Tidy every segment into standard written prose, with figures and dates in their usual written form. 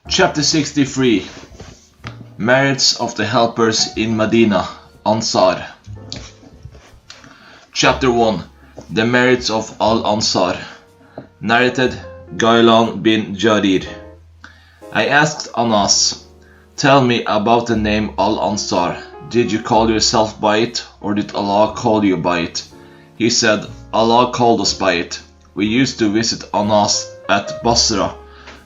Chapter 63. Merits of the helpers in Madinah, Ansaar. Chapter 1. The merits of Al-Ansaar. Narrated Ghaylan bin Jarir. I asked Anas, "Tell me about the name Al-Ansaar. Did you call yourself by it, or did Allah call you by it?" He said, "Allah called us by it. We used to visit Anas at Basra,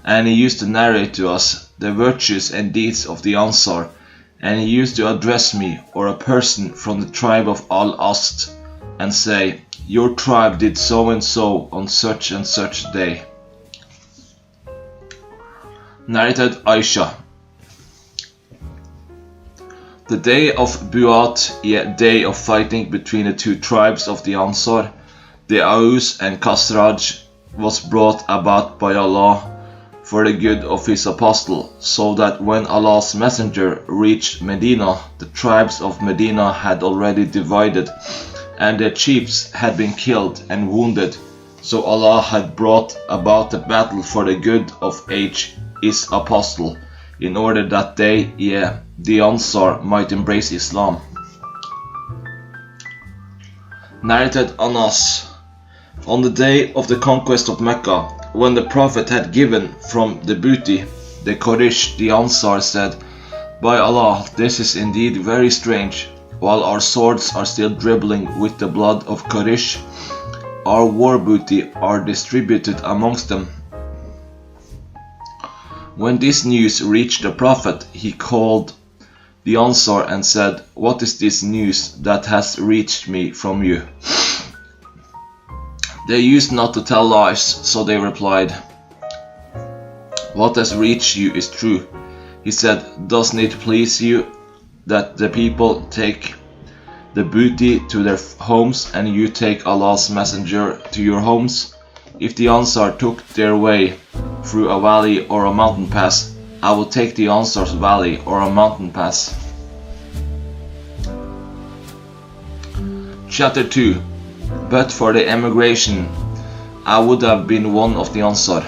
and he used to narrate to us the virtues and deeds of the Ansaar, and he used to address me or a person from the tribe of Al-Asd and say, 'Your tribe did so and so on such and such day.'" Narrated Aisha. The day of Bu'at, a day of fighting between the two tribes of the Ansaar, the Aus and Khazraj, was brought about by Allah for the good of his apostle, so that when Allah's messenger reached Medina, the tribes of Medina had already divided, and their chiefs had been killed and wounded, so Allah had brought about the battle for the good of his apostle, in order that they, the Ansaar, might embrace Islam. Narrated Anas. On the day of the conquest of Mecca, when the Prophet had given from the booty, the Quraysh, the Ansaar, said, "By Allah, this is indeed very strange. While our swords are still dribbling with the blood of Quraysh, our war booty are distributed amongst them." When this news reached the Prophet, he called the Ansaar and said, "What is this news that has reached me from you?" They used not to tell lies, so they replied, "What has reached you is true." He said, "Doesn't it please you that the people take the booty to their homes and you take Allah's messenger to your homes? If the Ansaar took their way through a valley or a mountain pass, I will take the Ansaar's valley or a mountain pass." Chapter 2. But for the emigration, I would have been one of the Ansaar.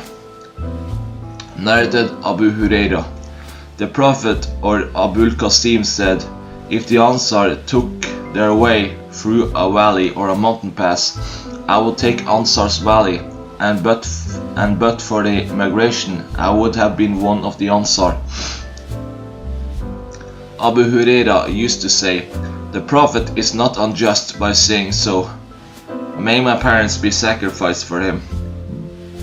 Narrated Abu Huraira. The Prophet or Abul Qasim said, "If the Ansaar took their way through a valley or a mountain pass, I would take Ansaar's valley, and but for the migration, I would have been one of the Ansaar." Abu Huraira used to say, "The Prophet is not unjust by saying so. May my parents be sacrificed for him."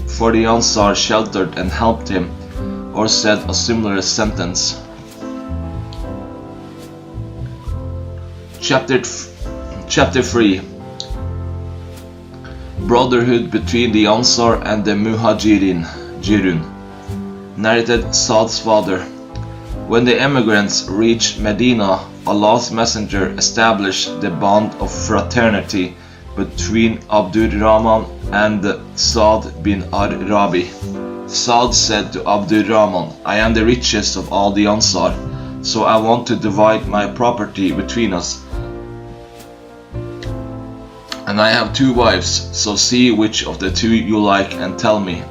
For the Ansaar sheltered and helped him, or said a similar sentence. Chapter 3. Brotherhood between the Ansaar and the Muhajirin, Jirun. Narrated Saad's father. When the emigrants reached Medina, Allah's messenger established the bond of fraternity between Abdurrahman and Saad bin Rabi. Saad said to Abdurrahman, "I am the richest of all the Ansaar, so I want to divide my property between us. And I have 2 wives, so see which of the 2 you like and tell me,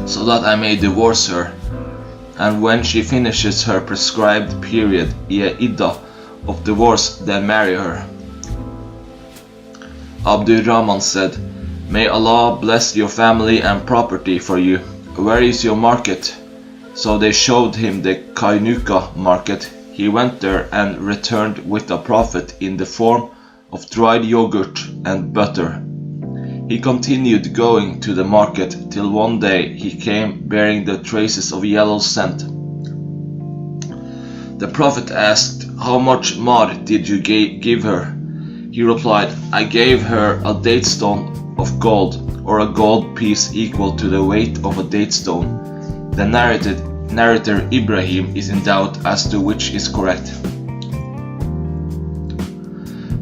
so that I may divorce her. And when she finishes her prescribed period, iddah of divorce, then marry her." Abdurrahman said, "May Allah bless your family and property for you. Where is your market?" So they showed him the Kainuka market. He went there and returned with a profit in the form of dried yogurt and butter. He continued going to the market till one day he came bearing the traces of yellow scent. The Prophet asked, "How much mar did you give her?" He replied, "I gave her a date stone of gold, or a gold piece equal to the weight of a date stone." The narrator Ibrahim is in doubt as to which is correct.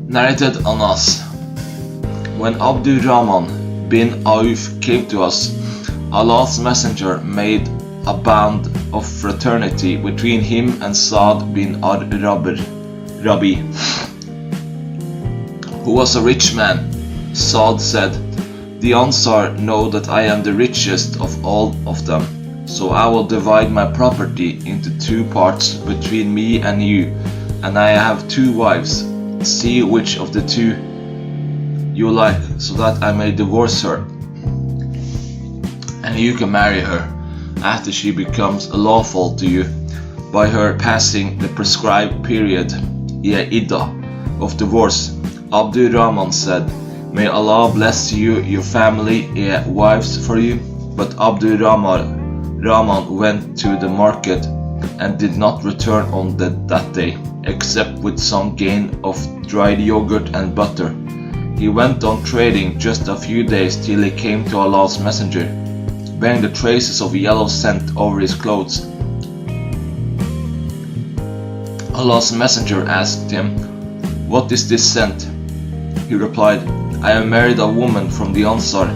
Narrated Anas. When Abdurrahman bin Auf came to us, Allah's messenger made a bond of fraternity between him and Saad bin Rabi, who was a rich man. Saad said, "The Ansaar know that I am the richest of all of them. So I will divide my property into 2 parts between me and you, and I have 2 wives. See which of the 2 you like, so that I may divorce her, and you can marry her after she becomes lawful to you, by her passing the prescribed period, iddah, of divorce. Abdurrahman said, May Allah bless you, your family, wives for you. But Abdurrahman went to the market and did not return on that day, except with some gain of dried yogurt and butter. He went on trading just a few days till he came to Allah's Messenger, bearing the traces of yellow scent over his clothes. Allah's Messenger asked him, What is this scent? He replied, I have married a woman from the Ansaar.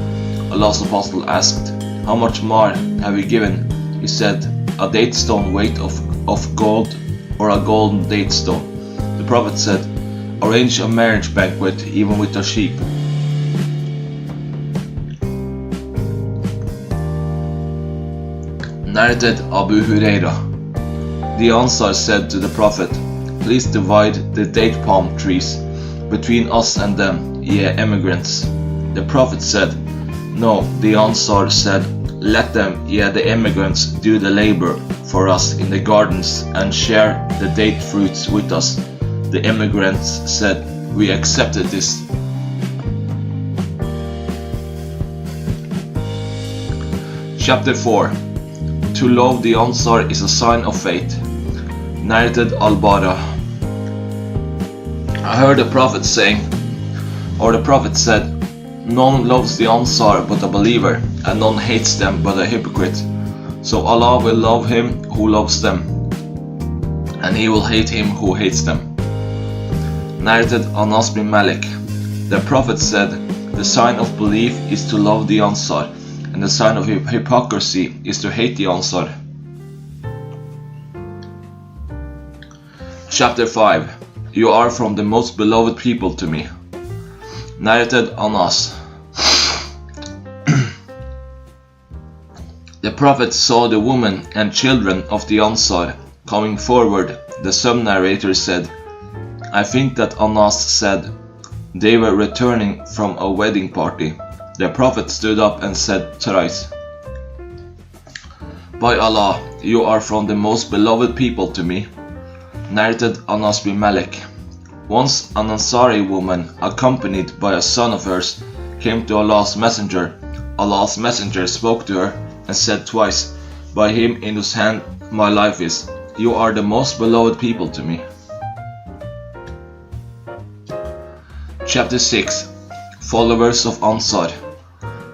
Allah's Apostle asked, How much mar have you given? He said, A date stone weight of gold, or a golden date stone. The Prophet said, Arrange a marriage banquet even with a sheep. Narrated Abu Huraira. The Ansaar said to the Prophet, Please divide the date palm trees between us and them, emigrants. The Prophet said, No. The Ansaar said, Let them, the immigrants, do the labor for us in the gardens and share the date fruits with us. The immigrants said, We accepted this. Chapter 4. To love the Ansaar is a sign of faith. Narrated Al-Bara. I heard the Prophet saying, or the Prophet said, None loves the Ansaar but a believer, and none hates them but a hypocrite. So Allah will love him who loves them, and He will hate him who hates them. Narrated Anas bin Malik. The Prophet said, The sign of belief is to love the Ansaar, and the sign of hypocrisy is to hate the Ansaar. Chapter 5. You are from the most beloved people to me. Narrated Anas. The Prophet saw the women and children of the Ansaar coming forward. The sub-narrator said, I think that Anas said, They were returning from a wedding party. The Prophet stood up and said thrice, By Allah, you are from the most beloved people to me. Narrated Anas bin Malik. Once an Ansari woman, accompanied by a son of hers, came to Allah's Messenger. Allah's Messenger spoke to her and said twice, By him in whose hand my life is, you are the most beloved people to me. Chapter 6. Followers of Ansaar.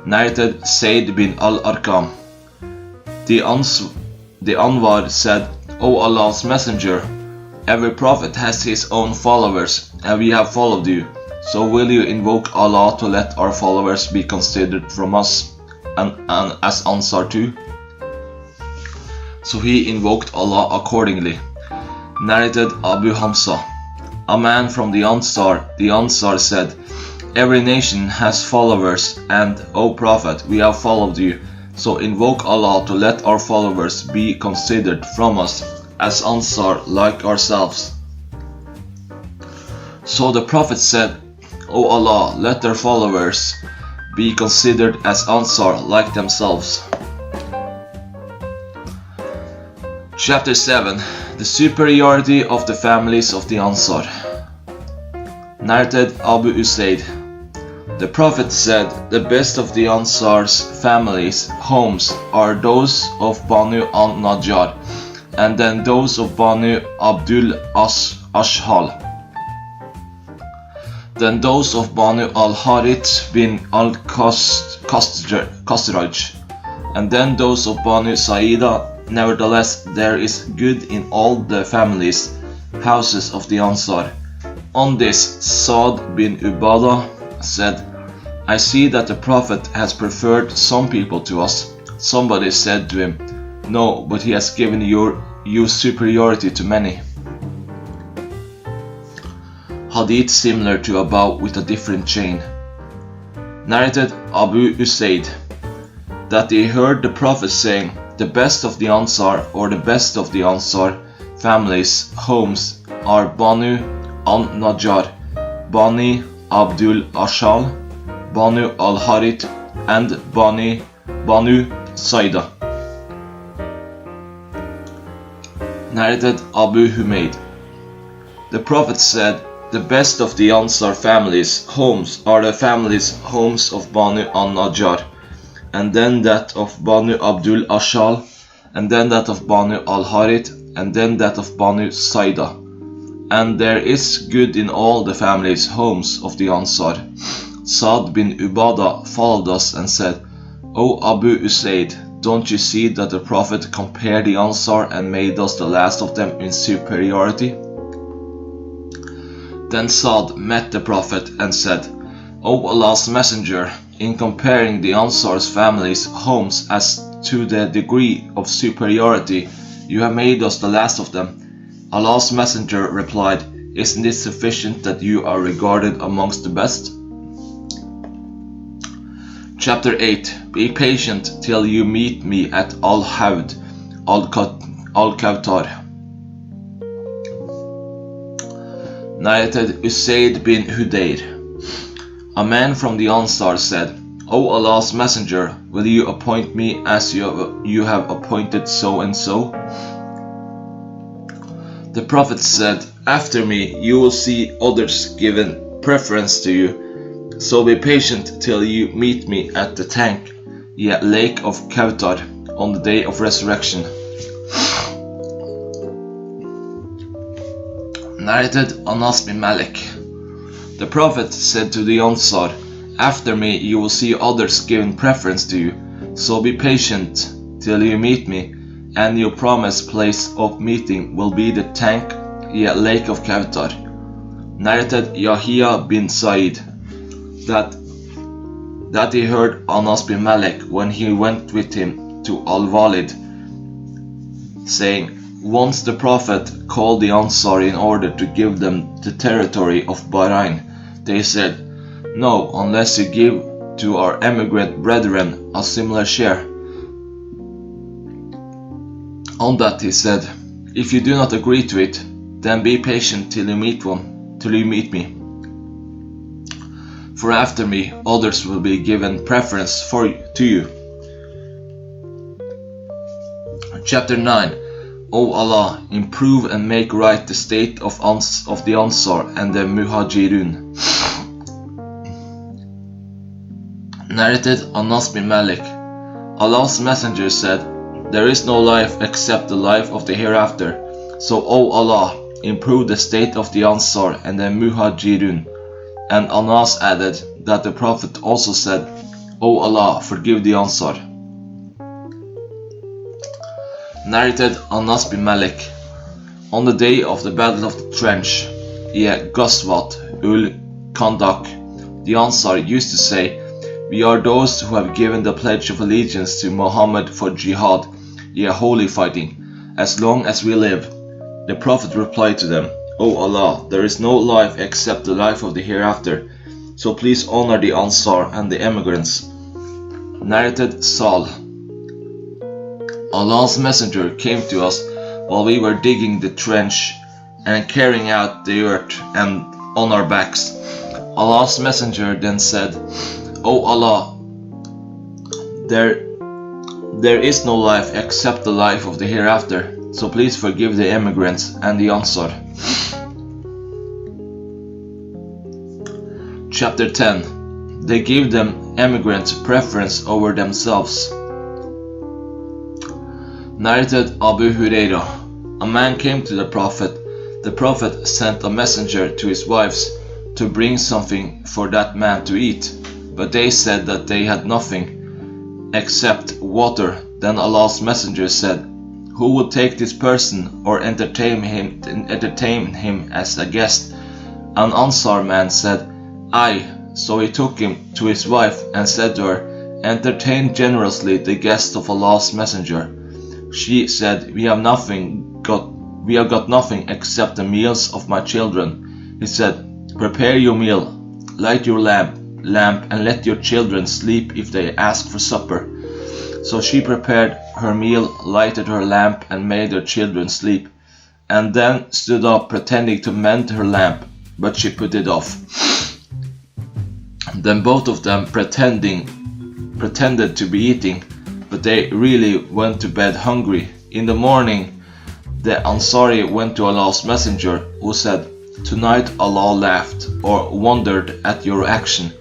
Narrated Sayd bin al-Arqam. The Anwar said, O Allah's Messenger, every prophet has his own followers, and we have followed you. So will you invoke Allah to let our followers be considered from us, and as Ansaar too? So he invoked Allah accordingly. Narrated Abu Hamza. A man from the Ansaar said, Every nation has followers, and, O Prophet, we have followed you. So invoke Allah to let our followers be considered from us, as Ansaar like ourselves. So the Prophet said, O Allah, let their followers be considered as Ansaar like themselves. Chapter 7. The superiority of the families of the Ansaar. Narrated Abu Usaid. The Prophet said, The best of the Ansaar's families, homes, are those of Banu al-Najjar, and then those of Banu Abdul Ashhal, then those of Banu al-Harith bin al-Khazraj, and then those of Banu Saida. Nevertheless, there is good in all the families, houses of the Ansaar. On this, Sa'd bin Ubadah said, I see that the Prophet has preferred some people to us. Somebody said to him, No, but he has given you superiority to many. Hadith similar to above with a different chain. Narrated Abu Usaid, that he heard the Prophet saying, The best of the Ansar, or the best of the Ansar families' homes are Banu al-Najjar, Bani Abdul Ashal, Banu al-Harith, and Banu Saida. Narrated Abu Humayd. The Prophet said, the best of the Ansar families' homes are the families' homes of Banu al-Najjar, and then that of Banu Abdul Ashal, and then that of Banu al-Harith, and then that of Banu Saida. And there is good in all the families' homes of the Ansar. Sa'd bin Ubadah followed us and said, O Abu Usaid, don't you see that the Prophet compared the Ansar and made us the last of them in superiority? Then Sa'd met the Prophet and said, O Allah's Messenger, in comparing the Ansar's families' homes as to the degree of superiority, you have made us the last of them. Allah's Messenger replied, isn't it sufficient that you are regarded amongst the best? Chapter 8. Be patient till you meet me at Al-Hawd, Al-Kawthar. Narrated Usaid bin Hudayr. A man from the Ansar said, O Allah's Messenger, will you appoint me as you have appointed so and so? The Prophet said, after me you will see others given preference to you, so be patient till you meet me at the tank, yet lake of Kawthar, on the day of resurrection. Narrated Anas bin Malik. The Prophet said to the Ansar, after me you will see others given preference to you, so be patient till you meet me, and your promised place of meeting will be the tank, yet lake of Kawthar. Narrated Yahya bin Sa'id that he heard Anas bin Malik when he went with him to Al-Walid, saying, once the Prophet called the Ansar in order to give them the territory of Bahrain. They said, no, unless you give to our emigrant brethren a similar share. On that he said, if you do not agree to it, then be patient till you meet me. For after me, others will be given preference to you. Chapter 9. O Allah, improve and make right the state of the Ansar and the Muhajirun. Narrated Anas bin Malik. Allah's Messenger said, there is no life except the life of the hereafter. So, O Allah, improve the state of the Ansar and the Muhajirun. And Anas added that the Prophet also said, O Allah, forgive the Ansar. Narrated Anas bin Malik. On the day of the Battle of the Trench, Ghazwat ul Khandaq, the Ansar used to say, we are those who have given the pledge of allegiance to Muhammad for jihad, holy fighting, as long as we live. The Prophet replied to them, O Allah, there is no life except the life of the hereafter, so please honor the Ansar and the emigrants. Narrated Sal. Allah's Messenger came to us while we were digging the trench and carrying out the earth and on our backs. Allah's Messenger then said, O Allah, there is no life except the life of the hereafter, so please forgive the emigrants and the Ansar. Chapter 10. They give them emigrants preference over themselves. Narrated Abu Hurairah. A man came to the Prophet. The Prophet sent a messenger to his wives to bring something for that man to eat, but they said that they had nothing except water. Then Allah's Messenger said, who would take this person or entertain him as a guest? An Ansar man said, I. So he took him to his wife and said to her, entertain generously the guest of Allah's Messenger. She said, we have got nothing except the meals of my children. He said, prepare your meal, light your lamp, and let your children sleep if they ask for supper. So she prepared her meal, lighted her lamp, and made her children sleep, and then stood up pretending to mend her lamp, but she put it off. Then both of them pretended to be eating, but they really went to bed hungry. In the morning, the Ansari went to Allah's messenger, who said, "Tonight Allah laughed or wondered at your action."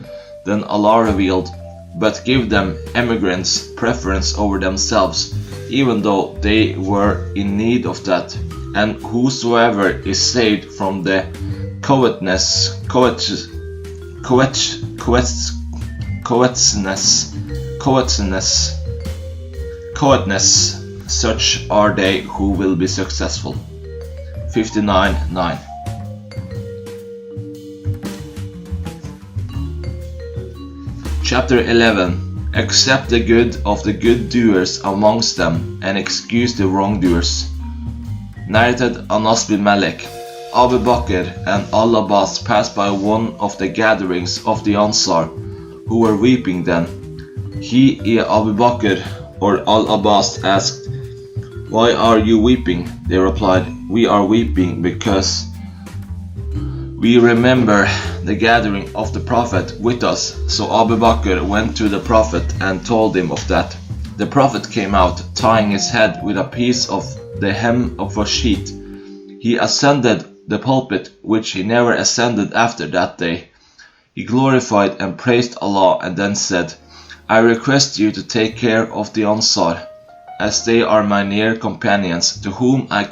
Then Allah revealed, "But give them emigrants preference over themselves, even though they were in need of that. And whosoever is saved from the covetousness, such are they who will be successful." 59:9. Chapter 11. Accept the good of the good doers amongst them and excuse the wrongdoers. Narrated Anas bin Malik. Abu Bakr and Al-Abbas passed by one of the gatherings of the Ansaar, who were weeping then. Abu Bakr or Al-Abbas asked, "Why are you weeping?" They replied, "We are weeping because we remember the gathering of the Prophet with us." So Abu Bakr went to the Prophet and told him of that. The Prophet came out, tying his head with a piece of the hem of a sheet. He ascended the pulpit, which he never ascended after that day. He glorified and praised Allah and then said, "I request you to take care of the Ansaar, as they are my near companions, to whom I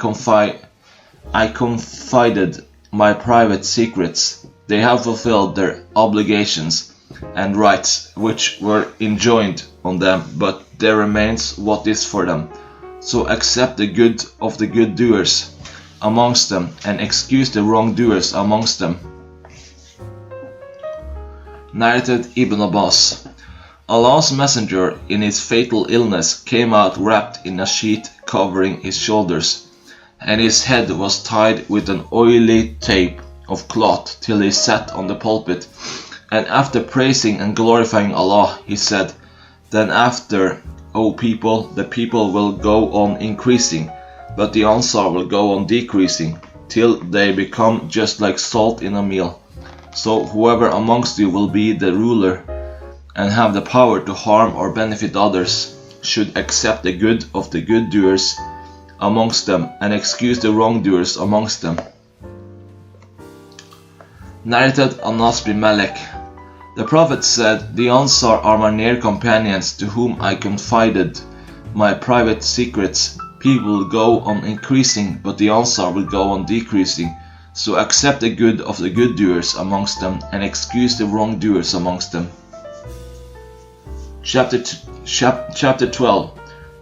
confided my private secrets. They have fulfilled their obligations and rights which were enjoined on them, but there remains what is for them. So accept the good of the good doers amongst them and excuse the wrongdoers amongst them." Narrated Ibn Abbas. Allah's messenger in his fatal illness came out wrapped in a sheet covering his shoulders, and his head was tied with an oily tape of cloth till he sat on the pulpit. And after praising and glorifying Allah, he said, "Then after, O people, the people will go on increasing, but the Ansar will go on decreasing, till they become just like salt in a meal. So whoever amongst you will be the ruler and have the power to harm or benefit others should accept the good of the good doers amongst them and excuse the wrongdoers amongst them." Narrated Anas bin Malik. The Prophet said, "The Ansar are my near companions to whom I confided my private secrets. People will go on increasing, but the Ansar will go on decreasing. So accept the good of the good doers amongst them and excuse the wrongdoers amongst them." Chapter 12.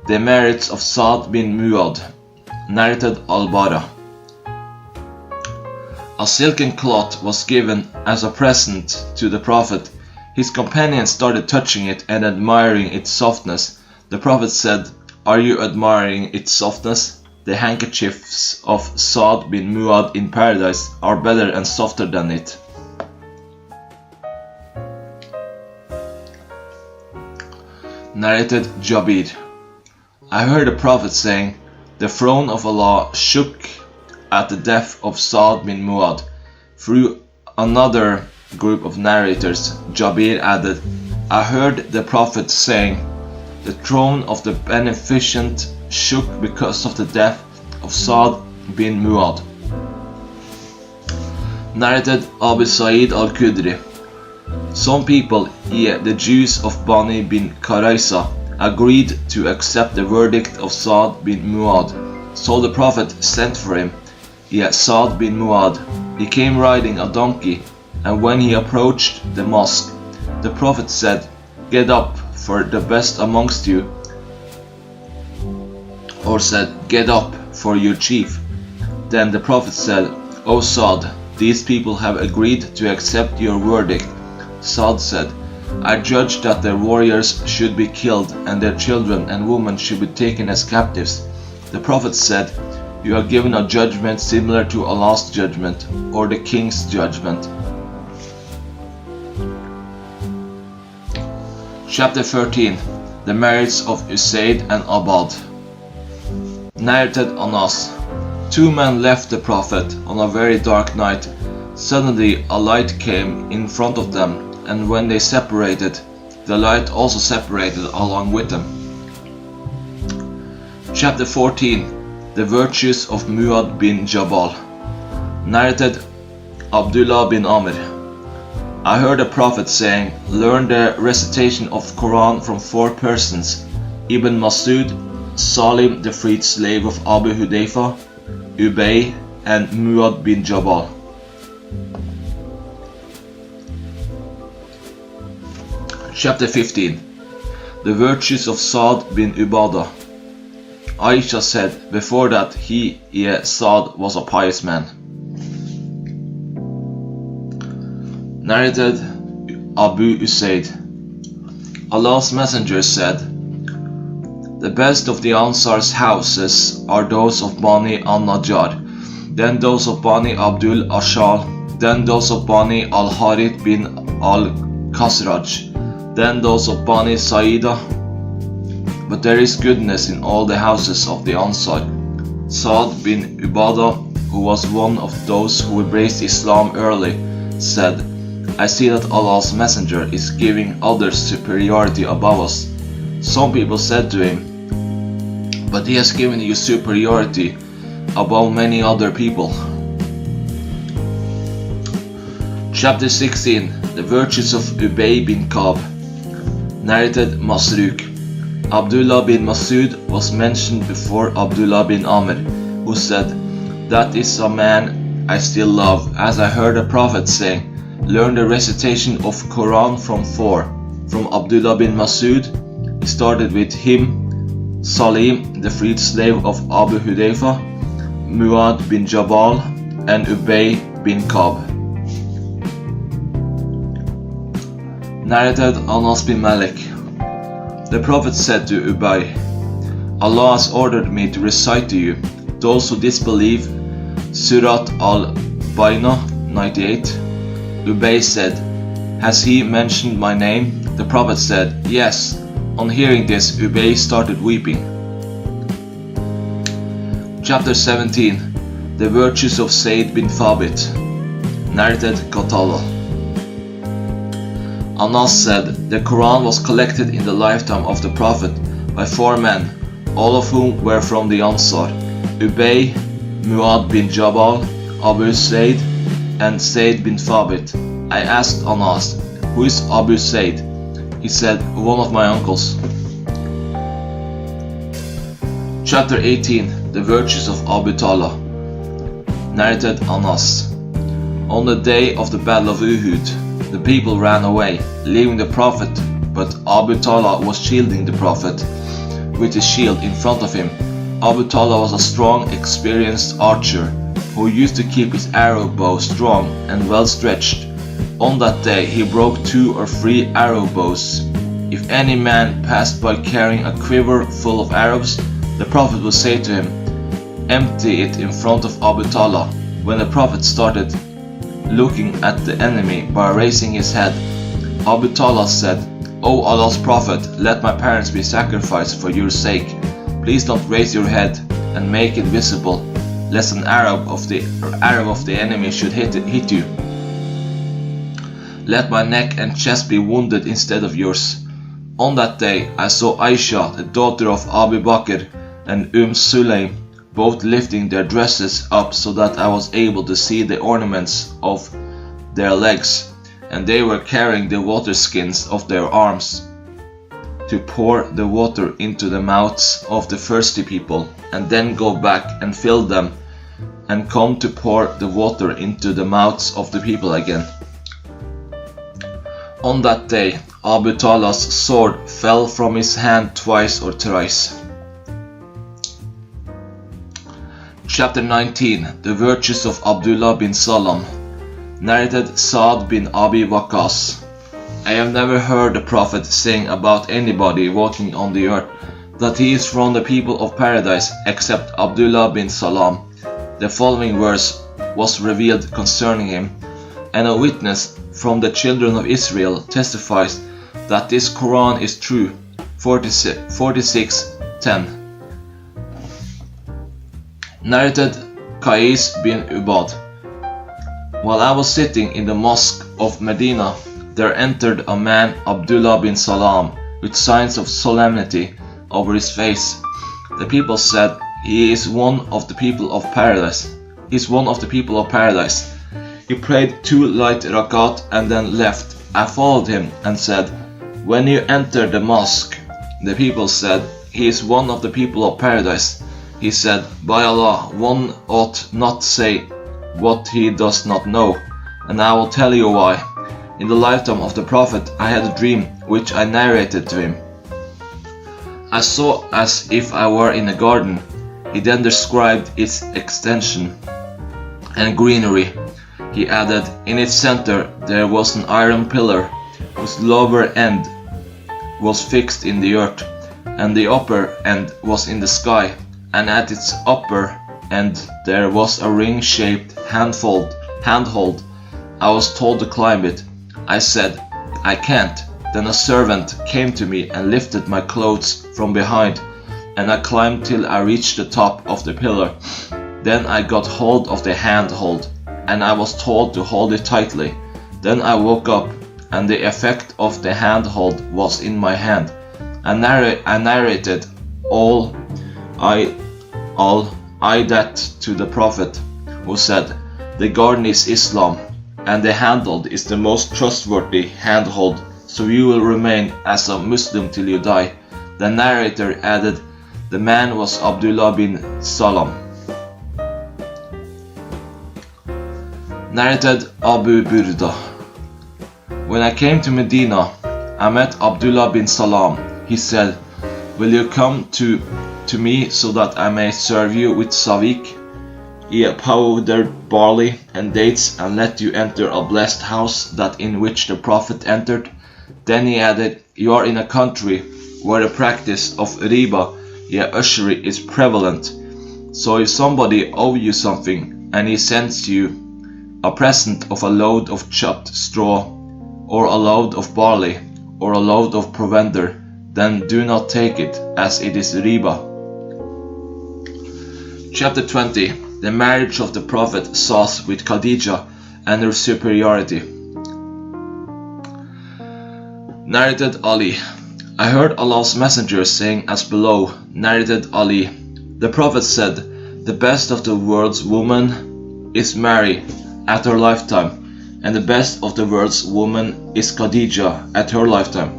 The merits of Sa'd bin Mu'adh. Narrated Al-Bara. A silken cloth was given as a present to the Prophet. His companions started touching it and admiring its softness. The Prophet said, "Are you admiring its softness? The handkerchiefs of Sa'd bin Mu'adh in paradise are better and softer than it." Narrated Jabir. I heard the Prophet saying, "The throne of Allah shook at the death of Sa'd bin Mu'adh." Through another group of narrators, Jabir added, "I heard the Prophet saying, the throne of the beneficent shook because of the death of Sa'd bin Mu'adh." Narrated Abu Sa'id al-Khudri. Some people, the Jews of Bani bin Qurayza, agreed to accept the verdict of Sa'd bin Mu'adh. So the Prophet sent for him, Sa'd bin Mu'adh. He came riding a donkey, and when he approached the mosque, the Prophet said, "Get up, for the best amongst you," or said, "Get up, for your chief." Then the Prophet said, "O Sa'd, these people have agreed to accept your verdict." Sa'd said, "I judge that their warriors should be killed and their children and women should be taken as captives." The Prophet said, "You are given a judgment similar to Allah's judgment or the king's judgment." Chapter 13. The marriage of Usaid and Abad. Narrated Anas. Two men left the Prophet on a very dark night. Suddenly a light came in front of them, and when they separated, the light also separated along with them. Chapter 14. The virtues of Muad bin Jabal. Narrated Abdullah bin Amr. I heard a prophet saying, learn the recitation of Quran from 4 persons: Ibn Masud, Salim the freed slave of Abu Hudayfa, Ubay, and Muad bin Jabal. Chapter 15. The virtues of Sa'd bin Ubadah. Aisha said, before that Sa'd was a pious man. Narrated Abu Usaid. Allah's Messenger said, the best of the Ansaar's houses are those of Bani al-Najjar, then those of Bani Abdul Ashal, then those of Bani al-Harith bin al-Khazraj, then those of Bani Sa'idah. But there is goodness in all the houses of the Ansaar. Sa'd bin Ubadah, who was one of those who embraced Islam early, said, I see that Allah's Messenger is giving others superiority above us. Some people said to him, but he has given you superiority above many other people. Chapter 16. The virtues of Ubay bin Ka'b. Narrated Masruq. Abdullah bin Masud was mentioned before Abdullah bin Amr, who said, that is a man I still love, as I heard a prophet saying, learn the recitation of Quran from 4. From Abdullah bin Masud, he started with him, Salim, the freed slave of Abu Hudayfa, Muad bin Jabal, and Ubay bin Ka'b. Narrated Anas bin Malik. The Prophet said to Ubay, Allah has ordered me to recite to you, those who disbelieve, Surat al-Bayyinah 98. Ubay said, has he mentioned my name? The Prophet said, yes. On hearing this, Ubay started weeping. Chapter 17. The virtues of Zayd bin Thabit. Narrated Qatada. Anas said, the Quran was collected in the lifetime of the Prophet by 4 men, all of whom were from the Ansaar: Ubay, Muad bin Jabal, Abu Zayd, and Zayd bin Thabit. I asked Anas, who is Abu Zayd? He said, one of my uncles. Chapter 18. The virtues of Abu Talha. Narrated Anas. On the day of the battle of Uhud, the people ran away, leaving the Prophet, but Abu Talha was shielding the Prophet with his shield in front of him. Abu Talha was a strong, experienced archer who used to keep his arrow bow strong and well stretched. On that day he broke 2 or 3 arrow bows. If any man passed by carrying a quiver full of arrows, the Prophet would say to him, empty it in front of Abu Talha. When the Prophet started looking at the enemy by raising his head, Abu Talha said, O Allah's Prophet, let my parents be sacrificed for your sake. Please don't raise your head and make it visible, lest an arrow of the enemy should hit you. Let my neck and chest be wounded instead of yours. On that day I saw Aisha, the daughter of Abu Bakr, and Sulaym, both lifting their dresses up so that I was able to see the ornaments of their legs, and they were carrying the water skins of their arms to pour the water into the mouths of the thirsty people, and then go back and fill them, and come to pour the water into the mouths of the people again. On that day, Abu Talha's sword fell from his hand twice or thrice. Chapter 19. The virtues of Abdullah bin Salam. Narrated Sa'd bin Abi Waqqas. I have never heard the Prophet saying about anybody walking on the earth that he is from the people of paradise except Abdullah bin Salam. The following verse was revealed concerning him, and a witness from the children of Israel testifies that this Quran is true. 46:10. Narrated Qais bin Ubad. While I was sitting in the mosque of Medina, there entered a man, Abdullah bin Salam, with signs of solemnity over his face. The people said, "He is one of the people of paradise. He is one of the people of paradise." He prayed 2 light rakat and then left. I followed him and said, "When you enter the mosque," the people said, "He is one of the people of paradise." He said, "By Allah, one ought not say what he does not know, and I will tell you why. In the lifetime of the Prophet I had a dream which I narrated to him. I saw as if I were in a garden." He then described its extension and greenery. He added, "In its center there was an iron pillar whose lower end was fixed in the earth, and the upper end was in the sky, and at its upper end there was a ring-shaped handhold. I was told to climb it. I said, 'I can't.' Then a servant came to me and lifted my clothes from behind, and I climbed till I reached the top of the pillar. Then I got hold of the handhold, and I was told to hold it tightly. Then I woke up, and the effect of the handhold was in my hand. I narrated all that to the Prophet, who said, 'The garden is Islam, and the handhold is the most trustworthy handhold, so you will remain as a Muslim till you die.' The narrator added, 'The man was Abdullah bin Salam.'" Narrated Abu Burda. When I came to Medina, I met Abdullah bin Salam. He said, "Will you come to me so that I may serve you with sawiq, powdered barley and dates, and let you enter a blessed house, that in which the Prophet entered?" Then he added, "You are in a country where the practice of riba, usury, is prevalent. So if somebody owes you something and he sends you a present of a load of chopped straw, or a load of barley, or a load of provender, then do not take it, as it is riba." Chapter 20. The marriage of the Prophet Sahih with Khadija and her superiority. Narrated Ali. I heard Allah's Messenger saying as below. Narrated Ali. The Prophet said, "The best of the world's woman is Mary at her lifetime, and the best of the world's woman is Khadija at her lifetime."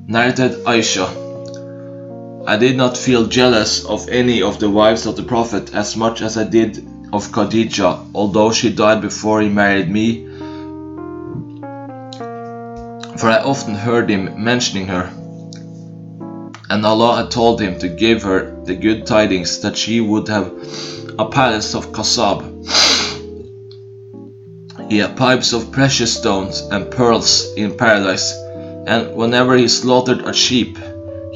Narrated Aisha. I did not feel jealous of any of the wives of the Prophet as much as I did of Khadija, although she died before he married me, for I often heard him mentioning her, and Allah had told him to give her the good tidings that she would have a palace of Qasab. He had pipes of precious stones and pearls in paradise, and whenever he slaughtered a sheep,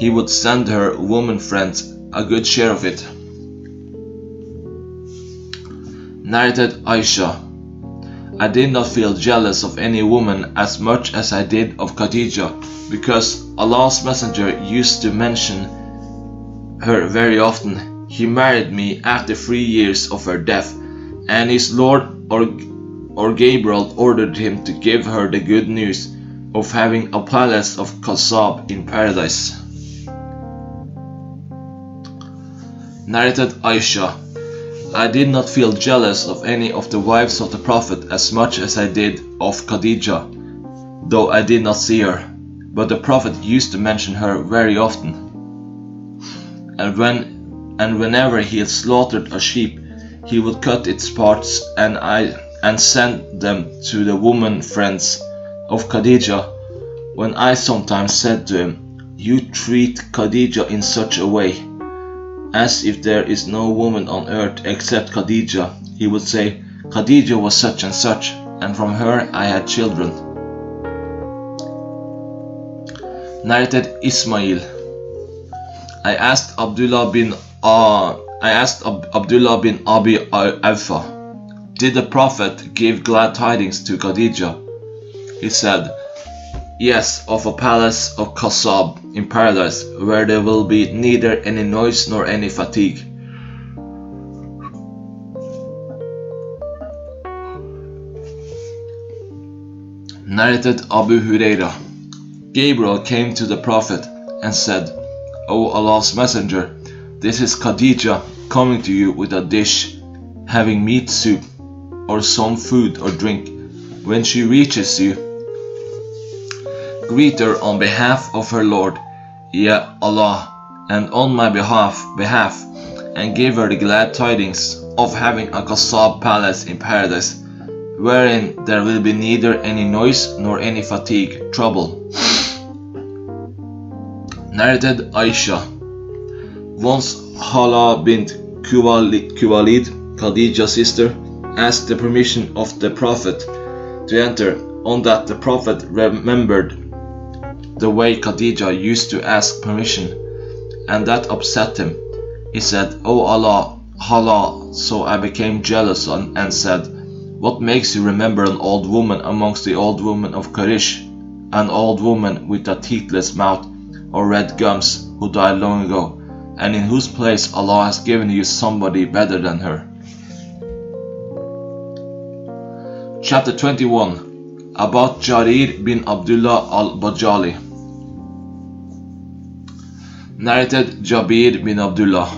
he would send her woman friends a good share of it. Narrated Aisha. I did not feel jealous of any woman as much as I did of Khadija, because Allah's Messenger used to mention her very often. He married me after 3 years of her death, and his Lord or Gabriel ordered him to give her the good news of having a palace of Qasab in paradise. Narrated Aisha. I did not feel jealous of any of the wives of the Prophet as much as I did of Khadija, though I did not see her, but the Prophet used to mention her very often. And whenever he had slaughtered a sheep, he would cut its parts and send them to the woman friends of Khadija, when I sometimes said to him, "You treat Khadija in such a way, as if there is no woman on earth except Khadija," he would say, "Khadija was such and such, and from her I had children." Narrated Ismail. I asked Abdullah bin Abi Awfa, "Did the Prophet give glad tidings to Khadija?" He said, Yes, of a palace of Kasab in paradise, where there will be neither any noise nor any fatigue. Narrated Abu Huraira. Gabriel came to the Prophet and said, O Allah's Messenger, this is Khadija coming to you with a dish, having meat soup, or some food or drink. When she reaches you, greet her on behalf of her Lord, Ya Allah, and on my behalf, and give her the glad tidings of having a Kasab palace in paradise, wherein there will be neither any noise nor any fatigue, trouble. Narrated Aisha. Once Hala bint Kuwalid, Khadija's sister, asked the permission of the Prophet to enter, on that the Prophet remembered the way Khadija used to ask permission, and that upset him. He said, O Allah, Hala, so I became jealous and said, what makes you remember an old woman amongst the old women of Quraysh, an old woman with a teethless mouth or red gums who died long ago, and in whose place Allah has given you somebody better than her? Chapter 21. About Jarir bin Abdullah al-Bajali. Narrated Jabir bin Abdullah.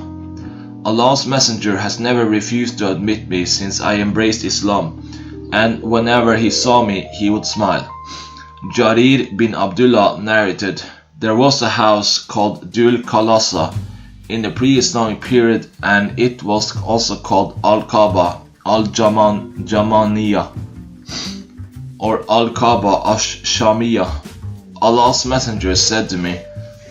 Allah's Messenger has never refused to admit me since I embraced Islam, and whenever he saw me, he would smile. Jarir bin Abdullah narrated, there was a house called Dul Khalasa in the pre-Islamic period, and it was also called Al-Kaaba Al-Jamaniya or Al-Kaaba Ash-Shamiya. Allah's Messenger said to me,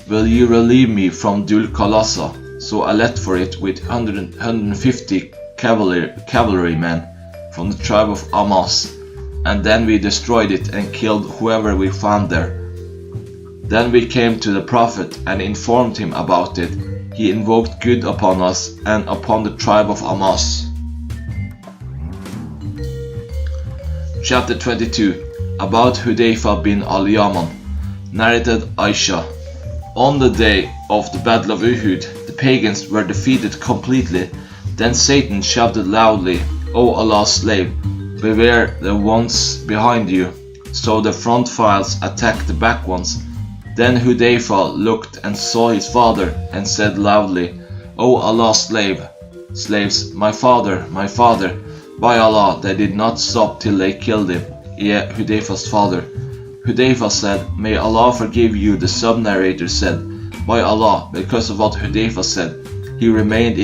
will you relieve me from Dul Khalasa? So I left for it with 150 cavalrymen from the tribe of Amas, and then we destroyed it and killed whoever we found there. Then we came to the Prophet and informed him about it. He invoked good upon us and upon the tribe of Amas. Chapter 22. About Hudayfa bin al-Yaman. Narrated Aisha. On the day of the Battle of Uhud, the pagans were defeated completely. Then Satan shouted loudly, O Allah's slave, beware the ones behind you. So the front files attacked the back ones. Then Hudayfa looked and saw his father and said loudly, O Allah's slaves, my father, by Allah, they did not stop till they killed him, Hudayfa's father. Hudayfa said, may Allah forgive you. The sub-narrator said, by Allah, because of what Hudayfa said, he remained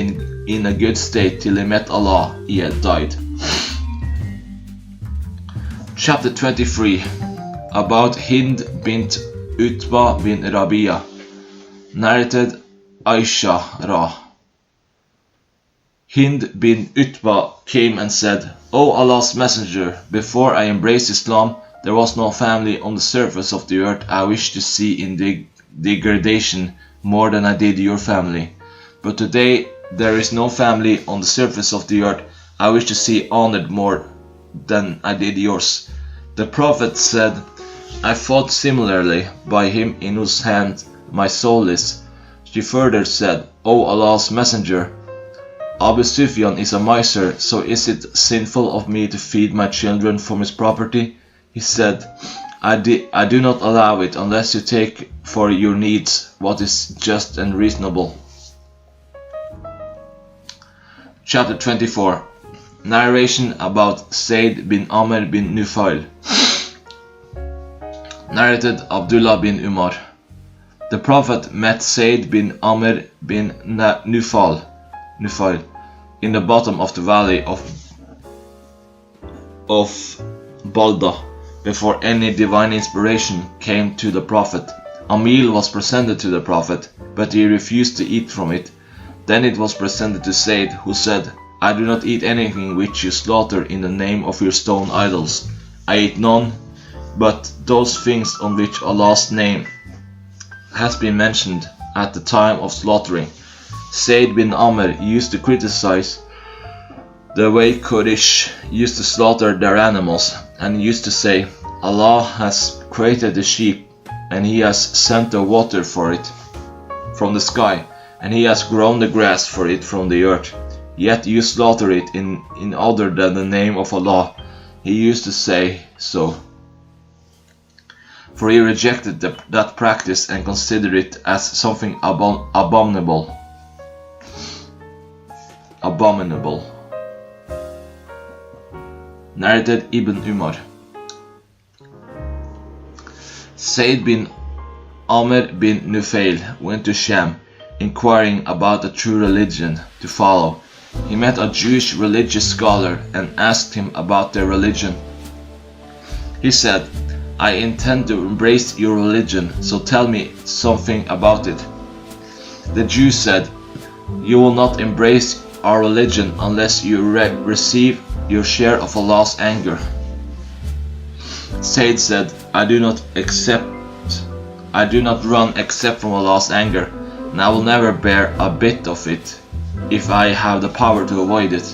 in a good state till he met Allah, he had died. Chapter 23. About Hind bint Utba bin Rabia. Narrated Aisha Ra. Hind bin Utba came and said, O Allah's Messenger, before I embraced Islam, there was no family on the surface of the earth I wished to see in degradation more than I did your family. But today there is no family on the surface of the earth I wish to see honored more than I did yours. The Prophet said, I fought similarly by him in whose hand my soul is. She further said, O Allah's Messenger, Abu Sufyan is a miser, so is it sinful of me to feed my children from his property? He said, I do not allow it unless you take for your needs what is just and reasonable. Chapter 24. Narration about Zayd bin Amr bin Nufail. Narrated Abdullah bin Umar. The Prophet met Zayd bin Amr bin Nufail in the bottom of the valley of Balda before any divine inspiration came to the Prophet. A meal was presented to the Prophet, but he refused to eat from it. Then it was presented to Zayd, who said, I do not eat anything which you slaughter in the name of your stone idols. I eat none but those things on which Allah's name has been mentioned at the time of slaughtering. Zayd bin Amr used to criticize the way Quraysh used to slaughter their animals, and used to say, Allah has created the sheep, and he has sent the water for it from the sky, and he has grown the grass for it from the earth. Yet you slaughter it in other than the name of Allah. He used to say so. For he rejected that practice and considered it as something abominable. Narrated Ibn Umar. Said bin Amr bin Nufail went to Sham, inquiring about a true religion to follow. He met a Jewish religious scholar and asked him about their religion. He said, "I intend to embrace your religion, so tell me something about it." The Jew said, "You will not embrace our religion unless you receive your share of Allah's anger." Said said, I do not run except from Allah's anger, and I will never bear a bit of it if I have the power to avoid it.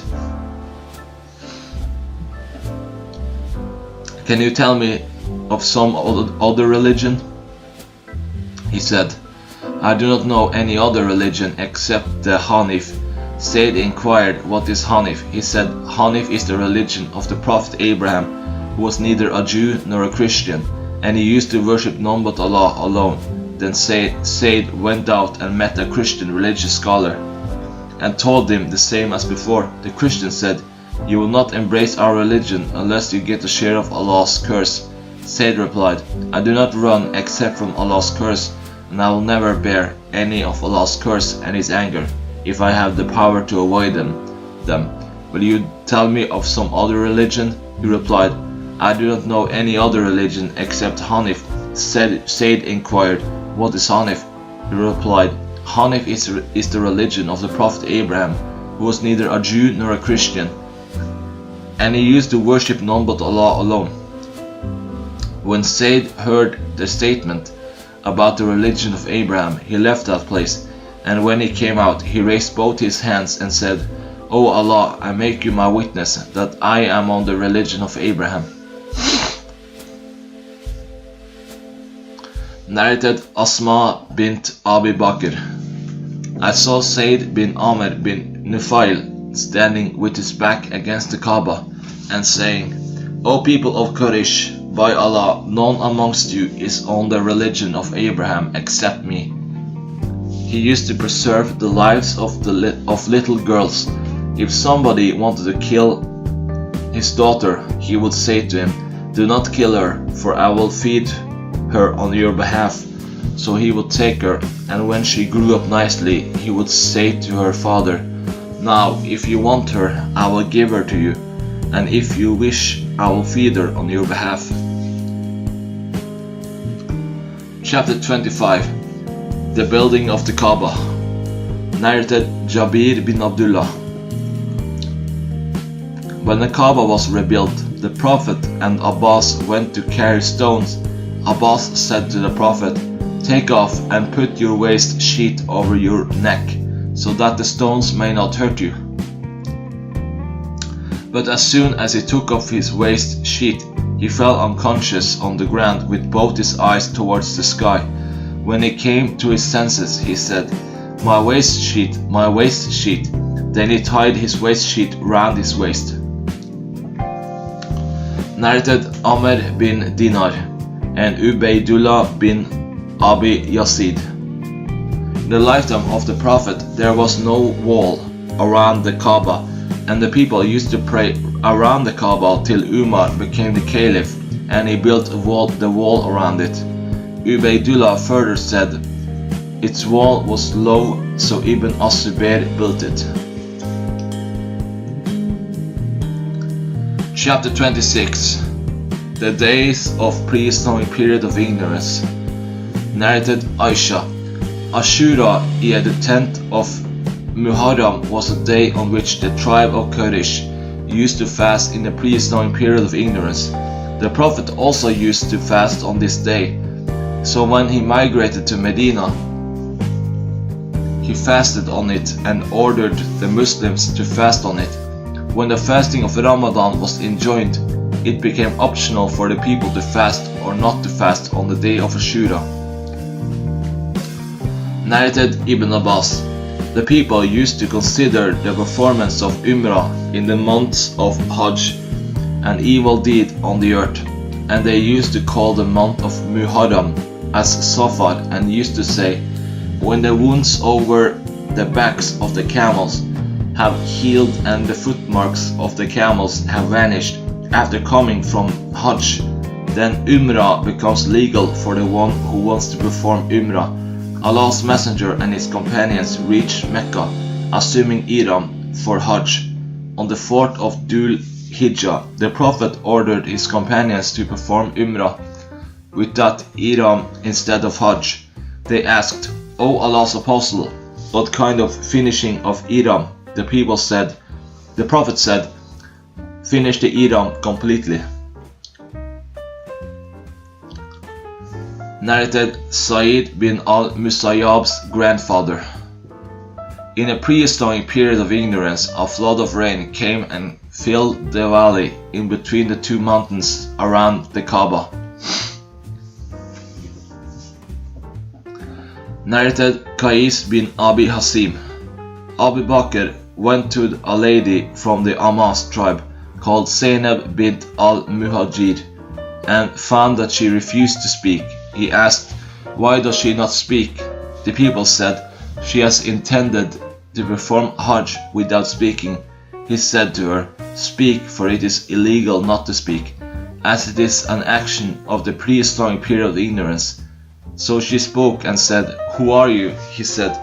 Can you tell me of some other religion? He said, I do not know any other religion except the Hanif. Said inquired, what is Hanif? He said, Hanif is the religion of the Prophet Abraham, who was neither a Jew nor a Christian, and he used to worship none but Allah alone. Then Said went out and met a Christian religious scholar and told him the same as before. The Christian said, you will not embrace our religion unless you get a share of Allah's curse. Said replied, I do not run except from Allah's curse, and I will never bear any of Allah's curse and His anger if I have the power to avoid them. Will you tell me of some other religion? He replied, I do not know any other religion except Hanif. Said inquired, what is Hanif? He replied, Hanif is the religion of the Prophet Abraham, who was neither a Jew nor a Christian, and he used to worship none but Allah alone. When Said heard the statement about the religion of Abraham, he left that place, and when he came out, he raised both his hands and said, O Allah, I make you my witness that I am on the religion of Abraham. Narrated Asma bint Abi Bakr. I saw Said bin Amr bin Nufail standing with his back against the Kaaba and saying, O people of Quraysh, by Allah, none amongst you is on the religion of Abraham except me. He used to preserve the lives of little girls. If somebody wanted to kill his daughter, he would say to him, do not kill her, for I will feed her on your behalf. So he would take her, and when she grew up nicely, he would say to her father, now if you want her, I will give her to you, and if you wish, I will feed her on your behalf. Chapter 25. The building of the Kaaba. Narrated Jabir bin Abdullah. When the Kaaba was rebuilt, the Prophet and Abbas went to carry stones. Abbas said to the Prophet, take off and put your waist sheet over your neck, so that the stones may not hurt you. But as soon as he took off his waist sheet, he fell unconscious on the ground with both his eyes towards the sky. When he came to his senses, he said, my waist sheet, my waist sheet. Then he tied his waist sheet round his waist. Narrated Amr bin Dinar and Ubaydullah bin Abi Yazid. In the lifetime of the Prophet, there was no wall around the Kaaba, and the people used to pray around the Kaaba till Umar became the caliph, and he built the wall around it. Ubaydullah further said, its wall was low, so Ibn as-Zubayr built it. Chapter 26. The days of pre-Islamic period of ignorance. Narrated Aisha. Ashura, the 10th of Muharram, was a day on which the tribe of Quraysh used to fast in the pre-Islamic period of ignorance. The Prophet also used to fast on this day. So when he migrated to Medina, he fasted on it and ordered the Muslims to fast on it. When the fasting of Ramadan was enjoined, it became optional for the people to fast or not to fast on the day of Ashura. Narrated Ibn Abbas, the people used to consider the performance of Umrah in the months of Hajj an evil deed on the earth, and they used to call the month of Muharram as Safar, and used to say, when the wounds over the backs of the camels have healed and the footmarks of the camels have vanished after coming from Hajj, then Umrah becomes legal for the one who wants to perform Umrah. Allah's Messenger and his companions reached Mecca, assuming Ihram for Hajj. On the 4th of Dhul Hijjah, the Prophet ordered his companions to perform Umrah with that Ihram instead of Hajj. They asked, O Allah's Apostle, what kind of finishing of Ihram? The Prophet said, finish the Ihram completely. Narrated Sa'id bin al-Musayyab's grandfather. In a prehistoric period of ignorance, a flood of rain came and filled the valley in between the two mountains around the Kaaba. Narrated Qais bin Abi Hasim. Abu Bakr went to a lady from the Amas tribe called Zainab bint al-Muhajir and found that she refused to speak. He asked, why does she not speak? The people said, she has intended to perform Hajj without speaking. He said to her, speak, for it is illegal not to speak, as it is an action of the prehistoric period of ignorance. So she spoke and said, who are you? He said,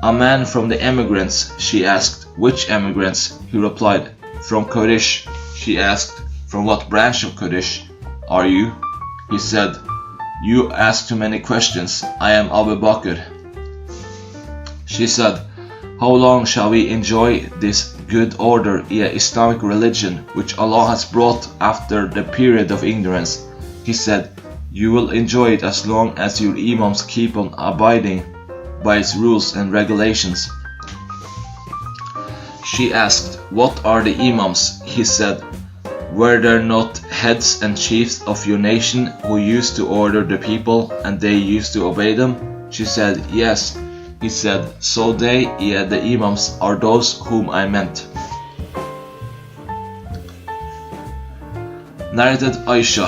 a man from the emigrants. She asked, which emigrants? He replied, from Quraysh. She asked, from what branch of Quraysh are you? He said, you ask too many questions. I am Abu Bakr. She said, how long shall we enjoy this good order, Islamic religion, which Allah has brought after the period of ignorance? He said, you will enjoy it as long as your imams keep on abiding by its rules and regulations. She asked, what are the imams? He said, were there not heads and chiefs of your nation who used to order the people and they used to obey them? She said, yes. He said, so they, the imams, are those whom I meant. Narrated Aisha.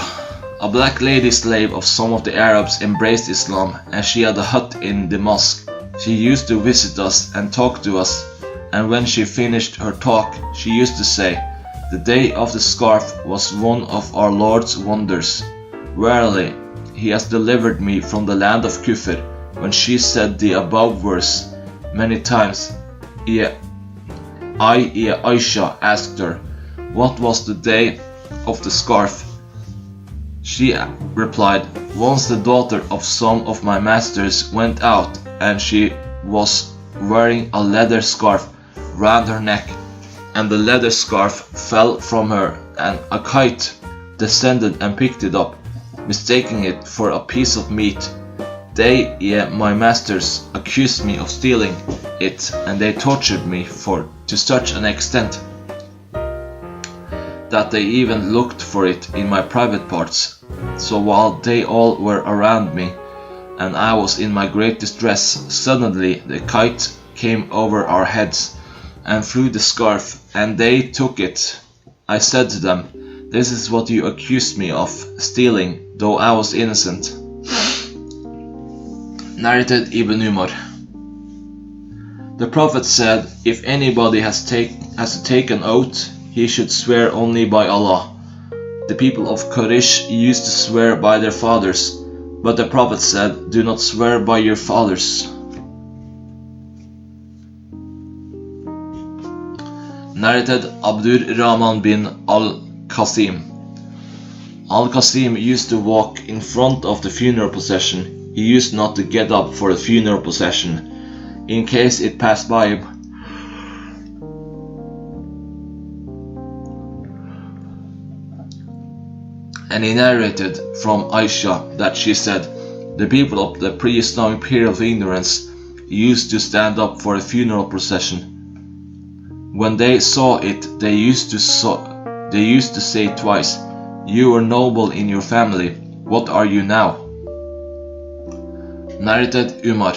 A black lady slave of some of the Arabs embraced Islam, and she had a hut in the mosque. She used to visit us and talk to us, and when she finished her talk, she used to say, the day of the scarf was one of our Lord's wonders. Verily, He has delivered me from the land of Kufr. When she said the above verse many times, Aisha asked her, what was the day of the scarf? She replied, once the daughter of some of my masters went out, and she was wearing a leather scarf round her neck, and the leather scarf fell from her, and a kite descended and picked it up, mistaking it for a piece of meat. They, my masters, accused me of stealing it, and they tortured me to such an extent that they even looked for it in my private parts. So while they all were around me, and I was in my great distress, suddenly the kite came over our heads and flew the scarf, and they took it. I said to them, this is what you accused me of stealing, though I was innocent. Narrated Ibn Umar. The Prophet said, if anybody has to take an oath, he should swear only by Allah. The people of Quraysh used to swear by their fathers, but the Prophet said, do not swear by your fathers. Narrated Abdur Rahman bin al-Qasim. Al-Qasim used to walk in front of the funeral procession. He used not to get up for the funeral procession, in case it passed by him. And he narrated from Aisha that she said, the people of the pre-Islamic period of ignorance used to stand up for a funeral procession. When they saw it, they used to say twice, You were noble in your family. What are you now? Narrated Umar.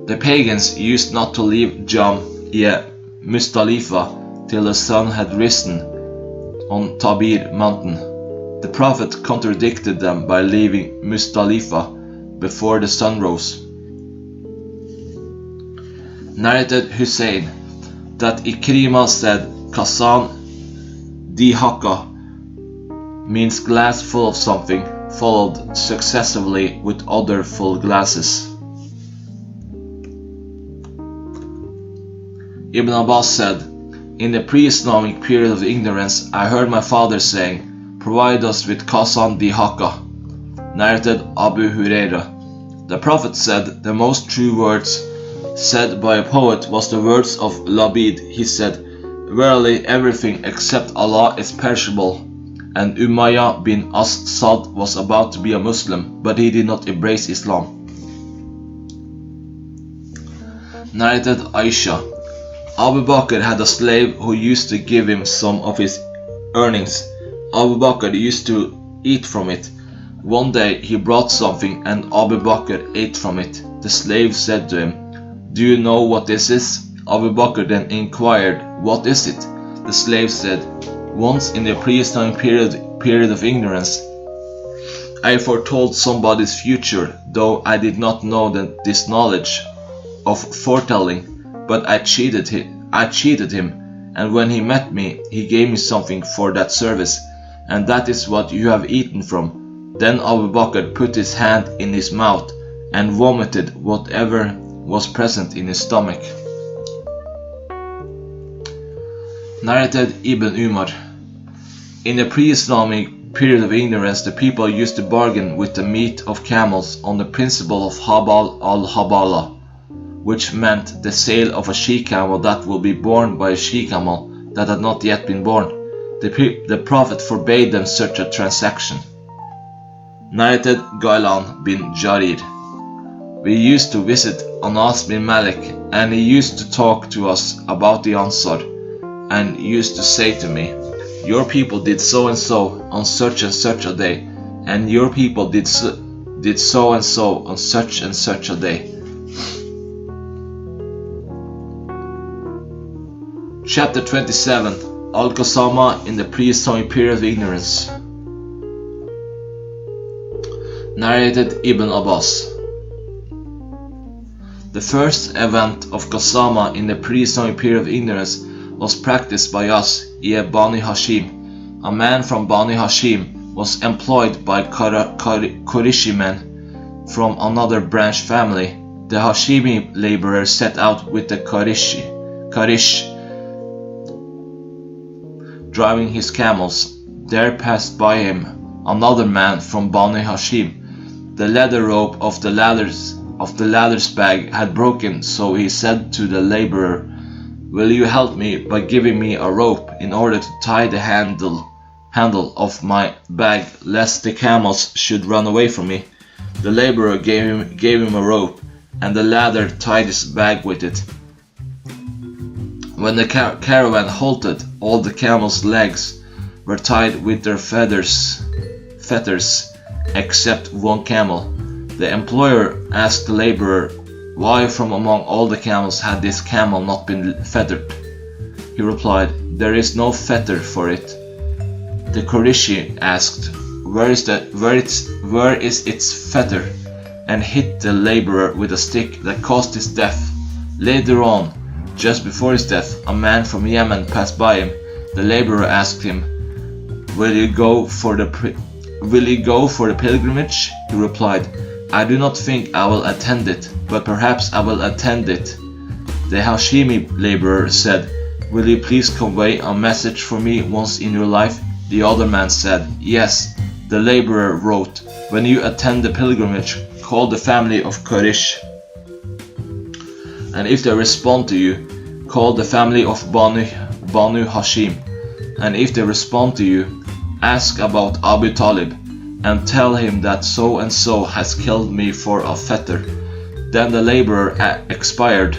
The pagans used not to leave Jam'e Mustalifa till the sun had risen on Tabir mountain. The Prophet contradicted them by leaving Mustalifa before the sun rose. Narrated Hussein that Ikrima said Kasan Dihaka means glass full of something, followed successively with other full glasses. Ibn Abbas said, in the pre-Islamic period of ignorance, I heard my father saying, provide us with Kasan Dihaka. Narrated Abu Huraira. The Prophet said, the most true words said by a poet was the words of Labid. He said, verily everything except Allah is perishable, and Umayyah bin Asad was about to be a Muslim, but he did not embrace Islam. Narrated Aisha. Abu Bakr had a slave who used to give him some of his earnings. Abu Bakr used to eat from it. One day he brought something and Abu Bakr ate from it. The slave said to him, do you know what this is? Abu Bakr then inquired, what is it? The slave said, once in the pre-Islamic period of ignorance, I foretold somebody's future, though I did not know this knowledge of foretelling, but I cheated him, and when he met me, he gave me something for that service, and that is what you have eaten from. Then Abu Bakr put his hand in his mouth and vomited whatever was present in his stomach. Narrated Ibn Umar. In the pre-Islamic period of ignorance, the people used to bargain with the meat of camels on the principle of Habal al-Habala, which meant the sale of a she-camel that will be born by a she-camel that had not yet been born. The Prophet forbade them such a transaction. Narrated Gailan bin Jarir. We used to visit Anas bin Malik, and he used to talk to us about the Ansaar, and used to say to me, your people did so and so on such and such a day, and your people did so and so on such and such a day. Chapter 27. Al-Qasama in the pre-Islamic period of ignorance. Narrated Ibn Abbas. The first event of Qasama in the pre-Islamic period of ignorance was practiced by us, Bani Hashim. A man from Bani Hashim was employed by Qurayshi men from another branch family. The Hashimi laborer set out with the Quraysh, driving his camels. There passed by him another man from Bani Hashim. The leather rope of the ladder's bag had broken, so he said to the laborer, will you help me by giving me a rope in order to tie the handle of my bag, lest the camels should run away from me? The laborer gave him a rope, and the ladder tied his bag with it. When the caravan halted, all the camels' legs were tied with their fetters, except one camel. The employer asked the laborer, why from among all the camels had this camel not been fettered? He replied, there is no fetter for it. The Qurayshi asked, where is its fetter? And hit the laborer with a stick that caused his death. Later on, just before his death, a man from Yemen passed by him. The laborer asked him, will you go for the pilgrimage? He replied, I do not think I will attend it, but perhaps I will attend it. The Hashimi laborer said, will you please convey a message for me once in your life? The other man said, yes. The laborer wrote, when you attend the pilgrimage, call the family of Quraysh, and if they respond to you, call the family of Banu Hashim, and if they respond to you, ask about Abu Talib, and tell him that so and so has killed me for a fetter. Then the laborer expired.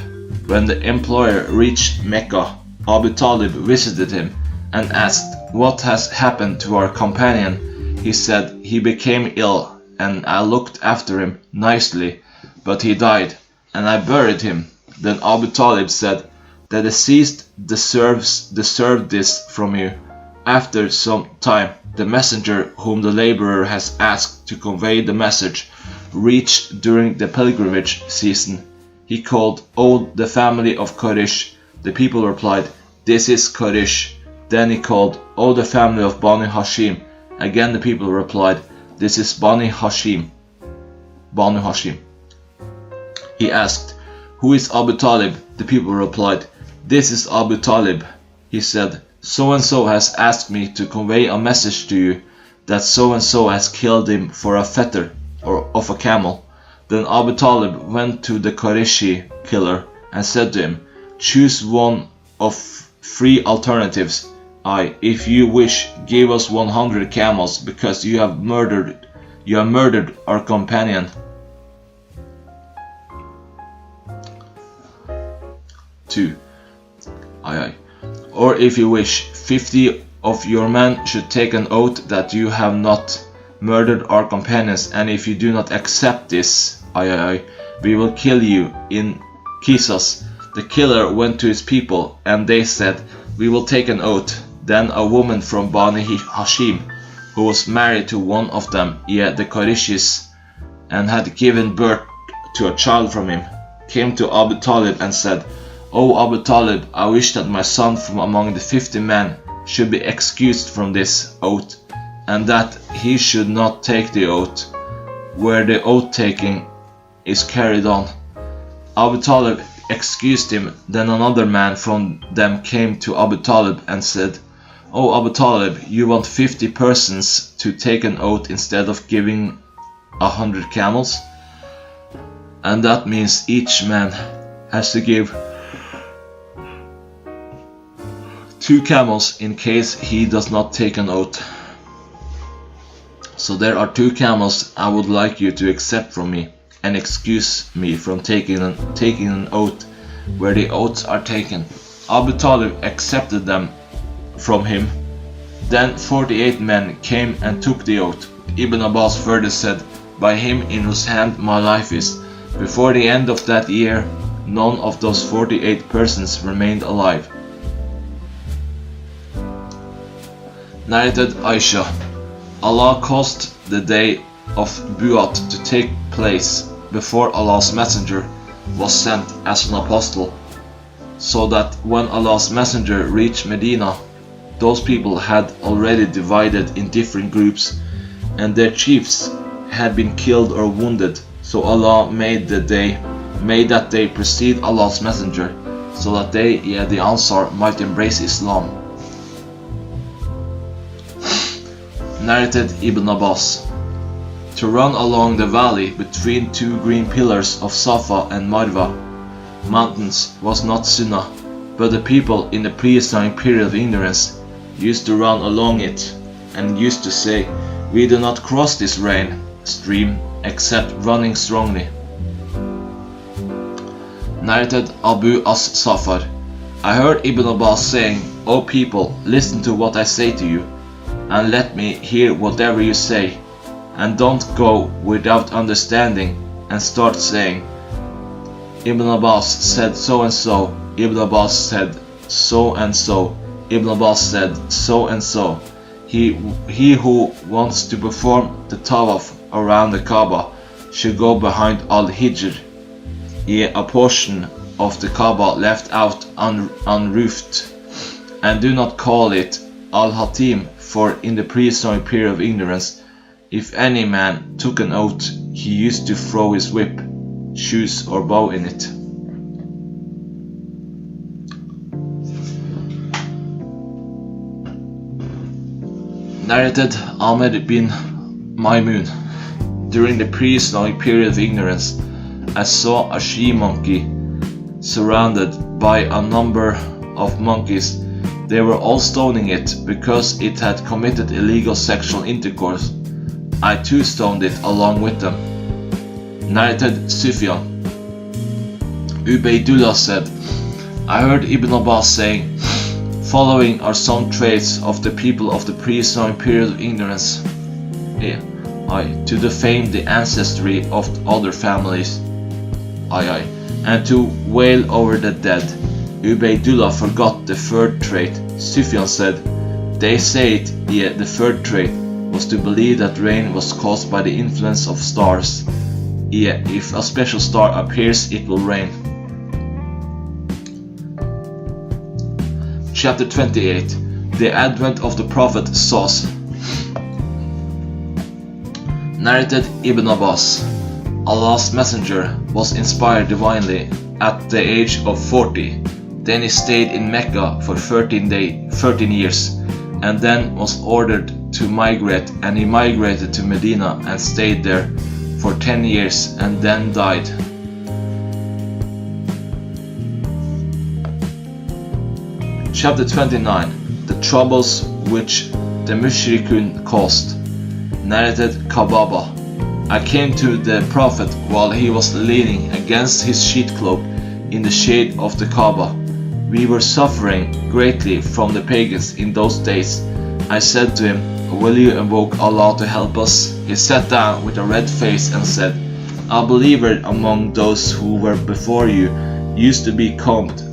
When the employer reached Mecca, Abu Talib visited him, and asked, "What has happened to our companion?" He said, "He became ill, and I looked after him nicely, but he died, and I buried him." Then Abu Talib said, "The deceased deserved this from you." After some time, the messenger whom the laborer has asked to convey the message reached during the pilgrimage season. He called, "O the family of Quraysh." The people replied, "This is Quraysh." Then he called, "O the family of Bani Hashim." Again the people replied, "This is Bani Hashim." Banu Hashim. He asked, "Who is Abu Talib?" The people replied, "This is Abu Talib." He said, "So and so has asked me to convey a message to you that so and so has killed him for a fetter or of a camel." Then Abu Talib went to the Qurayshi killer and said to him, "Choose one of 3 alternatives. If you wish, give us 100 camels because you have murdered our companion." 2. Or if you wish, 50 of your men should take an oath that you have not murdered our companions, and if you do not accept this, we will kill you in Qisas. The killer went to his people, and they said, "We will take an oath." Then a woman from Bani Hashim, who was married to one of them, the Qurayshis, and had given birth to a child from him, came to Abu Talib and said, "O Abu Talib, I wish that my son from among the 50 men should be excused from this oath, and that he should not take the oath, where the oath-taking is carried on." Abu Talib excused him. Then another man from them came to Abu Talib and said, "O Abu Talib, you want 50 persons to take an oath instead of giving 100 camels? And that means each man has to give 2 camels in case he does not take an oath. So there are 2 camels I would like you to accept from me, and excuse me from taking an oath where the oaths are taken." Abu Talib accepted them from him. Then 48 men came and took the oath. Ibn Abbas further said, "By him in whose hand my life is, before the end of that year, none of those 48 persons remained alive." Narrated Aisha, Allah caused the day of Bu'at to take place before Allah's messenger was sent as an apostle, so that when Allah's messenger reached Medina, those people had already divided in different groups, and their chiefs had been killed or wounded. So Allah made that day precede Allah's messenger, so that they, the Ansaar, might embrace Islam. Narrated Ibn Abbas, to run along the valley between 2 green pillars of Safa and Marwa mountains was not sunnah, but the people in the prehistoric period of ignorance used to run along it, and used to say, "We do not cross this stream except running strongly." Narrated Abu As-Safar, I heard Ibn Abbas saying, "O people, listen to what I say to you, and let me hear whatever you say, and don't go without understanding and start saying, Ibn Abbas said so and so, Ibn Abbas said so and so, Ibn Abbas said so and so." He who wants to perform the tawaf around the Kaaba should go behind Al-Hijr, a portion of the Kaaba left out unroofed, and do not call it Al-Hatim, for in the prehistoric period of ignorance, if any man took an oath, he used to throw his whip, shoes or bow in it. Narrated Ahmed bin Maimun, during the prehistoric period of ignorance, I saw a she-monkey surrounded by a number of monkeys. They were all stoning it because it had committed illegal sexual intercourse. I too stoned it along with them. Narrated Sufyan, Ubaydullah said, I heard Ibn Abbas saying, Following are some traits of the people of the pre-Islamic period of ignorance. To defame the ancestry of other families. And to wail over the dead. Ubaydullah forgot the third trait. Sufyan said, they say it, the third trait was to believe that rain was caused by the influence of stars. If a special star appears, it will rain. Chapter 28. The Advent of the Prophet Sauce. Narrated Ibn Abbas. Allah's Messenger was inspired divinely at the age of 40. Then he stayed in Mecca for 13 years, and then was ordered to migrate, and he migrated to Medina and stayed there for 10 years and then died. Chapter 29. The troubles which the Mushrikun caused. Narrated Kababa. I came to the Prophet while he was leaning against his sheet cloak in the shade of the Kaaba. We were suffering greatly from the pagans in those days. I said to him, will you invoke Allah to help us? He sat down with a red face and said, a believer among those who were before you used to be combed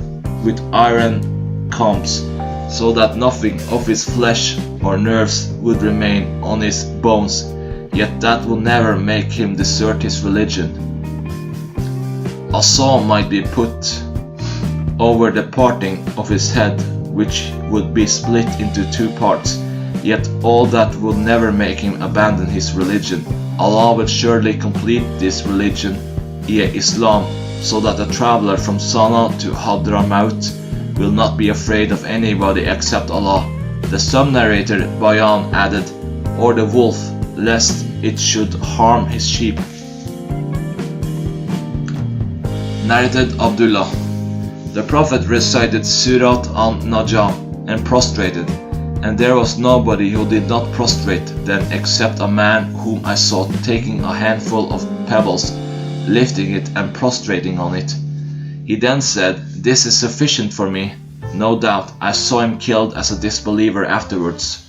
with iron combs, so that nothing of his flesh or nerves would remain on his bones, yet that will never make him desert his religion. A saw might be put over the parting of his head, which would be split into 2 parts, yet all that will never make him abandon his religion. Allah will surely complete this religion, Islam, so that a traveler from Sana to Hadramaut will not be afraid of anybody except Allah. The sub-narrator Bayan added, or the wolf, lest it should harm his sheep. Narrated Abdullah. The Prophet recited Surat al-Najm and prostrated, and there was nobody who did not prostrate then except a man whom I saw taking a handful of pebbles, lifting it and prostrating on it. He then said, this is sufficient for me. No doubt I saw him killed as a disbeliever afterwards.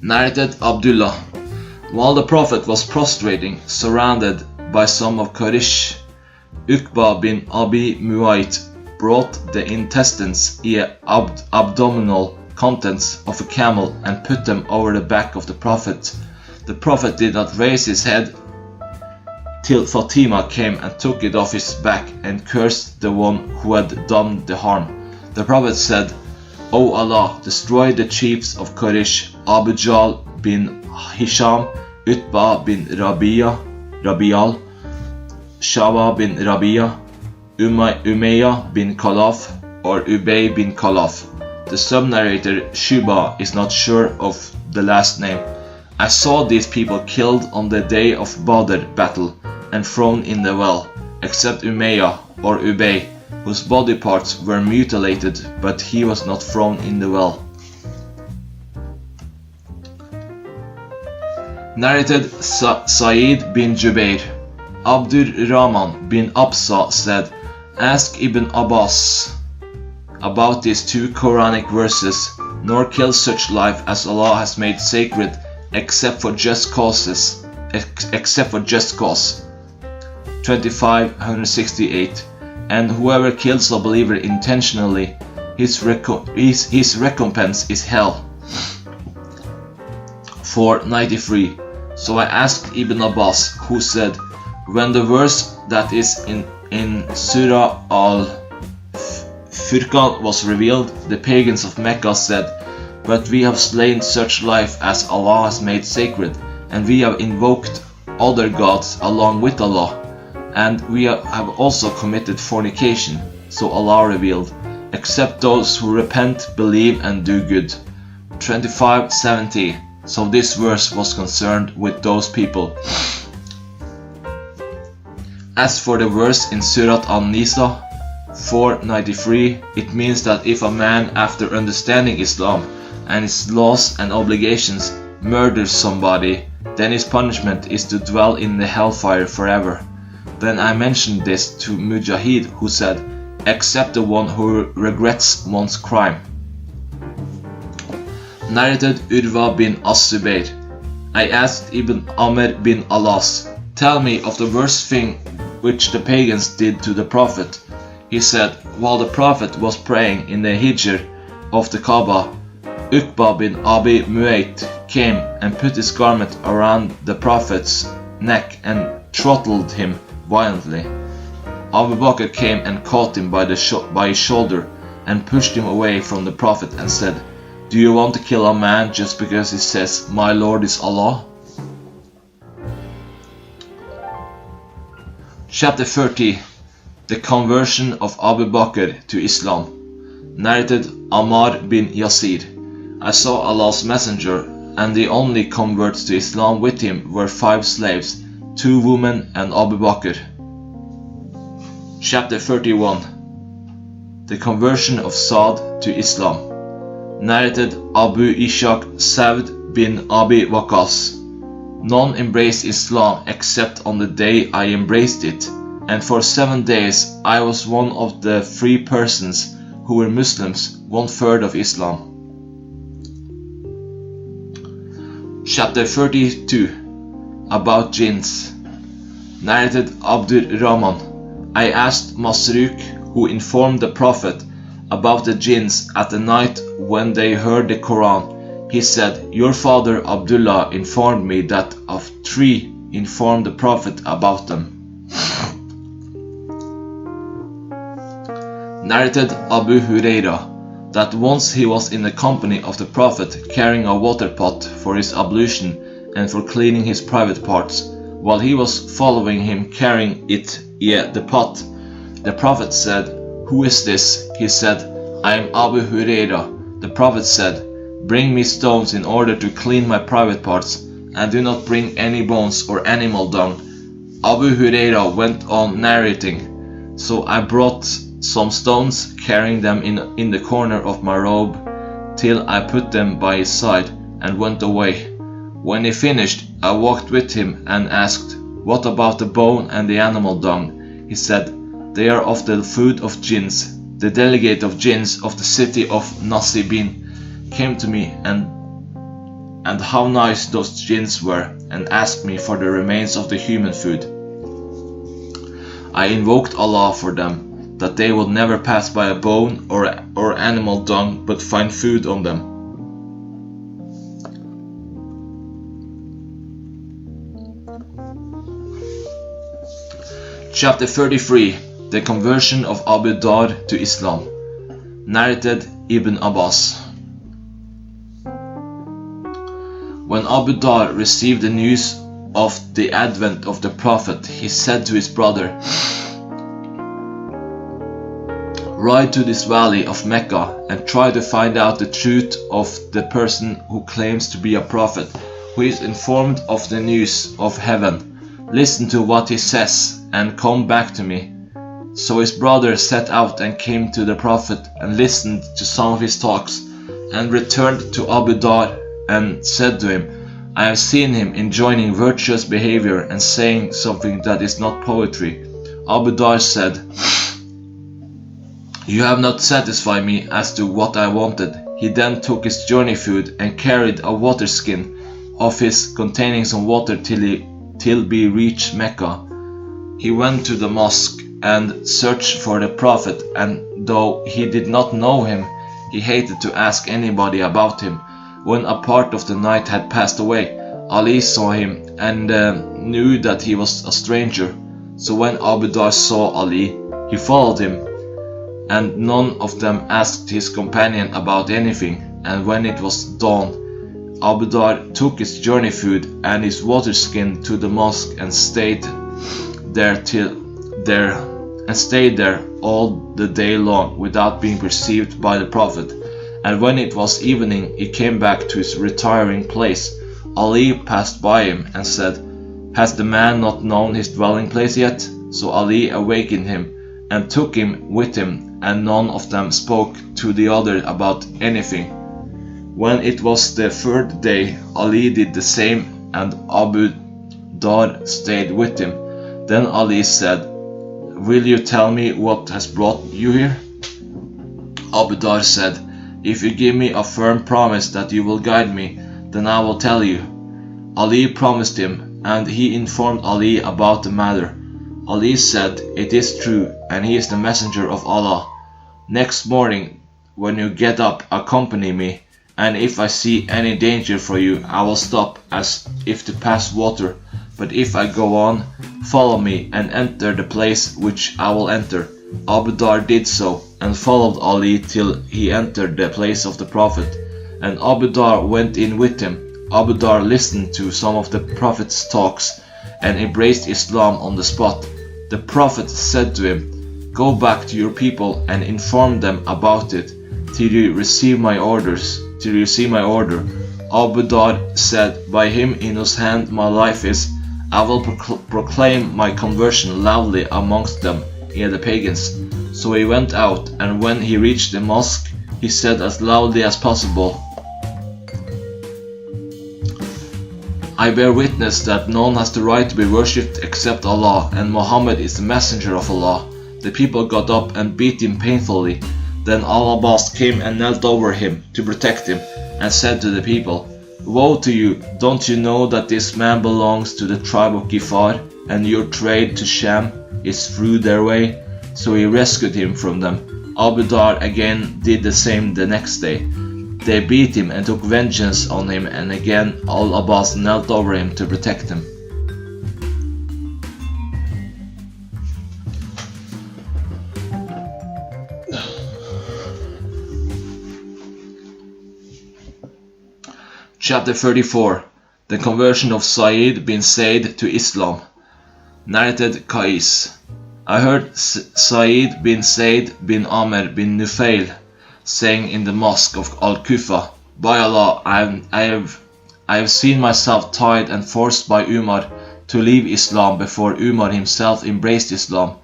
Narrated Abdullah. While the Prophet was prostrating, surrounded by some of Quraysh, Uqba bin Abi Muayt brought the intestines, abdominal contents of a camel, and put them over the back of the Prophet. The Prophet did not raise his head till Fatima came and took it off his back and cursed the one who had done the harm. The Prophet said, O Allah, destroy the chiefs of Quraysh, Abu Jahl bin Hisham, Utbah bin Rabi'al, Shaba bin Rabi'a, Umayyah bin Khalaf, or Ubay bin Khalaf. The sub-narrator Shuba is not sure of the last name. I saw these people killed on the day of Badr battle and thrown in the well, except Umayyah or Ubay, whose body parts were mutilated, but he was not thrown in the well. Narrated Sa'id bin Jubair. Abdur Rahman bin Absa said, ask Ibn Abbas about these 2 Quranic verses, nor kill such life as Allah has made sacred except for just cause. 2568. And whoever kills a believer intentionally, his recompense is hell. 493. So I asked Ibn Abbas, who said, when the verse that is in Surah al-Furqan was revealed, the pagans of Mecca said, but we have slain such life as Allah has made sacred, and we have invoked other gods along with Allah, and we have also committed fornication. So Allah revealed, except those who repent, believe and do good. 2570. So this verse was concerned with those people. As for the verse in Surat An-Nisa 493, it means that if a man, after understanding Islam and its laws and obligations, murders somebody, then his punishment is to dwell in the hellfire forever. Then I mentioned this to Mujahid, who said, except the one who regrets one's crime. Narrated Urwa bin As-Zubayr. I asked Ibn Amr bin Alas, tell me of the worst thing which the pagans did to the Prophet. He said, while the Prophet was praying in the Hijr of the Kaaba, Uqba bin Abi Muayt came and put his garment around the Prophet's neck and throttled him violently. Abu Bakr came and caught him by his shoulder and pushed him away from the Prophet and said, do you want to kill a man just because he says, my Lord is Allah? Chapter 30. The conversion of Abu Bakr to Islam. Narrated Ammar bin Yasir. I saw Allah's messenger, and the only converts to Islam with him were 5 slaves, 2 women and Abu Bakr. Chapter 31. The conversion of Sa'd to Islam. Narrated Abu Ishaq Sa'd bin Abi Waqqas. None embraced Islam except on the day I embraced it, and for 7 days I was one of the 3 persons who were Muslims, 1/3 of Islam. Chapter 32. About jinns. Narrated Abdur Rahman. I asked Masruq, who informed the Prophet about the jinns at the night when they heard the Quran. He said, your father Abdullah informed me that of 3 informed the Prophet about them. Narrated Abu Huraira, that once he was in the company of the Prophet carrying a water pot for his ablution and for cleaning his private parts. While he was following him carrying it, the pot, the Prophet said, who is this? He said, I am Abu Huraira. The Prophet said, bring me stones in order to clean my private parts, and do not bring any bones or animal dung. Abu Huraira went on narrating, so I brought some stones, carrying them in the corner of my robe, till I put them by his side, and went away. When he finished, I walked with him and asked, what about the bone and the animal dung? He said, they are of the food of jinns. The delegate of jinns of the city of Nasibin came to me and how nice those jinns were, and asked me for the remains of the human food. I invoked Allah for them, that they would never pass by a bone or animal dung, but find food on them. Chapter 33. The conversion of Abu Dar to Islam. Narrated Ibn Abbas. When Abu Dar received the news of the advent of the Prophet, he said to his brother, ride to this valley of Mecca and try to find out the truth of the person who claims to be a prophet, who is informed of the news of heaven. Listen to what he says and come back to me. So his brother set out and came to the Prophet and listened to some of his talks, and returned to Abu Dar and said to him, I have seen him enjoining virtuous behavior and saying something that is not poetry. Abu Dar said, you have not satisfied me as to what I wanted. He then took his journey food and carried a water skin of his containing some water till we reached Mecca. He went to the mosque and searched for the Prophet, and though he did not know him, he hated to ask anybody about him. When a part of the night had passed away, Ali saw him and knew that he was a stranger. So when Abu Dar saw Ali, he followed him, and none of them asked his companion about anything. And when it was dawn, Abu Dar took his journey food and his water skin to the mosque and stayed there all the day long without being perceived by the Prophet. And when it was evening, he came back to his retiring place. Ali passed by him and said, has the man not known his dwelling place yet? So Ali awakened him and took him with him, and none of them spoke to the other about anything. When it was the 3rd day, Ali did the same, and Abu Dar stayed with him. Then Ali said, will you tell me what has brought you here? Abu Dhar said, if you give me a firm promise that you will guide me, then I will tell you. Ali promised him, and he informed Ali about the matter. Ali said, it is true, and he is the messenger of Allah. Next morning, when you get up, accompany me, and if I see any danger for you, I will stop as if to pass water. But if I go on, follow me and enter the place which I will enter. Abu Dhar did so, and followed Ali till he entered the place of the Prophet, and Abu Dhar went in with him. Abu Dhar listened to some of the Prophet's talks, and embraced Islam on the spot. The Prophet said to him, go back to your people and inform them about it, till you receive my order. Abu Dhar said, by him in whose hand my life is, I will proclaim my conversion loudly amongst them, the pagans. So he went out, and when he reached the mosque, he said as loudly as possible, I bear witness that none has the right to be worshipped except Allah, and Muhammad is the messenger of Allah. The people got up and beat him painfully. Then Al-Abbas came and knelt over him to protect him, and said to the people, woe to you, don't you know that this man belongs to the tribe of Gifar, and your trade to Sham is through their way? So he rescued him from them. Abu Dhar again did the same the next day. They beat him and took vengeance on him, and again Al-Abbas knelt over him to protect him. Chapter 34. The conversion of Sa'id bin Zayd to Islam. Narrated Qais. I heard Sa'id bin Zayd bin Amr bin Nufail saying in the mosque of Al-Kufa, by Allah, I have seen myself tied and forced by Umar to leave Islam before Umar himself embraced Islam.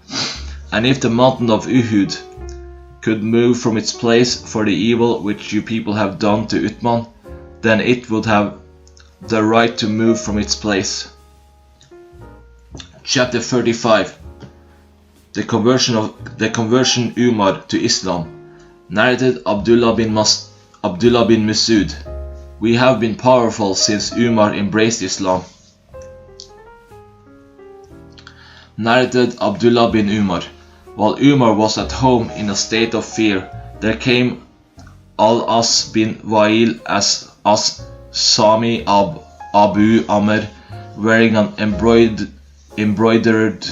And if the mountain of Uhud could move from its place for the evil which you people have done to Uthman, then it would have the right to move from its place. Chapter 35. The conversion Umar to Islam. Narrated Abdullah bin Masud. We have been powerful since Umar embraced Islam. Narrated Abdullah bin Umar. While Umar was at home in a state of fear, there came Al-As bin Wa'il as Sami Abu Amr, wearing an embroidered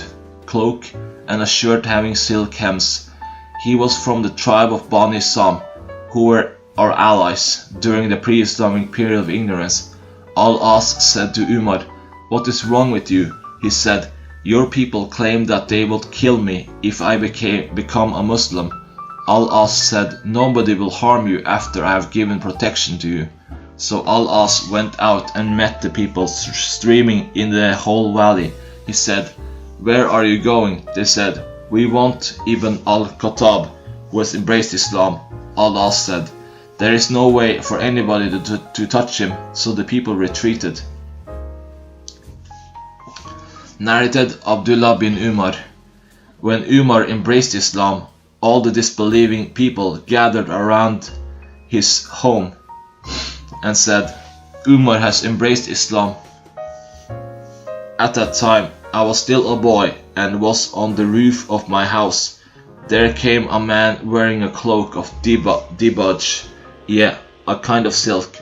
cloak and a shirt having silk hems. He was from the tribe of Bani Sam, who were our allies during the pre-Islamic period of ignorance. Al-As said to Umar, what is wrong with you? He said, your people claim that they would kill me if I become a Muslim. Al-As said, nobody will harm you after I have given protection to you. So Al-As went out and met the people streaming in the whole valley. He said, where are you going? They said, we want Ibn al-Khattab, who has embraced Islam. Al-As said, there is no way for anybody to touch him, so the people retreated. Narrated Abdullah bin Umar. When Umar embraced Islam, all the disbelieving people gathered around his home and said, Umar has embraced Islam. At that time, I was still a boy and was on the roof of my house. There came a man wearing a cloak of dibaj, a kind of silk,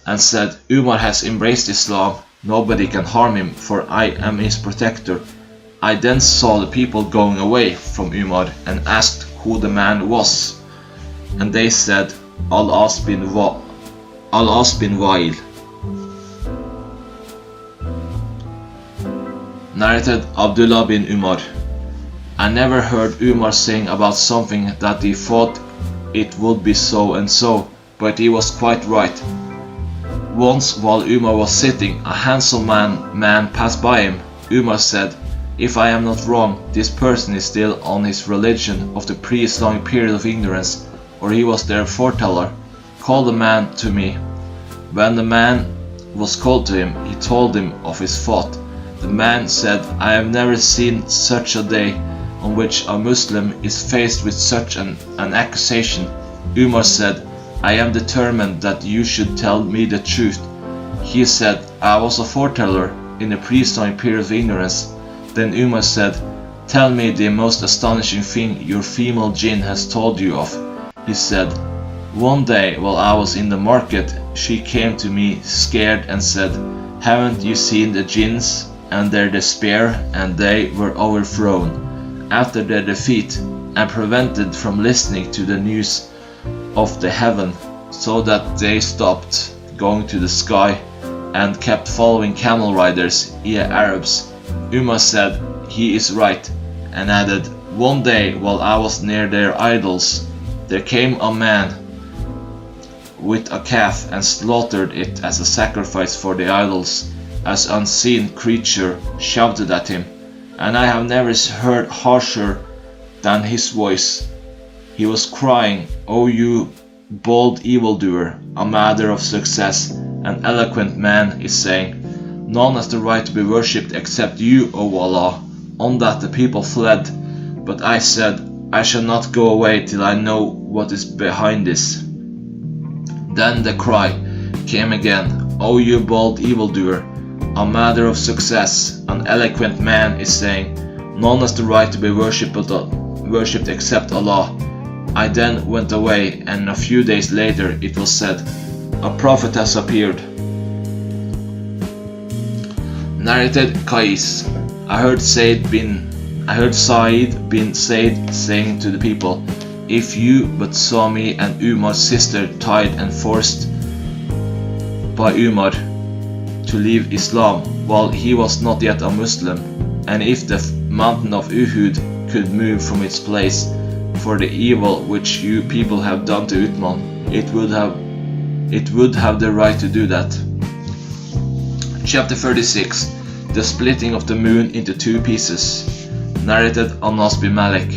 and said, Umar has embraced Islam. Nobody can harm him, for I am his protector. I then saw the people going away from Umar and asked who the man was. And they said, Al-As bin Wa'il. Narrated Abdullah bin Umar. I never heard Umar saying about something that he thought it would be so and so, but he was quite right. Once while Umar was sitting, a handsome man passed by him. Umar said, if I am not wrong, this person is still on his religion of the pre-Islamic period of ignorance, or he was their foreteller. Call the man to me. When the man was called to him, he told him of his thought. The man said, I have never seen such a day on which a Muslim is faced with such an accusation, Umar said, I am determined that you should tell me the truth. He said, I was a foreteller in the pre-Islamic period of ignorance. Then Umar said, tell me the most astonishing thing your female jinn has told you of. He said, one day while I was in the market, she came to me scared and said, haven't you seen the jinns and their despair? And they were overthrown after their defeat and prevented from listening to the news of the heaven, so that they stopped going to the sky and kept following camel riders, Arabs. Umar said, he is right, and added, one day while I was near their idols, there came a man with a calf and slaughtered it as a sacrifice for the idols, as unseen creature shouted at him, and I have never heard harsher than his voice. He was crying, O you bold evildoer, a matter of success, an eloquent man is saying, none has the right to be worshipped except you, O Allah. On that the people fled, but I said, I shall not go away till I know what is behind this. Then the cry came again, O you bold evildoer, a matter of success, an eloquent man is saying, none has the right to be worshipped except Allah. I then went away, and a few days later it was said, a prophet has appeared. Narrated Qais. I heard Said bin Said saying to the people, if you but saw me and Umar's sister tied and forced by Umar to leave Islam while he was not yet a Muslim, and if the mountain of Uhud could move from its place for the evil which you people have done to Uthman, it would have the right to do that. Chapter 36. The splitting of the moon into two pieces. Narrated Anas bin Malik.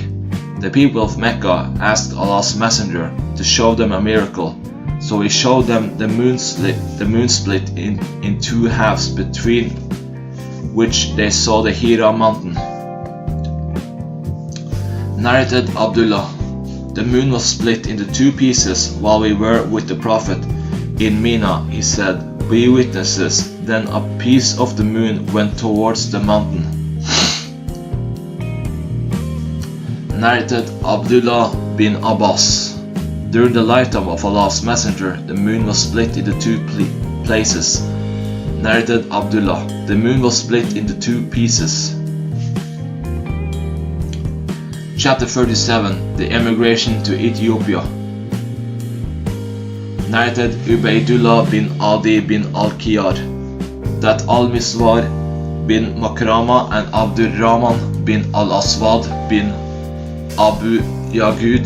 The people of Mecca asked Allah's Messenger to show them a miracle, so he showed them the moon split in two halves, between which they saw the Hira mountain. Narrated Abdullah. The moon was split into two pieces while we were with the Prophet in Mina. He said, be witnesses. Then a piece of the moon went towards the mountain. Narrated Abdullah bin Abbas. During the lifetime of Allah's Messenger, the moon was split into two places. Narrated Abdullah. The moon was split into two pieces. Chapter 37. The emigration to Ethiopia. Narrated Ubaydullah bin Adi bin Al-Qiyar. That Al-Miswar bin Makrama and Abdurrahman bin Al-Aswad bin Abu Yagud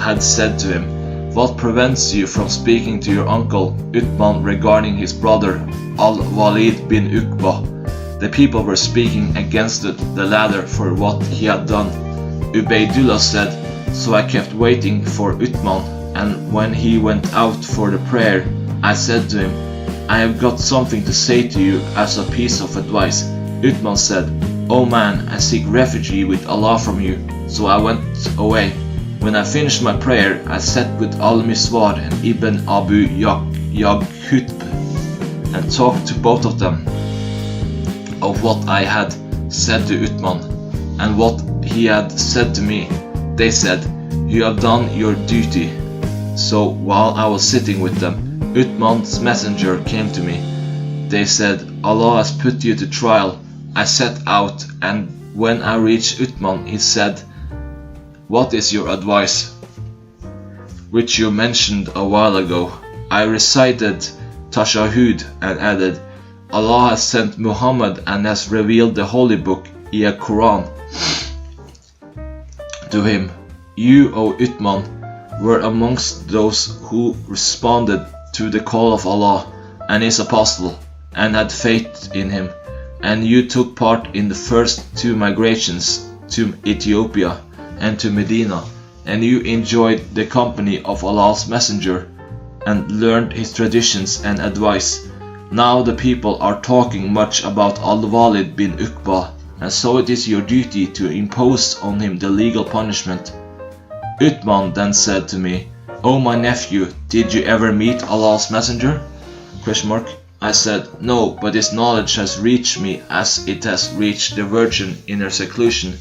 had said to him, what prevents you from speaking to your uncle Uthman regarding his brother Al-Walid bin Uqba? The people were speaking against the latter for what he had done. Ubaydullah said, so I kept waiting for Uthman, and when he went out for the prayer, I said to him, I have got something to say to you as a piece of advice. Uthman said, O man, I seek refuge with Allah from you. So I went away. When I finished my prayer, I sat with Al-Miswar and Ibn Abu Yaghutb and talked to both of them of what I had said to Uthman and what he had said to me. They said, you have done your duty. So while I was sitting with them, Uthman's messenger came to me. They said, Allah has put you to trial. I set out, and when I reached Uthman, he said, what is your advice, which you mentioned a while ago? I recited Tashahhud and added, Allah has sent Muhammad and has revealed the holy book, Quran, to him. You, O Uthman, were amongst those who responded to the call of Allah and His Apostle and had faith in him, and you took part in the first two migrations to Ethiopia and to Medina, and you enjoyed the company of Allah's Messenger and learned his traditions and advice. Now the people are talking much about Al-Walid bin Uqba and so it is your duty to impose on him the legal punishment." Uthman then said to me, "O my nephew, did you ever meet Allah's messenger?" I said, "No, but his knowledge has reached me as it has reached the virgin in her seclusion."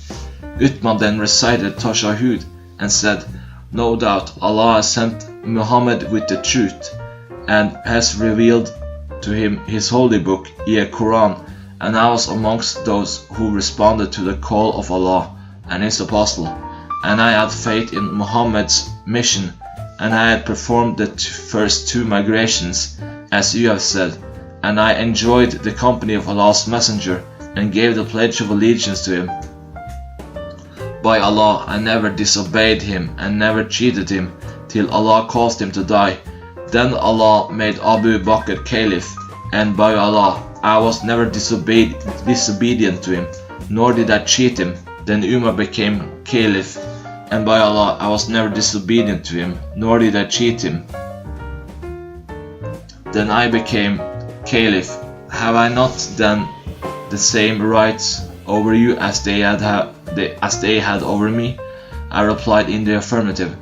Uthman then recited Tashahhud and said, "No doubt Allah has sent Muhammad with the truth and has revealed to him his holy book, the Quran, and I was amongst those who responded to the call of Allah and his apostle, and I had faith in Muhammad's mission, and I had performed the first 2 migrations, as you have said, and I enjoyed the company of Allah's messenger and gave the pledge of allegiance to him. By Allah, I never disobeyed him and never cheated him till Allah caused him to die. Then Allah made Abu Bakr caliph, and by Allah, I was never disobedient to him, nor did I cheat him. Then Umar became caliph, and by Allah, I was never disobedient to him, nor did I cheat him. Then I became caliph. Have I not then the same rights over you as they had over me?" I replied in the affirmative.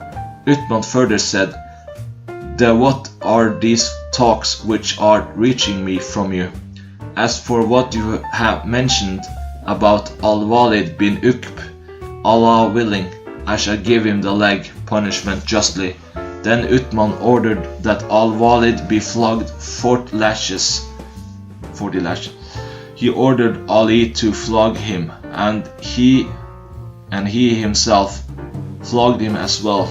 Uthman further said, "What are these talks which are reaching me from you? As for what you have mentioned about Al-Walid bin Uqb, Allah willing, I shall give him the leg punishment justly." Then Uthman ordered that Al-Walid be flogged 40 lashes. He ordered Ali to flog him, and he himself flogged him as well.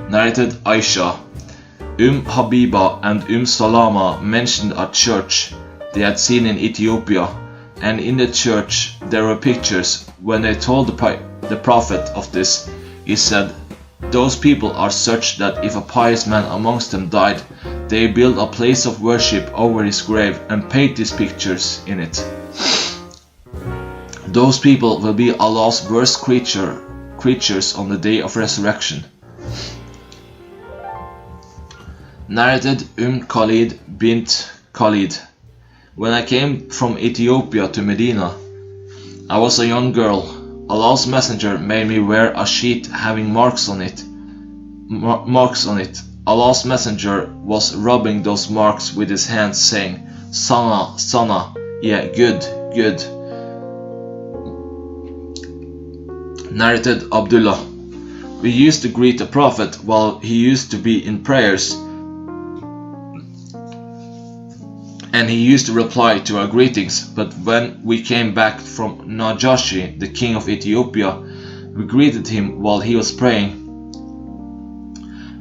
Narrated Aisha. Habiba and Salama mentioned a church they had seen in Ethiopia, and in the church there were pictures. When they told the Prophet of this, he said, "Those people are such that if a pious man amongst them died, they built a place of worship over his grave and painted these pictures in it. Those people will be Allah's worst creatures on the day of resurrection." Narrated Khalid bint Khalid. When I came from Ethiopia to Medina, I was a young girl. Allah's messenger made me wear a sheet having marks on it. Allah's messenger was rubbing those marks with his hands, saying, "Sana, Sana, yeah, good, good." Narrated Abdullah. We used to greet the Prophet while he used to be in prayers, and he used to reply to our greetings, but when we came back from Najashi, the king of Ethiopia, we greeted him while he was praying,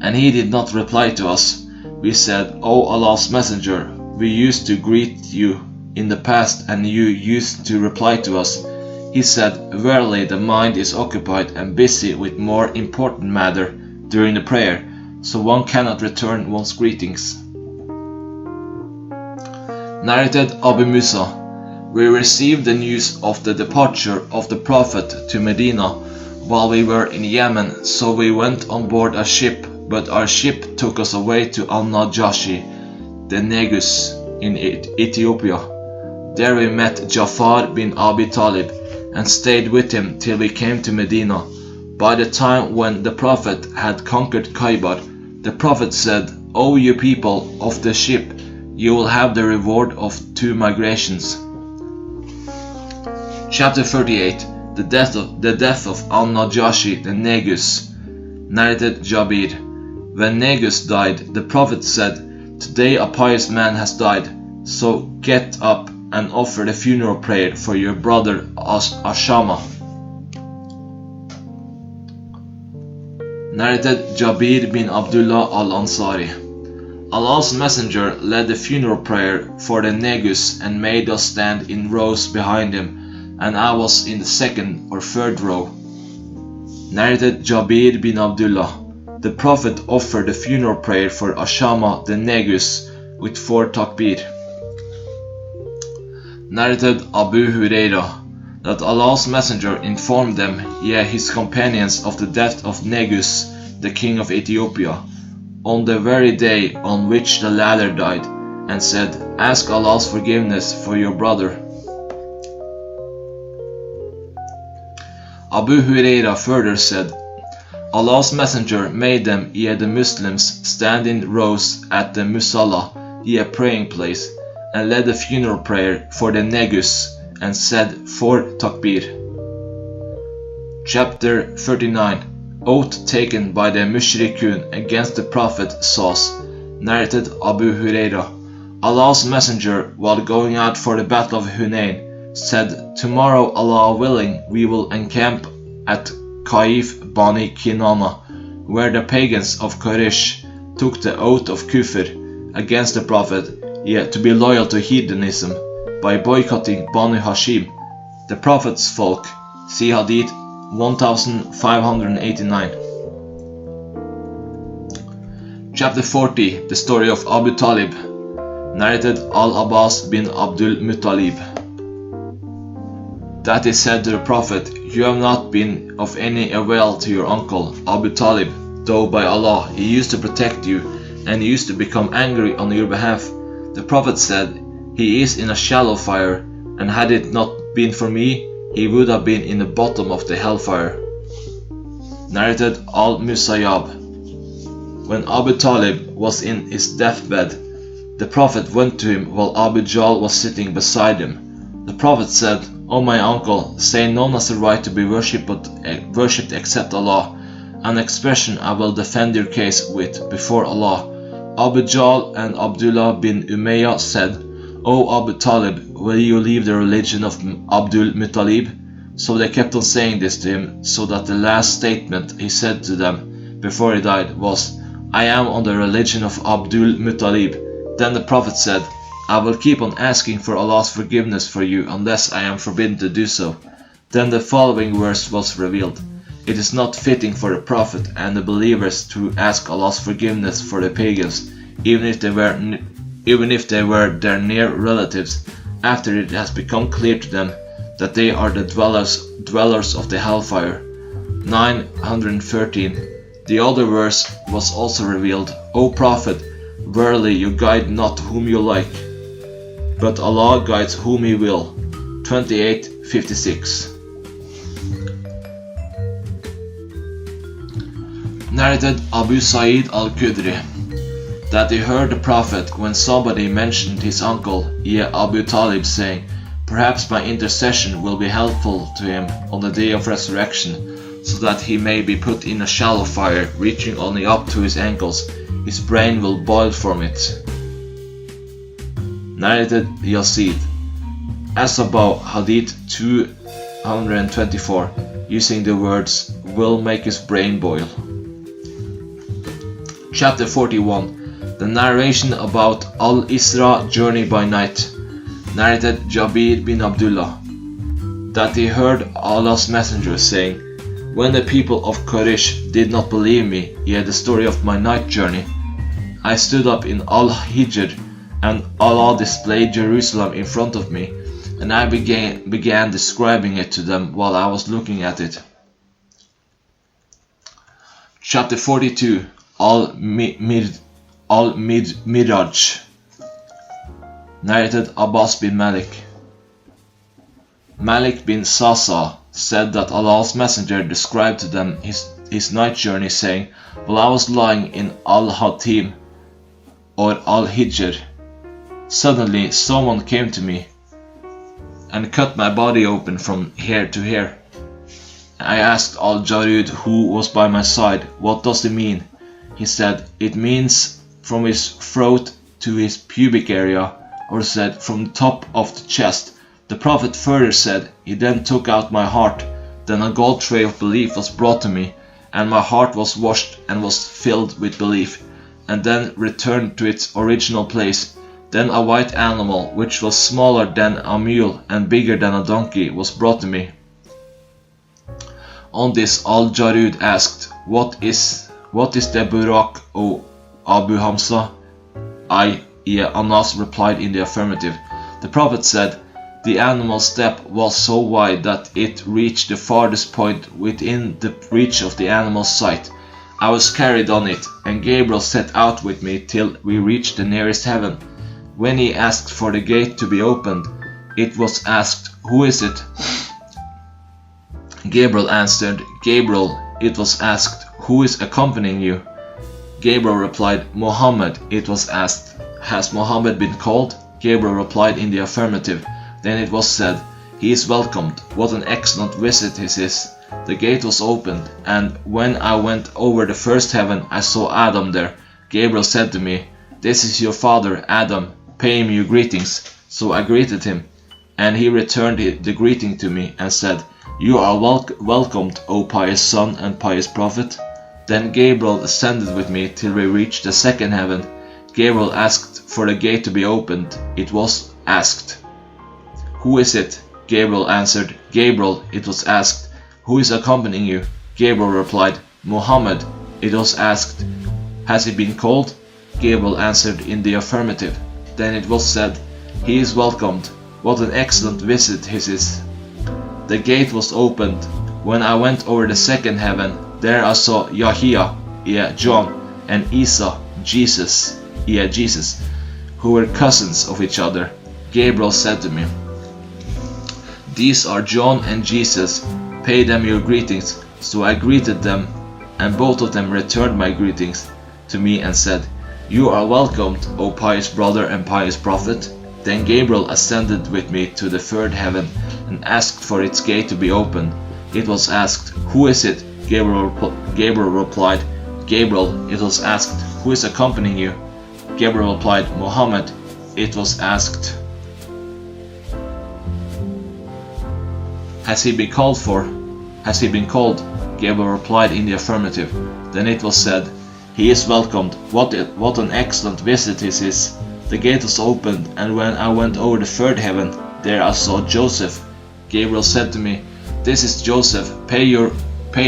and he did not reply to us. We said, "O Allah's messenger, we used to greet you in the past and you used to reply to us." He said, "Verily the mind is occupied and busy with more important matter during the prayer, so one cannot return one's greetings." Narrated Abu Musa. We received the news of the departure of the Prophet to Medina while we were in Yemen, so we went on board a ship, but our ship took us away to Al-Najashi, the Negus, in Ethiopia. There we met Jafar bin Abi Talib and stayed with him till we came to Medina. By the time when the Prophet had conquered Khaybar, the Prophet said, "O you people of the ship, you will have the reward of 2 migrations." Chapter 38. The death of Al-Najashi the Negus. Narrated Jabir. When Negus died, the Prophet said, "Today a pious man has died, so get up and offer the funeral prayer for your brother Ashama." Narrated Jabir bin Abdullah al-Ansari. Allah's messenger led the funeral prayer for the Negus and made us stand in rows behind him, and I was in the 2nd or 3rd row. Narrated Jabir bin Abdullah. The Prophet offered the funeral prayer for Ashama the Negus with 4 takbir. Narrated Abu Huraira, that Allah's messenger informed them, his companions, of the death of Negus, the king of Ethiopia, on the very day on which the latter died, and said, "Ask Allah's forgiveness for your brother." Abu Huraira further said, Allah's Messenger made them, the Muslims, stand in rows at the Musalla, a praying place, and led a funeral prayer for the Negus, and said 4 takbir. Chapter 39. Oath taken by the Mushrikun against the Prophet Sauce. Narrated Abu Huraira. Allah's Messenger, while going out for the battle of Hunain, said, "Tomorrow, Allah willing, we will encamp at Kaif Bani Kinana, where the pagans of Quraysh took the oath of Kufr against the Prophet, to be loyal to heathenism, by boycotting Bani Hashim, the Prophet's folk." See Hadith 1589. Chapter 40. The story of Abu Talib. Narrated Al-Abbas bin Abdul Muttalib. That he said to the Prophet, "You have not been of any avail to your uncle, Abu Talib, though by Allah he used to protect you, and he used to become angry on your behalf." The Prophet said, "He is in a shallow fire, and had it not been for me, he would have been in the bottom of the hellfire." Narrated Al-Musayyab. When Abu Talib was in his deathbed, the Prophet went to him while Abu Jahl was sitting beside him. The Prophet said, "O my uncle, say none has the right to be worshipped except Allah, an expression I will defend your case with before Allah." Abu Jahl and Abdullah bin Umayyah said, "O Abu Talib, will you leave the religion of Abdul Muttalib?" So they kept on saying this to him, so that the last statement he said to them before he died was, "I am on the religion of Abdul Muttalib." Then the Prophet said, "I will keep on asking for Allah's forgiveness for you unless I am forbidden to do so." Then the following verse was revealed. It is not fitting for the Prophet and the believers to ask Allah's forgiveness for the pagans, even if they were their near relatives, after it has become clear to them that they are the dwellers of the hellfire. 913. The other verse was also revealed. "O Prophet, verily you guide not whom you like, but Allah guides whom He will." 28:56. Narrated Abu Sa'id al-Khudri, that he heard the Prophet when somebody mentioned his uncle, Abu Talib, saying, "Perhaps my intercession will be helpful to him on the day of resurrection, so that he may be put in a shallow fire reaching only up to his ankles. His brain will boil from it." Narrated Yazid. As above, Hadith 224, using the words, "will make his brain boil." Chapter 41. The narration about Al-Isra journey by night. Narrated Jabir bin Abdullah, that he heard Allah's Messenger saying, "When the people of Quraysh did not believe me, the story of my night journey, I stood up in Al-Hijr, and Allah displayed Jerusalem in front of me, and I began describing it to them while I was looking at it." Chapter 42. Al-Miraj. Narrated Abbas bin Malik. Malik bin Sasa said that Allah's Messenger described to them his night journey, saying, "While I was lying in Al-Hatim, or Al-Hijr, suddenly someone came to me and cut my body open from here to here. I asked Al-Jarud, who was by my side, 'What does it mean?' He said, 'It means from his throat to his pubic area,' or said, 'from the top of the chest.' The Prophet further said, 'He then took out my heart. Then a gold tray of belief was brought to me, and my heart was washed and was filled with belief, and then returned to its original place. Then a white animal, which was smaller than a mule and bigger than a donkey, was brought to me.' On this, Al-Jarud asked, 'What is the Burak, O Abu Hamza?' Anas replied in the affirmative. The Prophet said, 'The animal's step was so wide that it reached the farthest point within the reach of the animal's sight. I was carried on it, and Gabriel set out with me till we reached the nearest heaven. When he asked for the gate to be opened, it was asked, "Who is it?" Gabriel answered, "Gabriel." It was asked, "Who is accompanying you?" Gabriel replied, "Muhammad." It was asked, "Has Muhammad been called?" Gabriel replied in the affirmative. Then it was said, "He is welcomed. What an excellent visit his is." The gate was opened, and when I went over the first heaven, I saw Adam there. Gabriel said to me, "This is your father, Adam. Pay him your greetings." So I greeted him, and he returned the greeting to me and said, "You are welcomed, O pious son and pious prophet." Then Gabriel ascended with me till we reached the second heaven. Gabriel asked for the gate to be opened. It was asked, "Who is it?" Gabriel answered, "Gabriel." It was asked, "Who is accompanying you?" Gabriel replied, "Muhammad." It was asked, "Has he been called?" Gabriel answered in the affirmative. Then it was said, "He is welcomed. What an excellent visit his is." The gate was opened. When I went over the second heaven, there I saw Yahya, John, and Isa, Jesus, who were cousins of each other. Gabriel said to me, "These are John and Jesus. Pay them your greetings." So I greeted them, and both of them returned my greetings to me and said, "You are welcomed, O pious brother and pious prophet." Then Gabriel ascended with me to the third heaven and asked for its gate to be opened. It was asked, "Who is it?" Gabriel replied, "Gabriel." It was asked, "Who is accompanying you?" Gabriel replied, "Muhammad." It was asked, "Has he been called for?" "Has he been called?" Gabriel replied in the affirmative. Then it was said, "He is welcomed. What an excellent visit his is." The gate was opened, and when I went over the third heaven, there I saw Joseph. Gabriel said to me, "This is Joseph. Pay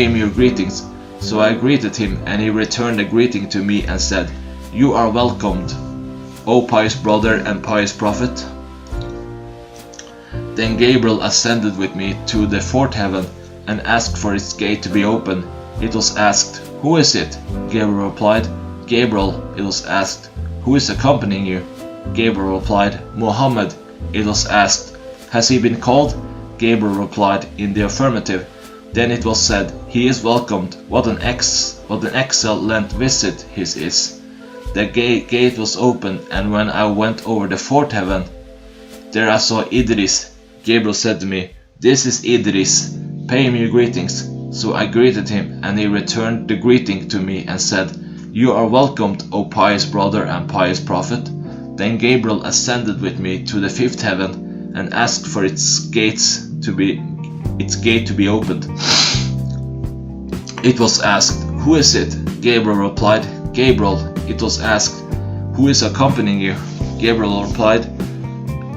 him your greetings." So I greeted him, and he returned a greeting to me and said, "You are welcomed, O pious brother and pious prophet." Then Gabriel ascended with me to the fourth heaven and asked for its gate to be opened. It was asked, "Who is it?" Gabriel replied, "Gabriel." It was asked, "Who is accompanying you?" Gabriel replied, "Muhammad." It was asked, "Has he been called?" Gabriel replied in the affirmative. Then it was said, "He is welcomed. What an excellent visit his is." The gate was opened, and when I went over the fourth heaven, there I saw Idris. Gabriel said to me, "This is Idris. Pay him your greetings." So I greeted him, and he returned the greeting to me and said, "You are welcomed, O pious brother and pious prophet." Then Gabriel ascended with me to the fifth heaven and asked for its gate to be opened. It was asked, "Who is it?" Gabriel replied, "Gabriel." It was asked, "Who is accompanying you?" Gabriel replied,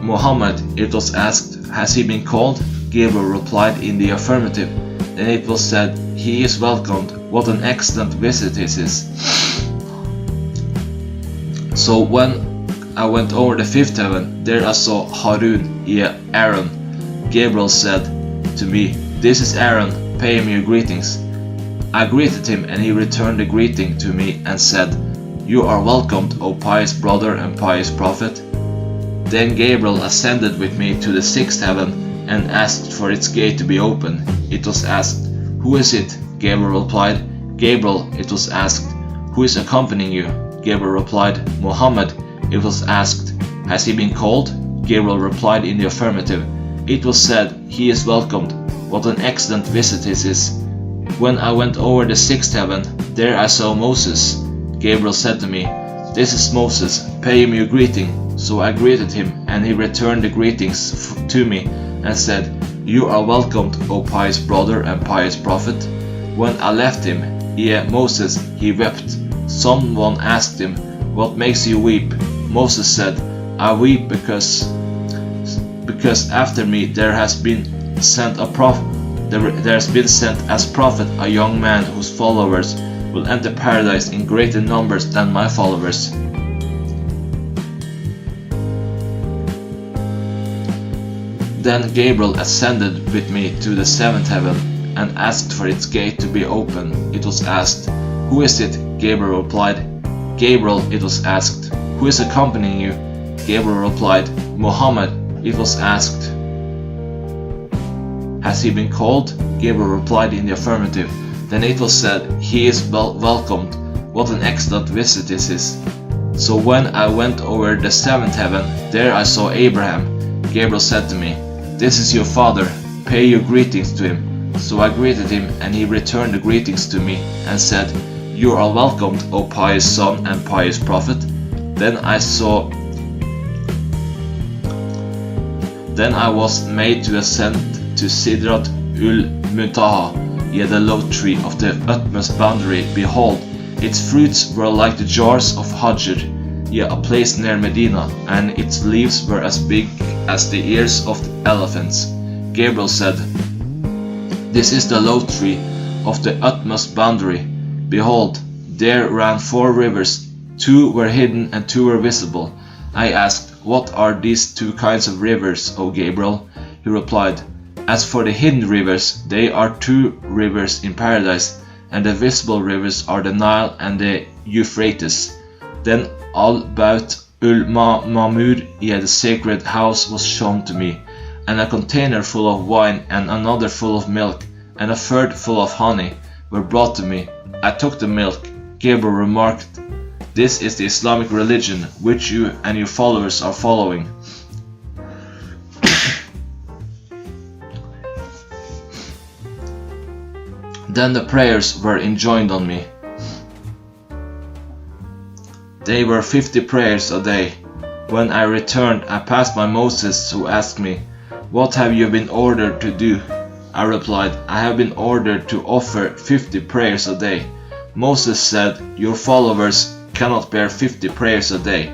"Muhammad." It was asked, "Has he been called?" Gabriel replied in the affirmative. Then it was said, "He is welcomed. What an excellent visit his is." So when I went over the fifth heaven, there I saw Harun, Aaron. Gabriel said to me, "This is Aaron. Pay him your greetings." I greeted him, and he returned the greeting to me and said, "You are welcomed, O pious brother and pious prophet." Then Gabriel ascended with me to the sixth heaven and asked for its gate to be opened. It was asked, "Who is it?" Gabriel replied, "Gabriel." It was asked, "Who is accompanying you?" Gabriel replied, "Muhammad." It was asked, "Has he been called?" Gabriel replied in the affirmative. It was said, "He is welcomed. What an excellent visit his is." When I went over the sixth heaven, there I saw Moses. Gabriel said to me, "This is Moses. Pay him your greeting." So I greeted him, and he returned the greetings to me and said, "You are welcomed, O pious brother and pious prophet." When I left him, Moses, he wept. Someone asked him, "What makes you weep?" Moses said, "I weep because after me there has been sent as prophet a young man whose followers will enter paradise in greater numbers than my followers." Then Gabriel ascended with me to the seventh heaven and asked for its gate to be opened. It was asked, "Who is it?" Gabriel replied, "Gabriel." It was asked, "Who is accompanying you?" Gabriel replied, Muhammad. It was asked, has he been called? Gabriel replied in the affirmative. Then it was said, he is welcomed. What an excellent visit this is. So when I went over the seventh heaven, there I saw Abraham. Gabriel said to me, this is your father, pay your greetings to him. So I greeted him, and he returned the greetings to me, and said, you are welcomed, O pious son and pious prophet. Then I was made to ascend to Sidrat ul-Muntaha, yea, the low tree of the utmost boundary. Behold, its fruits were like the jars of Hajr, yea, a place near Medina, and its leaves were as big as the ears of the elephants. Gabriel said, this is the low tree of the utmost boundary. Behold, there ran 4 rivers, 2 were hidden and 2 were visible. I asked, what are these 2 kinds of rivers, O Gabriel? He replied, as for the hidden rivers, they are 2 rivers in paradise, and the visible rivers are the Nile and the Euphrates. Then Al-Baut ul-Mamur, yea, the sacred house, was shown to me, and a container full of wine and another full of milk, and a third full of honey were brought to me. I took the milk. Gabriel remarked, this is the Islamic religion which you and your followers are following. Then the prayers were enjoined on me. They were 50 prayers a day. When I returned, I passed by Moses, who asked me, what have you been ordered to do? I replied, I have been ordered to offer 50 prayers a day. Moses said, your followers cannot bear 50 prayers a day.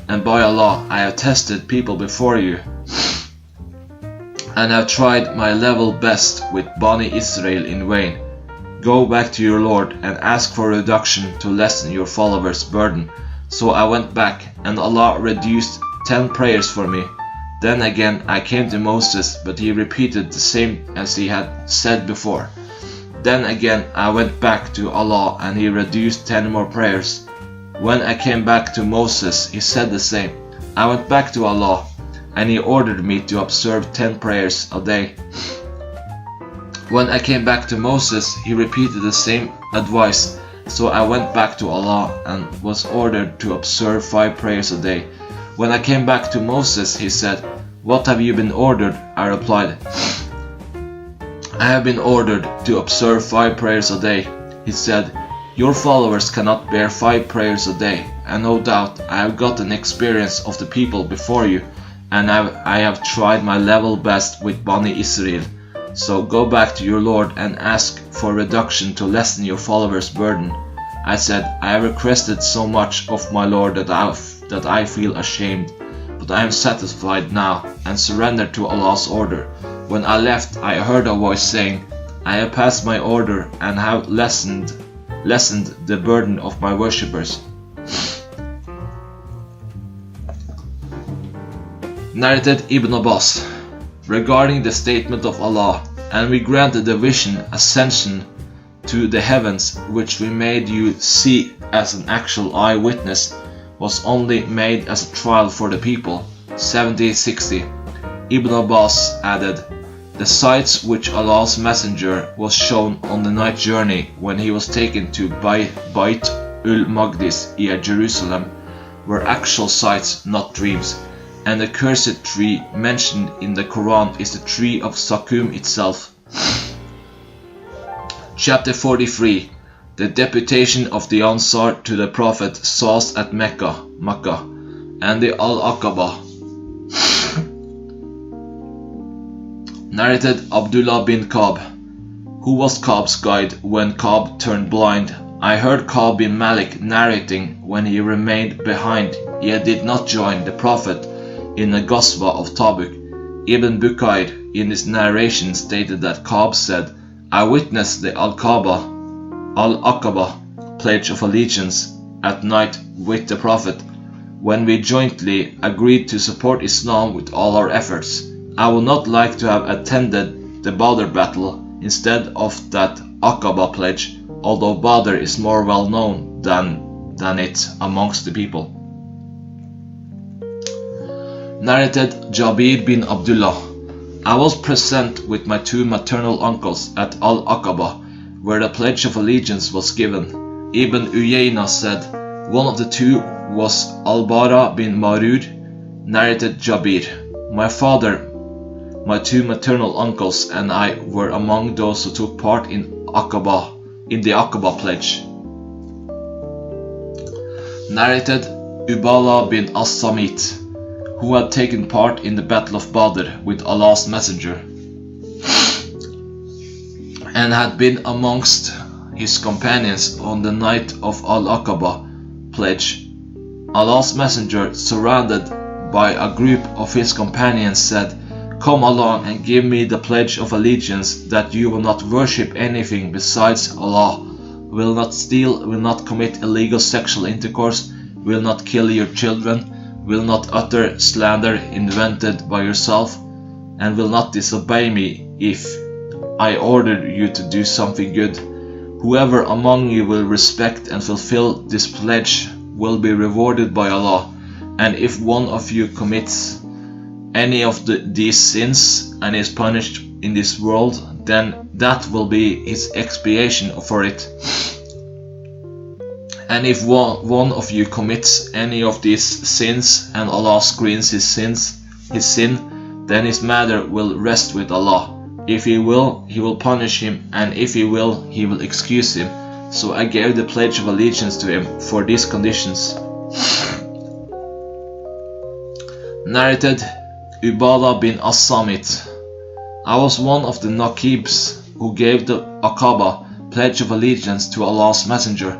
And by Allah, I have tested people before you, and have tried my level best with Bani Israel in vain. Go back to your Lord and ask for reduction to lessen your followers' burden. So I went back, and Allah reduced 10 prayers for me. Then again I came to Moses, but he repeated the same as he had said before. Then again I went back to Allah, and he reduced 10 more prayers. When I came back to Moses, he said the same. I went back to Allah, and he ordered me to observe 10 prayers a day. When I came back to Moses, he repeated the same advice. So I went back to Allah and was ordered to observe 5 prayers a day. When I came back to Moses, he said, what have you been ordered? I replied, I have been ordered to observe 5 prayers a day. He said, your followers cannot bear 5 prayers a day, and no doubt I have gotten experience of the people before you, and I have tried my level best with Bani Israel. So go back to your Lord and ask for reduction to lessen your followers' burden. I said, I have requested so much of my Lord that I feel ashamed, but I am satisfied now and surrendered to Allah's order. When I left, I heard a voice saying, I have passed my order and have lessened the burden of my worshippers. Narrated Ibn Abbas, regarding the statement of Allah, and we granted the vision ascension to the heavens, which we made you see as an actual eyewitness, was only made as a trial for the people. 70-60. Ibn Abbas added, the sights which Allah's messenger was shown on the night journey when he was taken to Bayt ul-Maqdis, near Jerusalem, were actual sights, not dreams. And the cursed tree mentioned in the Quran is the tree of Sakum itself. Chapter 43. The deputation of the Ansaar to the Prophet Sas at Makkah, and the Al-Aqaba. Narrated Abdullah bin Ka'b, who was Ka'b's guide when Ka'b turned blind. I heard Ka'b bin Malik narrating when he remained behind, yet did not join the Prophet in the Ghazwa of Tabuk. Ibn Bukhari in his narration stated that Ka'b said, I witnessed the Al-Aqaba pledge of allegiance at night with the Prophet, when we jointly agreed to support Islam with all our efforts. I would not like to have attended the Badr battle instead of that Aqaba pledge, although Badr is more well known than it amongst the people. Narrated Jabir bin Abdullah. I was present with my two maternal uncles at Al-Aqaba, where the Pledge of Allegiance was given. Ibn Uyayna said, one of the two was Al-Bara bin Marud. Narrated Jabir. My father, my two maternal uncles, and I were among those who took part in the Aqaba pledge. Narrated Ubala bin As-Samit, who had taken part in the Battle of Badr with Allah's Messenger, and had been amongst his companions on the night of Al-Aqaba pledge. Allah's Messenger, surrounded by a group of his companions, said, "Come along and give me the pledge of allegiance that you will not worship anything besides Allah, will not steal, will not commit illegal sexual intercourse, will not kill your children, will not utter slander invented by yourself, and will not disobey me if I order you to do something good. Whoever among you will respect and fulfill this pledge will be rewarded by Allah, and if one of you commits any of these sins and is punished in this world, then that will be his expiation for it. And if one of you commits any of these sins and Allah screens his sin, then his matter will rest with Allah. If He will, He will punish him, and if He will, He will excuse him. So I gave the pledge of allegiance to him for these conditions." Narrated Ubala bin As-Samit. I was one of the Naqibs who gave the Aqaba pledge of allegiance to Allah's Messenger.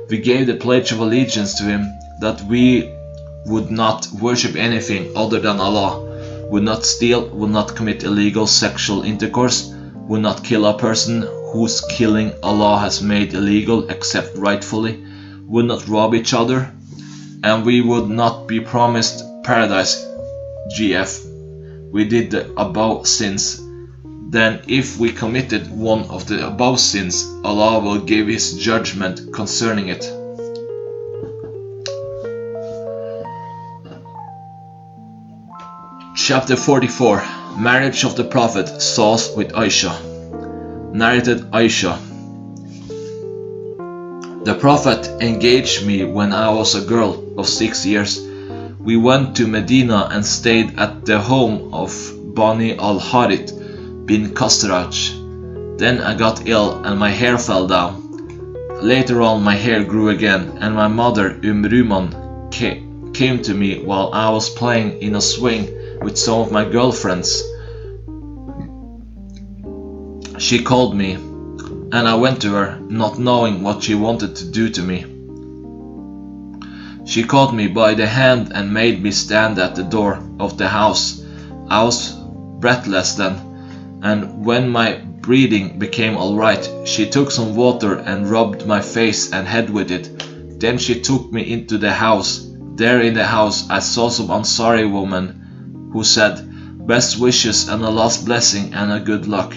We gave the pledge of allegiance to him that we would not worship anything other than Allah, would not steal, would not commit illegal sexual intercourse, would not kill a person whose killing Allah has made illegal except rightfully, would not rob each other, and we would not be promised paradise GF. We did the above sins. Then if we committed one of the above sins, Allah will give His judgment concerning it. Chapter 44. Marriage of the Prophet Sahih with Aisha. Narrated Aisha. The Prophet engaged me when I was a girl of 6 years. We went to Medina and stayed at the home of Bani al-Harith bin Khazraj. Then I got ill and my hair fell down. Later on my hair grew again, and my mother Ruman came to me while I was playing in a swing with some of my girlfriends. She called me, and I went to her, not knowing what she wanted to do to me. She caught me by the hand and made me stand at the door of the house. I was breathless then, and when my breathing became alright, she took some water and rubbed my face and head with it. Then she took me into the house. There in the house I saw some Ansari woman who said, "Best wishes and Allah's blessing and a good luck."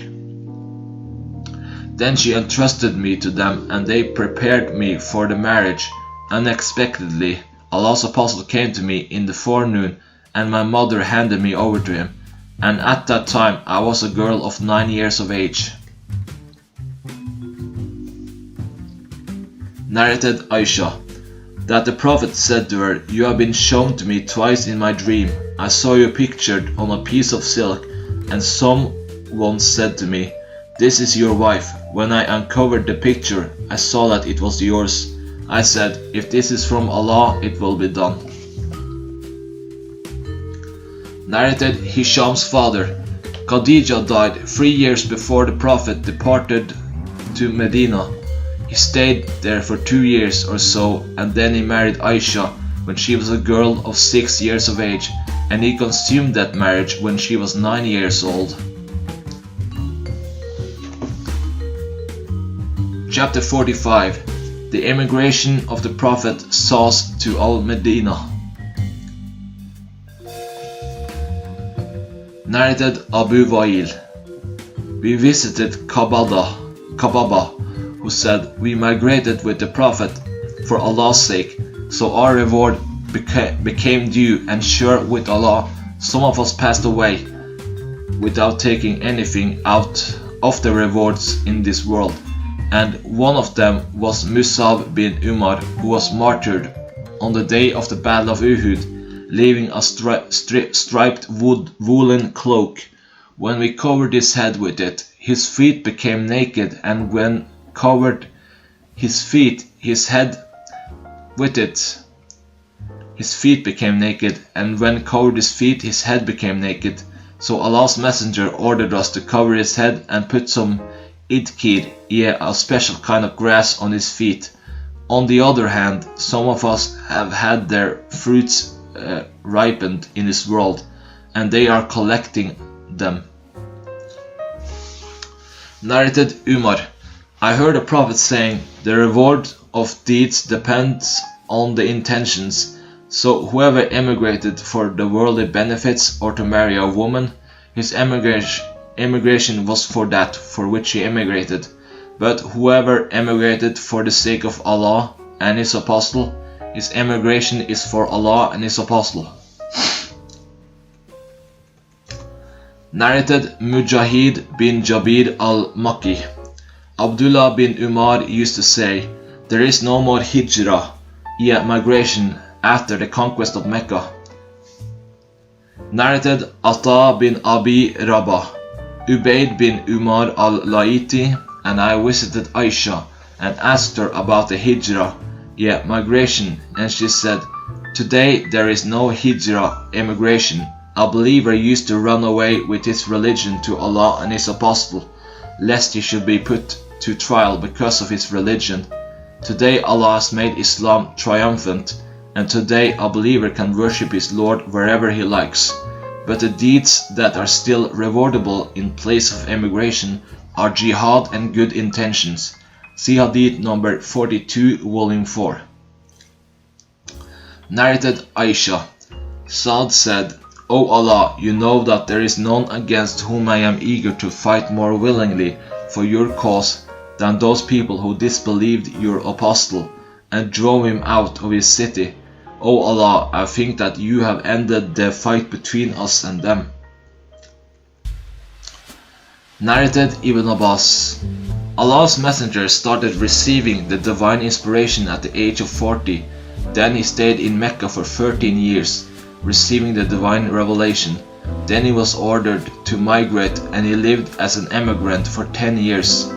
Then she entrusted me to them, and they prepared me for the marriage. Unexpectedly, Allah's apostle came to me in the forenoon, and my mother handed me over to him, and at that time I was a girl of 9 years of age. Narrated Aisha, that the Prophet said to her, "You have been shown to me twice in my dream. I saw you pictured on a piece of silk, and someone said to me, 'This is your wife.' When I uncovered the picture, I saw that it was yours. I said, 'If this is from Allah, it will be done.'" Narrated Hisham's father. Khadija died 3 years before the Prophet departed to Medina. He stayed there for 2 years or so, and then he married Aisha when she was a girl of 6 years of age, and he consumed that marriage when she was 9 years old. Chapter 45. The emigration of the Prophet Sahih to Al-Medina. Narrated Abu Wa'il. We visited Kababa, who said, "We migrated with the Prophet for Allah's sake, so our reward became due, and sure with Allah, Some of us passed away without taking anything out of the rewards in this world, and one of them was Musab bin Umar, who was martyred on the day of the Battle of Uhud, leaving a striped woolen cloak. When we covered his head with it, his feet became naked, and when covered his feet, his head with it, his feet became naked, and when covered his feet, his head became naked. So Allah's Messenger ordered us to cover his head and put some idkir, a special kind of grass, on his feet. On the other hand, some of us have had their fruits ripened in this world, and they are collecting them. Narrated Umar, I heard a prophet saying, the reward of deeds depends on the intentions. So whoever emigrated for the worldly benefits or to marry a woman, his emigration was for that for which he emigrated. But whoever emigrated for the sake of Allah and His Apostle, his emigration is for Allah and His Apostle. Narrated Mujahid bin Jabir al-Makki. Abdullah bin Umar used to say, there is no more hijrah, migration, after the conquest of Mecca. Narrated Ata bin Abi Rabah. Ubayd bin Umar al-Laiti and I visited Aisha and asked her about the hijrah, migration, and she said, today there is no hijrah, emigration. A believer used to run away with his religion to Allah and His Apostle, lest he should be put to trial because of his religion. Today Allah has made Islam triumphant, and today a believer can worship his Lord wherever he likes. But the deeds that are still rewardable in place of emigration are jihad and good intentions. See Hadith number 42, volume 4. Narrated Aisha. Saad said, O Allah, you know that there is none against whom I am eager to fight more willingly for your cause than those people who disbelieved your apostle and drove him out of his city. O Allah, I think that you have ended the fight between us and them. Narrated Ibn Abbas. Allah's Messenger started receiving the divine inspiration at the age of 40. Then he stayed in Mecca for 13 years, receiving the divine revelation. Then he was ordered to migrate, and he lived as an emigrant for 10 years,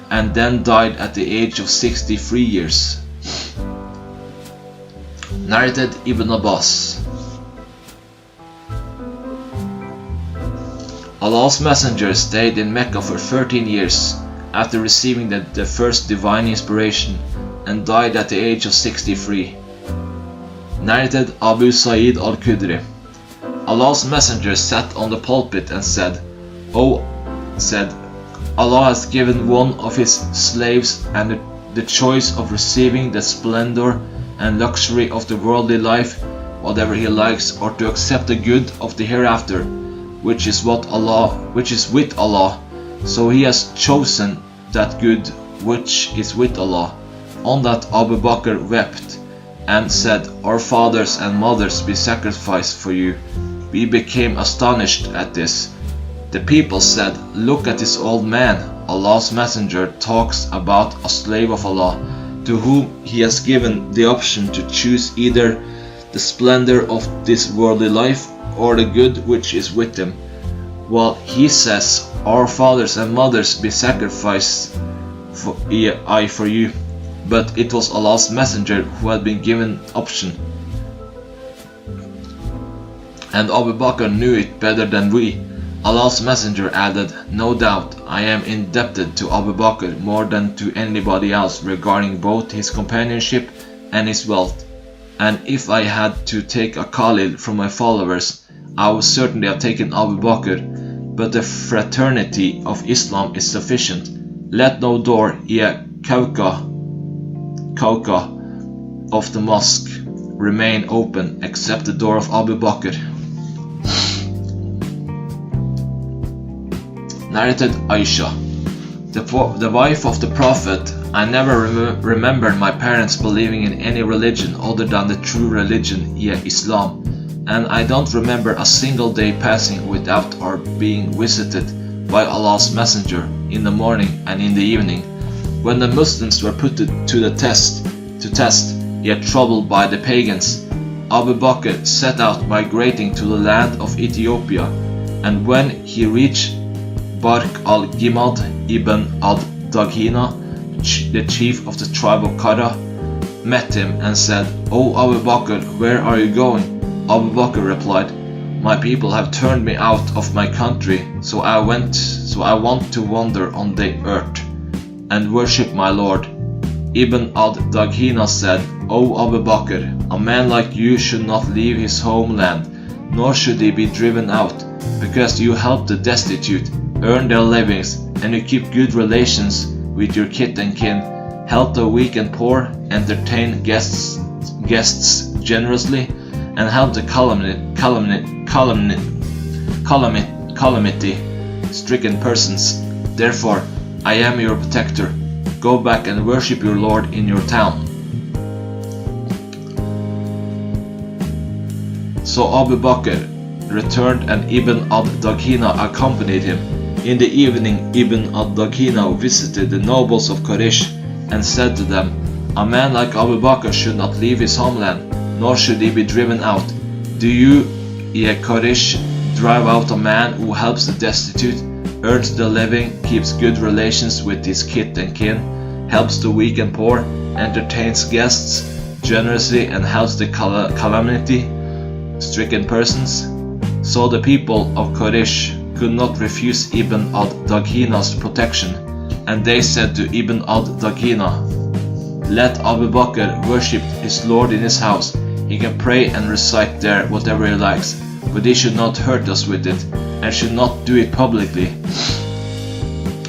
and then died at the age of 63 years. Narrated Ibn Abbas. Allah's Messenger stayed in Mecca for 13 years after receiving the first divine inspiration, and died at the age of 63. Narrated Abu Sa'id al-Khudri. Allah's Messenger sat on the pulpit and said, Allah has given one of His slaves and the choice of receiving the splendor and luxury of the worldly life, whatever he likes, or to accept the good of the hereafter, which is with Allah. So he has chosen that good which is with Allah. On that Abu Bakr wept and said, our fathers and mothers be sacrificed for you. We became astonished at this. The people said, look at this old man. Allah's Messenger talks about a slave of Allah, to whom He has given the option to choose either the splendor of this worldly life or the good which is with Him. While he says, our fathers and mothers be sacrificed for you. But it was Allah's Messenger who had been given option. And Abu Bakr knew it better than we. Allah's Messenger added, no doubt I am indebted to Abu Bakr more than to anybody else regarding both his companionship and his wealth. And if I had to take a Khalil from my followers, I would certainly have taken Abu Bakr. But the fraternity of Islam is sufficient. Let no door, kauka of the mosque remain open except the door of Abu Bakr. Narrated Aisha. The wife of the Prophet, I never remembered my parents believing in any religion other than the true religion, Islam. and I don't remember a single day passing without our being visited by Allah's Messenger in the morning and in the evening. When the Muslims were put to the test, yet troubled by the pagans, Abu Bakr set out migrating to the land of Ethiopia, and when he reached Bark al-Gimad ibn al-Daghina, the chief of the tribe of Qara, met him and said, "O Abu Bakr, where are you going?" Abu Bakr replied, "My people have turned me out of my country, so I want to wander on the earth and worship my Lord." Ibn al-Daghina said, "O Abu Bakr, a man like you should not leave his homeland, nor should he be driven out, because you help the destitute, earn their livings, and you keep good relations with your kith and kin, help the weak and poor, entertain guests generously, and help the calamity-stricken persons. Therefore, I am your protector. Go back and worship your Lord in your town." So Abu Bakr returned and Ibn al-Daghina accompanied him. In the evening, Ibn al-Daghina visited the nobles of Quraysh and said to them, "A man like Abu Bakr should not leave his homeland, nor should he be driven out. Do you, ye Quraysh, drive out a man who helps the destitute, earns the living, keeps good relations with his kith and kin, helps the weak and poor, entertains guests generously, and helps the calamity-stricken persons?" So the people of Quraysh could not refuse Ibn al-Daghina's protection, and they said to Ibn al-Daghina, "Let Abu Bakr worship his Lord in his house. He can pray and recite there whatever he likes, but he should not hurt us with it, and should not do it publicly,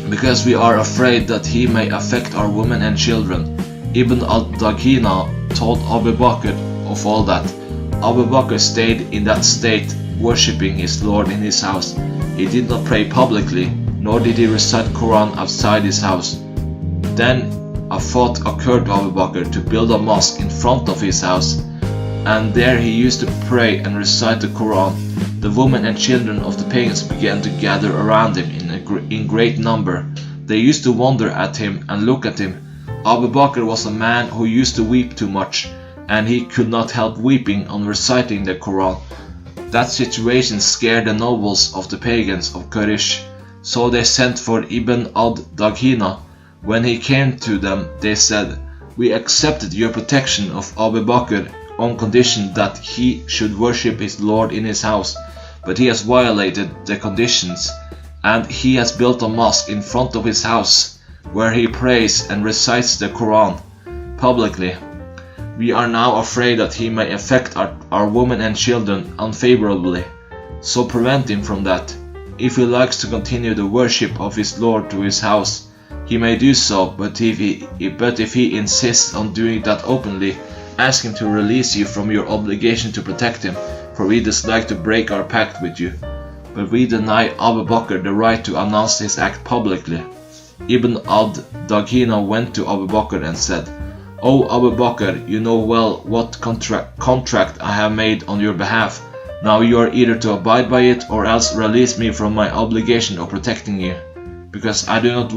because we are afraid that he may affect our women and children." Ibn al-Daghina told Abu Bakr of all that. Abu Bakr stayed in that state, worshipping his Lord in his house. He did not pray publicly, nor did he recite Quran outside his house. Then a thought occurred to Abu Bakr to build a mosque in front of his house, and there he used to pray and recite the Quran. The women and children of the pagans began to gather around him in great number. They used to wonder at him and look at him. Abu Bakr was a man who used to weep too much, and he could not help weeping on reciting the Quran. That situation scared the nobles of the pagans of Quraysh, so they sent for Ibn al-Daghina. When he came to them, they said, "We accepted your protection of Abu Bakr on condition that he should worship his Lord in his house, but he has violated the conditions, and he has built a mosque in front of his house, where he prays and recites the Quran publicly. We are now afraid that he may affect our women and children unfavorably, so prevent him from that. If he likes to continue the worship of his Lord to his house, he may do so, but if he insists on doing that openly, ask him to release you from your obligation to protect him, for we dislike to break our pact with you. But we deny Abu Bakr the right to announce his act publicly." Ibn al-Daghina went to Abu Bakr and said, "O Abu Bakr, you know well what contract I have made on your behalf. Now you are either to abide by it or else release me from my obligation of protecting you, because I do not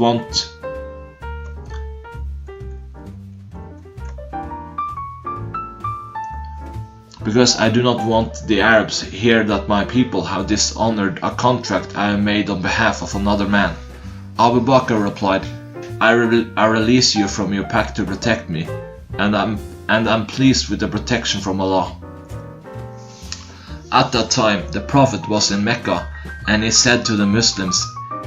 want the Arabs hear that my people have dishonored a contract I have made on behalf of another man." Abu Bakr replied, I release you from your pact to protect me, and I'm pleased with the protection from Allah." At that time, the Prophet was in Mecca, and he said to the Muslims,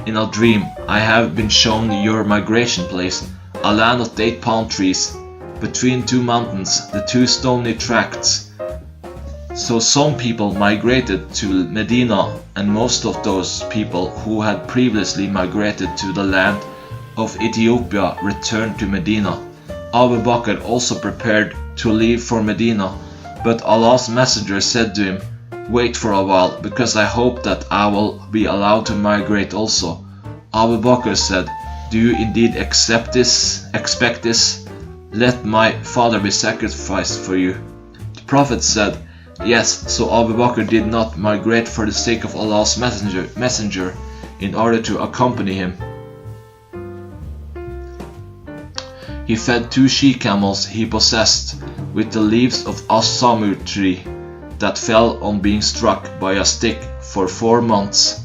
"In a dream, I have been shown your migration place, a land of date palm trees, between two mountains, the two stony tracts. So some people migrated to Medina, and most of those people who had previously migrated to the land of Ethiopia returned to Medina. Abu Bakr also prepared to leave for Medina, but Allah's Messenger said to him, "Wait for a while, because I hope that I will be allowed to migrate also." Abu Bakr said, "Do you indeed expect this? Let my father be sacrificed for you." The Prophet said, Yes, so Abu Bakr did not migrate for the sake of Allah's messenger in order to accompany him. He fed 2 she-camels he possessed with the leaves of as-samur tree that fell on being struck by a stick for 4 months.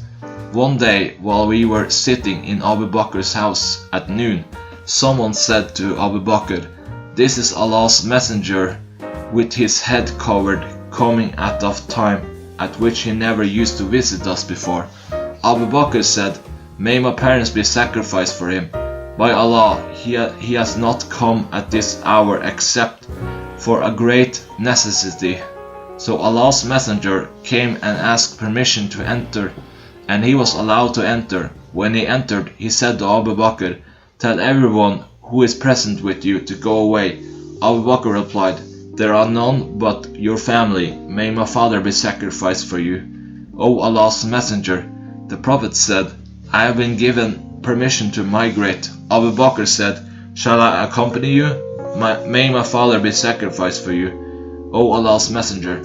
One day, while we were sitting in Abu Bakr's house at noon, someone said to Abu Bakr, "This is Allah's messenger with his head covered, coming at a time at which he never used to visit us before." Abu Bakr said, "May my parents be sacrificed for him. By Allah, he has not come at this hour except for a great necessity." So Allah's messenger came and asked permission to enter, and he was allowed to enter. When he entered, he said to Abu Bakr, "Tell everyone who is present with you to go away." Abu Bakr replied, "There are none but your family. May my father be sacrificed for you." O Allah's messenger, the Prophet said, "I have been given permission to migrate." Abu Bakr said, "Shall I accompany you? May my father be sacrificed for you, O Allah's messenger."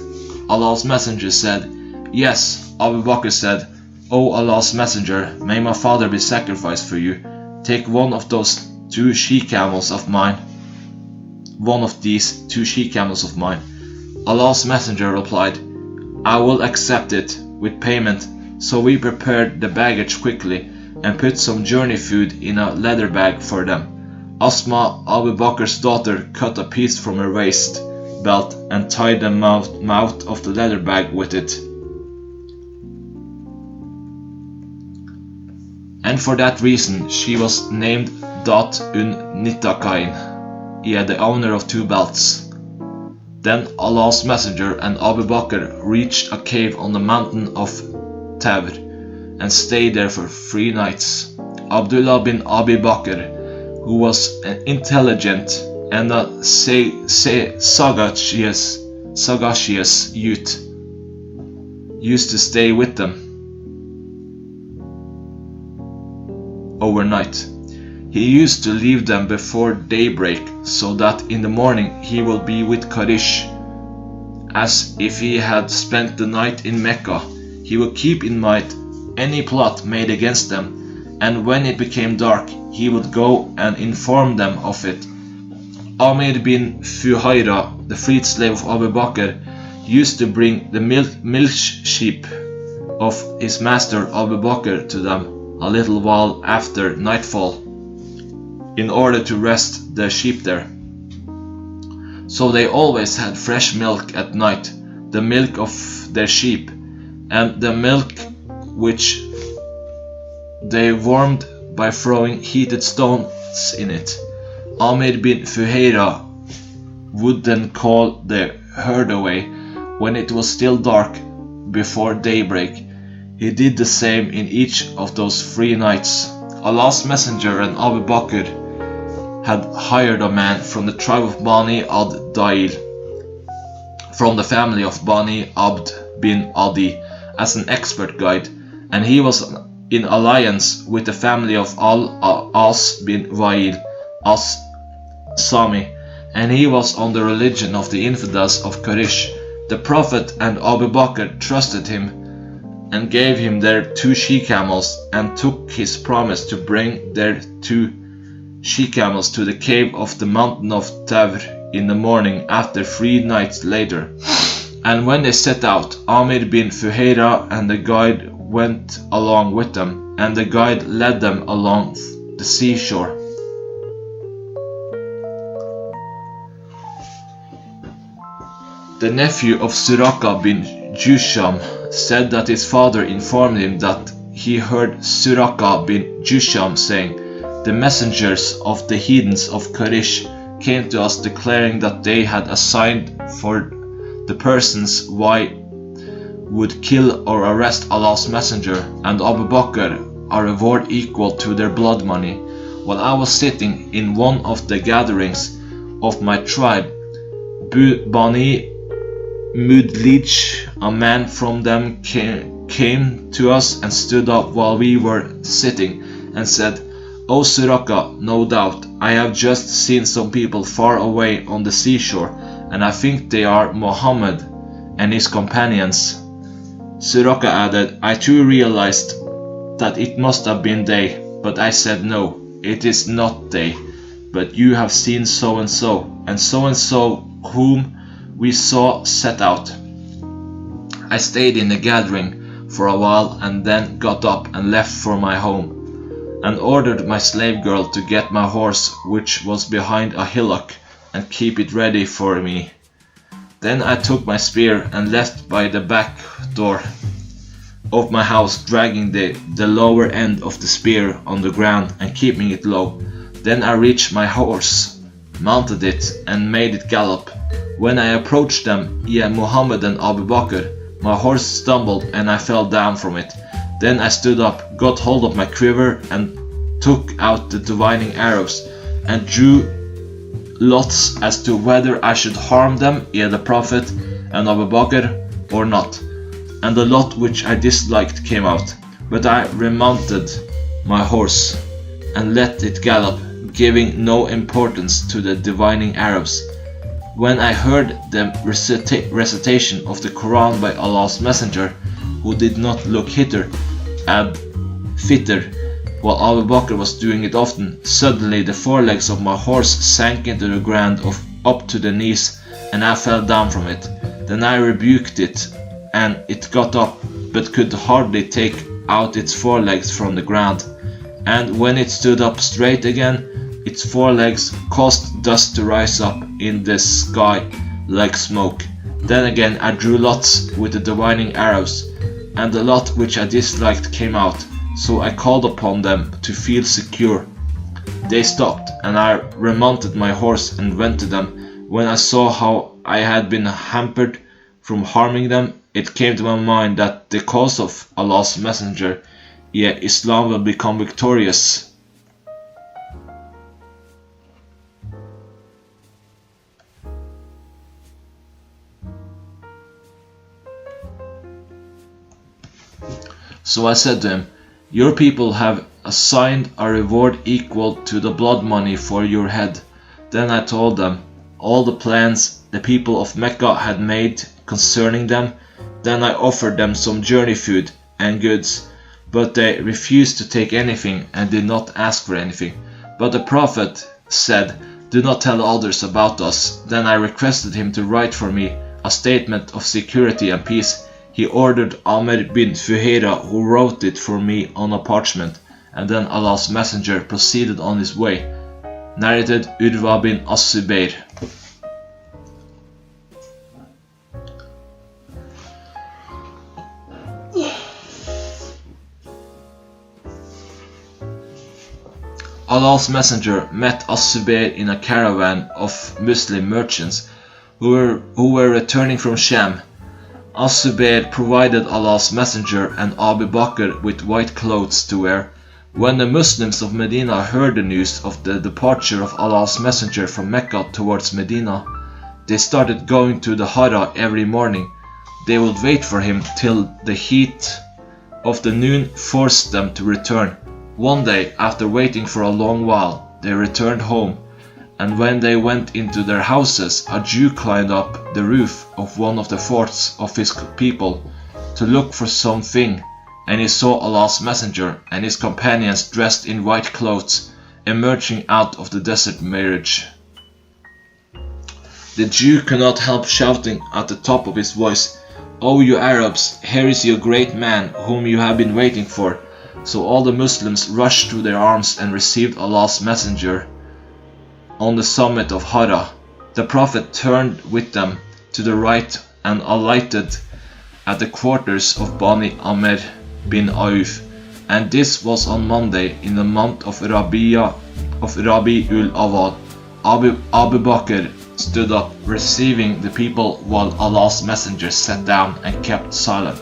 Allah's messenger said, "Yes." Abu Bakr said, "O Allah's messenger, may my father be sacrificed for you. Take one of those 2 she-camels of mine. One of these 2 she-camels of mine." Allah's messenger replied, "I will accept it with payment." So we prepared the baggage quickly and put some journey food in a leather bag for them. Asma, Abu Bakr's daughter, cut a piece from her waist belt and tied the mouth of the leather bag with it. And for that reason she was named Dat Nitakain, the owner of 2 belts. Then Allah's messenger and Abu Bakr reached a cave on the mountain of Tawr and stayed there for 3 nights. Abdullah bin Abi Bakr, who was an intelligent and a sagacious youth, used to stay with them overnight. He used to leave them before daybreak, so that in the morning he will be with Quraysh, as if he had spent the night in Mecca. He will keep in mind any plot made against them, and when it became dark, he would go and inform them of it. Amir bin Fuhayra, the freed slave of Abu Bakr, used to bring the milk sheep of his master Abu Bakr to them a little while after nightfall, in order to rest the sheep there. So they always had fresh milk at night, the milk of their sheep, and the milk which they warmed by throwing heated stones in it. Amir bin Fuhayra would then call the herd away when it was still dark before daybreak. He did the same in each of those 3 nights. Allah's messenger and Abu Bakr had hired a man from the tribe of Bani ad-Dail, from the family of Bani Abd bin Adi, as an expert guide, and he was in alliance with the family of Al-As bin Wa'il as-Sami, and he was on the religion of the infidels of Quraysh. The Prophet and Abu Bakr trusted him and gave him their 2 she-camels, and took his promise to bring their 2 she-camels to the cave of the mountain of Tawr in the morning after 3 nights later. And when they set out, Amir bin Fuhayra and the guide went along with them, and the guide led them along the seashore. The nephew of Suraka bin Jusham said that his father informed him that he heard Suraka bin Jusham saying, "The messengers of the heathens of Quraysh came to us declaring that they had assigned for the persons why would kill or arrest Allah's messenger and Abu Bakr a reward equal to their blood money. While I was sitting in one of the gatherings of my tribe, Bani Mudlij, a man from them came to us and stood up while we were sitting and said, 'O Suraka, no doubt, I have just seen some people far away on the seashore, and I think they are Muhammad and his companions. Suraka added, I too realized that it must have been they, but I said no, it is not they, but you have seen so and so whom we saw set out. I stayed in the gathering for a while and then got up and left for my home, and ordered my slave girl to get my horse, which was behind a hillock, and keep it ready for me. Then I took my spear and left by the back door of my house, dragging the lower end of the spear on the ground and keeping it low. Then I reached my horse, mounted it, and made it gallop. When I approached them, Muhammad and Abu Bakr, my horse stumbled and I fell down from it. Then I stood up, got hold of my quiver, and took out the divining arrows, and drew lots as to whether I should harm them, the Prophet and Abu Bakr, or not. And the lot which I disliked came out. But I remounted my horse and let it gallop, giving no importance to the divining arrows. When I heard the recitation of the Quran by Allah's Messenger, who did not look hither and thither, while Abu Bakr was doing it often, suddenly the forelegs of my horse sank into the ground up to the knees, and I fell down from it. Then I rebuked it, and it got up, but could hardly take out its forelegs from the ground. And when it stood up straight again, its forelegs caused dust to rise up in the sky like smoke. Then again I drew lots with the divining arrows, and the lot which I disliked came out. So I called upon them to feel secure. They stopped, and I remounted my horse and went to them. When I saw how I had been hampered from harming them, it came to my mind that the cause of Allah's Messenger, Islam, will become victorious. So I said to him, your people have assigned a reward equal to the blood money for your head. Then I told them all the plans the people of Mecca had made concerning them. Then I offered them some journey food and goods, but they refused to take anything and did not ask for anything. But the Prophet said, do not tell others about us. Then I requested him to write for me a statement of security and peace. He ordered Amr bin Fuhaira, who wrote it for me on a parchment, and then Allah's Messenger proceeded on his way. Narrated Urwa bin As-Subayr. Allah's Messenger met As-Subayr in a caravan of Muslim merchants who were returning from Sham. As-Subayr provided Allah's Messenger and Abu Bakr with white clothes to wear. When the Muslims of Medina heard the news of the departure of Allah's Messenger from Mecca towards Medina, they started going to the Hara every morning. They would wait for him till the heat of the noon forced them to return. One day, after waiting for a long while, they returned home, and when they went into their houses, a Jew climbed up the roof of one of the forts of his people to look for something, and he saw Allah's Messenger and his companions dressed in white clothes emerging out of the desert mirage. The Jew could not help shouting at the top of his voice, "O you Arabs, here is your great man whom you have been waiting for." So all the Muslims rushed to their arms and received Allah's Messenger on the summit of Hara. The Prophet turned with them to the right and alighted at the quarters of Bani Amr bin Auf, and this was on Monday in the month of Rabi'ul Awal. Abu Bakr stood up, receiving the people, while Allah's Messenger sat down and kept silent.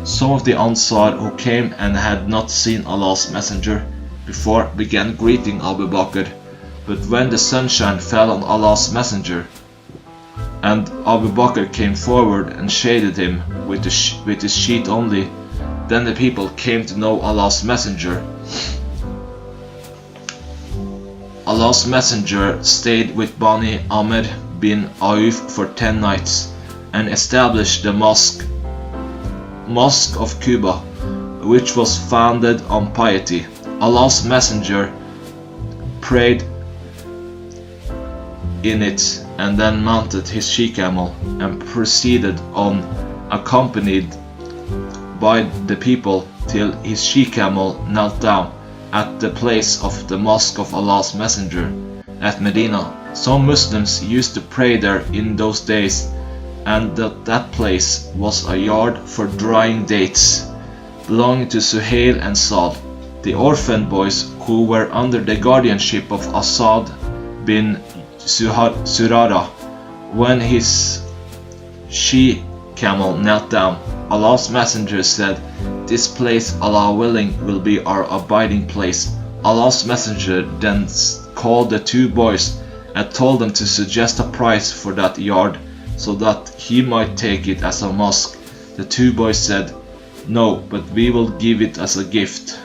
Some of the Ansaar who came and had not seen Allah's Messenger before began greeting Abu Bakr, but when the sunshine fell on Allah's Messenger and Abu Bakr came forward and shaded him with his sheet only, then the people came to know Allah's Messenger. Allah's Messenger stayed with Bani Amr bin Auf for 10 nights, and established the Mosque of Quba, which was founded on piety. Allah's Messenger prayed in it and then mounted his she-camel and proceeded on, accompanied by the people, till his she-camel knelt down at the place of the Mosque of Allah's Messenger at Medina. Some Muslims used to pray there in those days, and that place was a yard for drying dates, belonging to Suhail and Saad, the orphan boys who were under the guardianship of Asad bin Surara. When his she-camel knelt down, Allah's Messenger said, "This place, Allah willing, will be our abiding place." Allah's Messenger then called the two boys and told them to suggest a price for that yard, so that he might take it as a mosque. The two boys said, "No, but we will give it as a gift."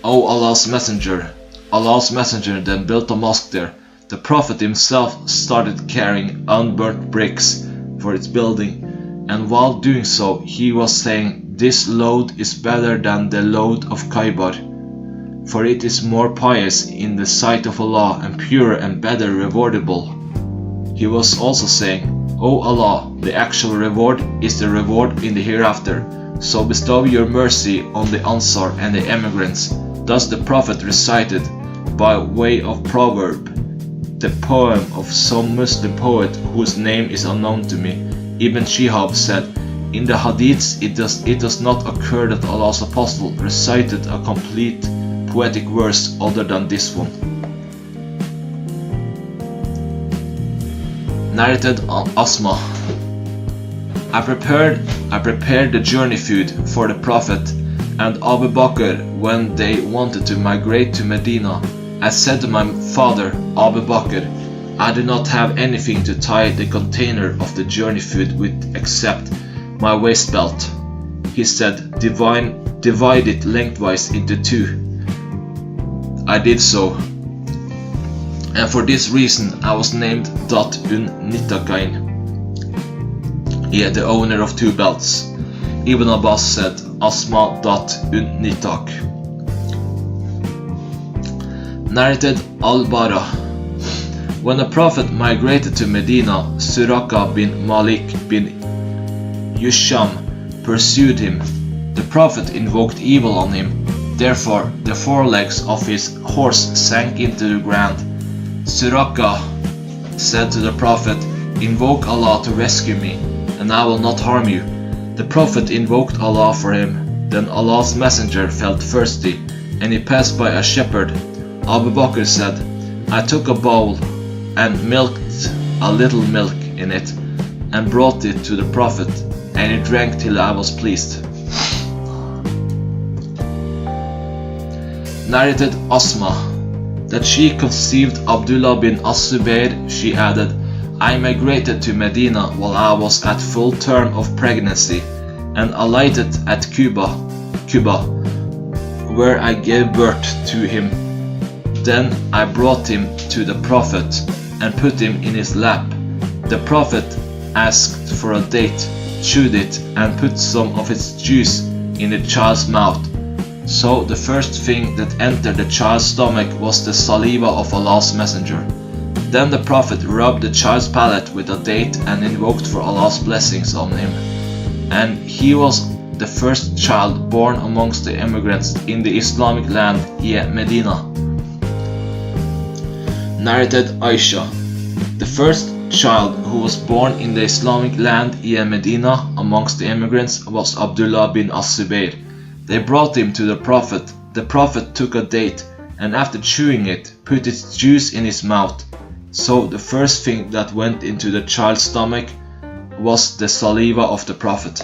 O Allah's Messenger! Allah's Messenger then built a mosque there. The Prophet himself started carrying unburnt bricks for its building, and while doing so he was saying, "This load is better than the load of Khaybar, for it is more pious in the sight of Allah and purer and better rewardable." He was also saying, "O Allah, the actual reward is the reward in the hereafter, so bestow your mercy on the Ansaar and the emigrants." Thus the Prophet recited, by way of proverb, the poem of some Muslim poet whose name is unknown to me. Ibn Shihab said, "In the hadiths it does not occur that Allah's Apostle recited a complete poetic verse other than this one." Narrated Asma. I prepared the journey food for the Prophet and Abu Bakr when they wanted to migrate to Medina. I said to my father, Abu Bakr, "I do not have anything to tie the container of the journey food with except my waist belt." He said, "Divide it lengthwise into two." I did so, and for this reason I was named Dat Nitakain, the owner of two belts. Ibn Abbas said, "Asma Dat Nitak." Narrated Al-Bara. When the Prophet migrated to Medina, Suraka bin Malik bin Yusham pursued him. The Prophet invoked evil on him. Therefore, the forelegs of his horse sank into the ground. Suraka said to the Prophet, "Invoke Allah to rescue me, and I will not harm you." The Prophet invoked Allah for him. Then Allah's Messenger felt thirsty, and he passed by a shepherd. Abu Bakr said, "I took a bowl and milked a little milk in it, and brought it to the Prophet, and he drank till I was pleased." Narrated Asma. That she conceived Abdullah bin As-Zubayr, she added, "I migrated to Medina while I was at full term of pregnancy, and alighted at Quba, where I gave birth to him. Then I brought him to the Prophet and put him in his lap. The Prophet asked for a date, chewed it, and put some of its juice in the child's mouth. So the first thing that entered the child's stomach was the saliva of Allah's Messenger. Then the Prophet rubbed the child's palate with a date and invoked for Allah's blessings on him. And he was the first child born amongst the immigrants in the Islamic land, Medina. Narrated Aisha. The first child who was born in the Islamic land, Medina, amongst the immigrants was Abdullah bin As-Zubayr. They brought him to the Prophet. The Prophet took a date, and after chewing it, put its juice in his mouth. So the first thing that went into the child's stomach was the saliva of the Prophet.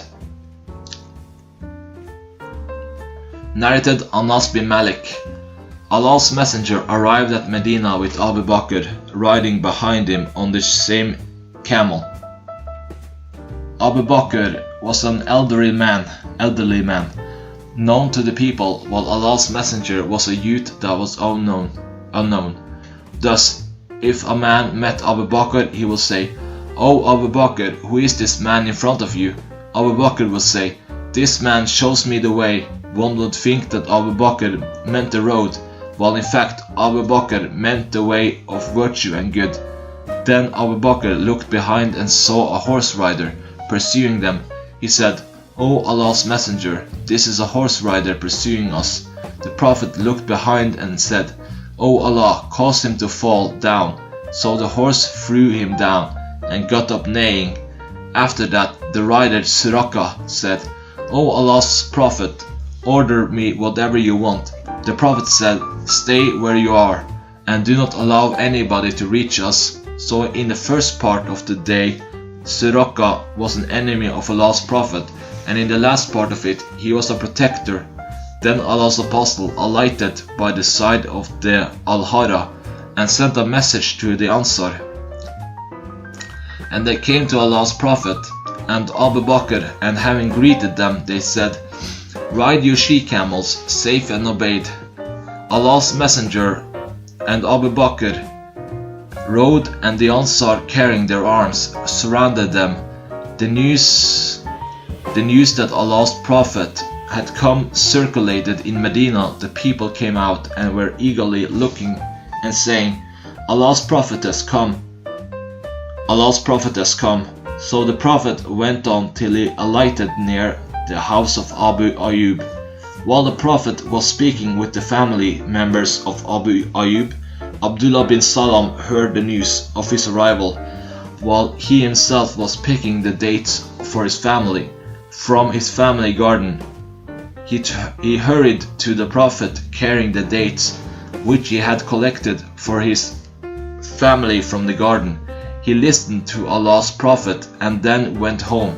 Narrated Anas bin Malik. Allah's Messenger arrived at Medina with Abu Bakr riding behind him on the same camel. Abu Bakr was an elderly man, known to the people, while Allah's Messenger was a youth that was unknown. Thus, if a man met Abu Bakr, he will say, "O Abu Bakr, who is this man in front of you?" Abu Bakr would say, "This man shows me the way." One would think that Abu Bakr meant the road, while in fact Abu Bakr meant the way of virtue and good. Then Abu Bakr looked behind and saw a horse rider pursuing them. He said, "O Allah's Messenger, this is a horse rider pursuing us." The Prophet looked behind and said, "O Allah, cause him to fall down." So the horse threw him down and got up neighing. After that, the rider Suraka said, "O Allah's Prophet, order me whatever you want." The Prophet said, "Stay where you are, and do not allow anybody to reach us." So in the first part of the day, Suraka was an enemy of Allah's Prophet, and in the last part of it, he was a protector. Then Allah's Apostle alighted by the side of the Al-Hara and sent a message to the Ansaar. And they came to Allah's Prophet and Abu Bakr, and having greeted them, they said, "Ride your she-camels, safe and obeyed." Allah's Messenger and Abu Bakr rode, and the Ansaar, carrying their arms, surrounded them. The news that Allah's Prophet had come circulated in Medina. The people came out and were eagerly looking and saying, "Allah's Prophet has come. Allah's Prophet has come." So the Prophet went on till he alighted near the house of Abu Ayyub. While the Prophet was speaking with the family members of Abu Ayyub, Abdullah bin Salam heard the news of his arrival, while he himself was picking the dates for his family from his family garden. He hurried to the Prophet carrying the dates which he had collected for his family from the garden. He listened to Allah's Prophet and then went home.